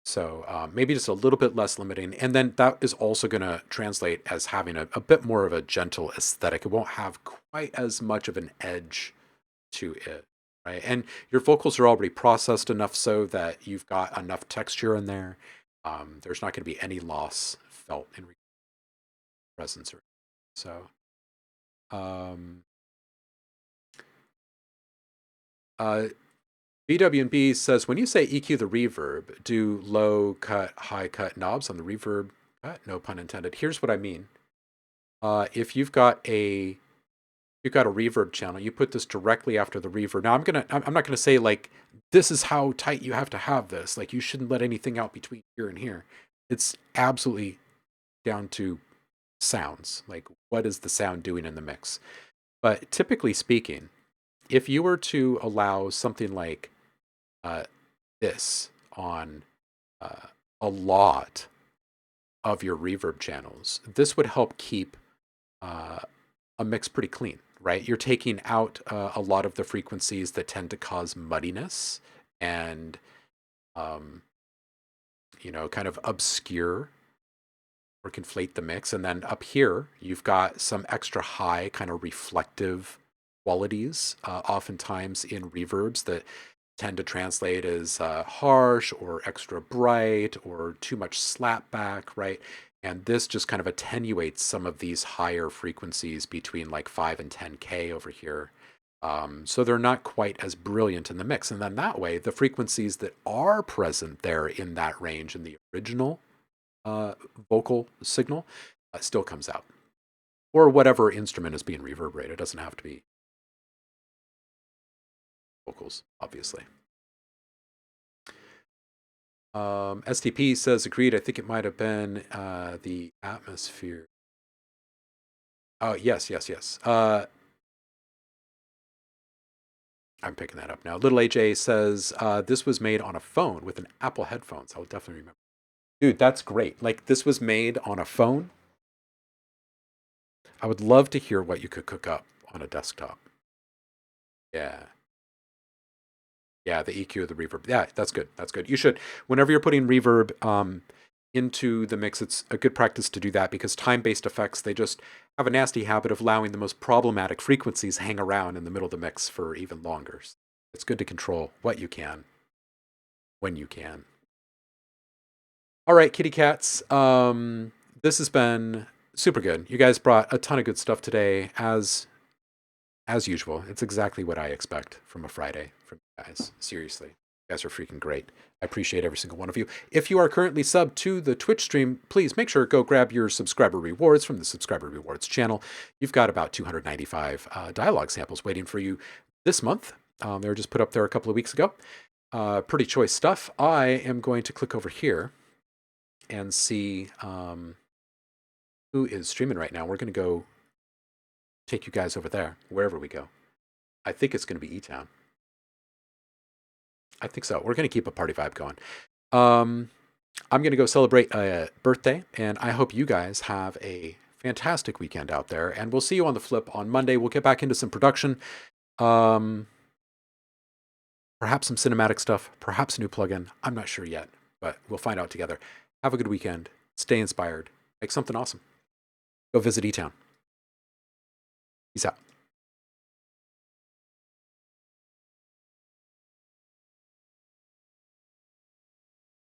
S1: So maybe just a little bit less limiting. And then that is also going to translate as having a bit more of a gentle aesthetic. It won't have quite as much of an edge to it, right? And your vocals are already processed enough so that you've got enough texture in there. There's not going to be any loss felt in presence. So, um, BW&B says, when you say EQ the reverb, do low cut, high cut knobs on the reverb cut? No pun intended. Here's what I mean. If you've got a reverb channel, you put this directly after the reverb. Now I'm not gonna say like this is how tight you have to have this. Like you shouldn't let anything out between here and here. It's absolutely down to sounds. Like what is the sound doing in the mix? But typically speaking, if you were to allow something like this on a lot of your reverb channels, this would help keep a mix pretty clean, right? You're taking out a lot of the frequencies that tend to cause muddiness and, kind of obscure or conflate the mix. And then up here, you've got some extra high kind of reflective qualities, oftentimes in reverbs that tend to translate as harsh or extra bright or too much slapback, right? And this just kind of attenuates some of these higher frequencies between like 5 and 10K over here. So they're not quite as brilliant in the mix. And then that way, the frequencies that are present there in that range in the original vocal signal still comes out. Or whatever instrument is being reverberated. It doesn't have to be vocals, obviously. STP says, agreed. I think it might have been the atmosphere. Oh, yes. I'm picking that up now. Little AJ says, this was made on a phone with an Apple headphones. I will definitely remember. Dude, that's great. Like, this was made on a phone. I would love to hear what you could cook up on a desktop. Yeah. Yeah, the EQ of the reverb. Yeah, that's good. That's good. You should, whenever you're putting reverb into the mix, it's a good practice to do that because time-based effects, they just have a nasty habit of allowing the most problematic frequencies hang around in the middle of the mix for even longer. It's good to control what you can, when you can. All right, kitty cats. This has been super good. You guys brought a ton of good stuff today, as usual. It's exactly what I expect from a Friday from you guys. Seriously. You guys are freaking great. I appreciate every single one of you. If you are currently subbed to the Twitch stream, please make sure to go grab your subscriber rewards from the subscriber rewards channel. You've got about 295 dialogue samples waiting for you this month. They were just put up there a couple of weeks ago. Pretty choice stuff. I am going to click over here and see who is streaming right now. We're going to go take you guys over there, wherever we go. I think it's going to be E-Town. I think so. We're going to keep a party vibe going. I'm going to go celebrate a birthday, and I hope you guys have a fantastic weekend out there. And we'll see you on the flip on Monday. We'll get back into some production. Perhaps some cinematic stuff, perhaps a new plugin. I'm not sure yet, but we'll find out together. Have a good weekend. Stay inspired. Make something awesome. Go visit E-Town. Peace out.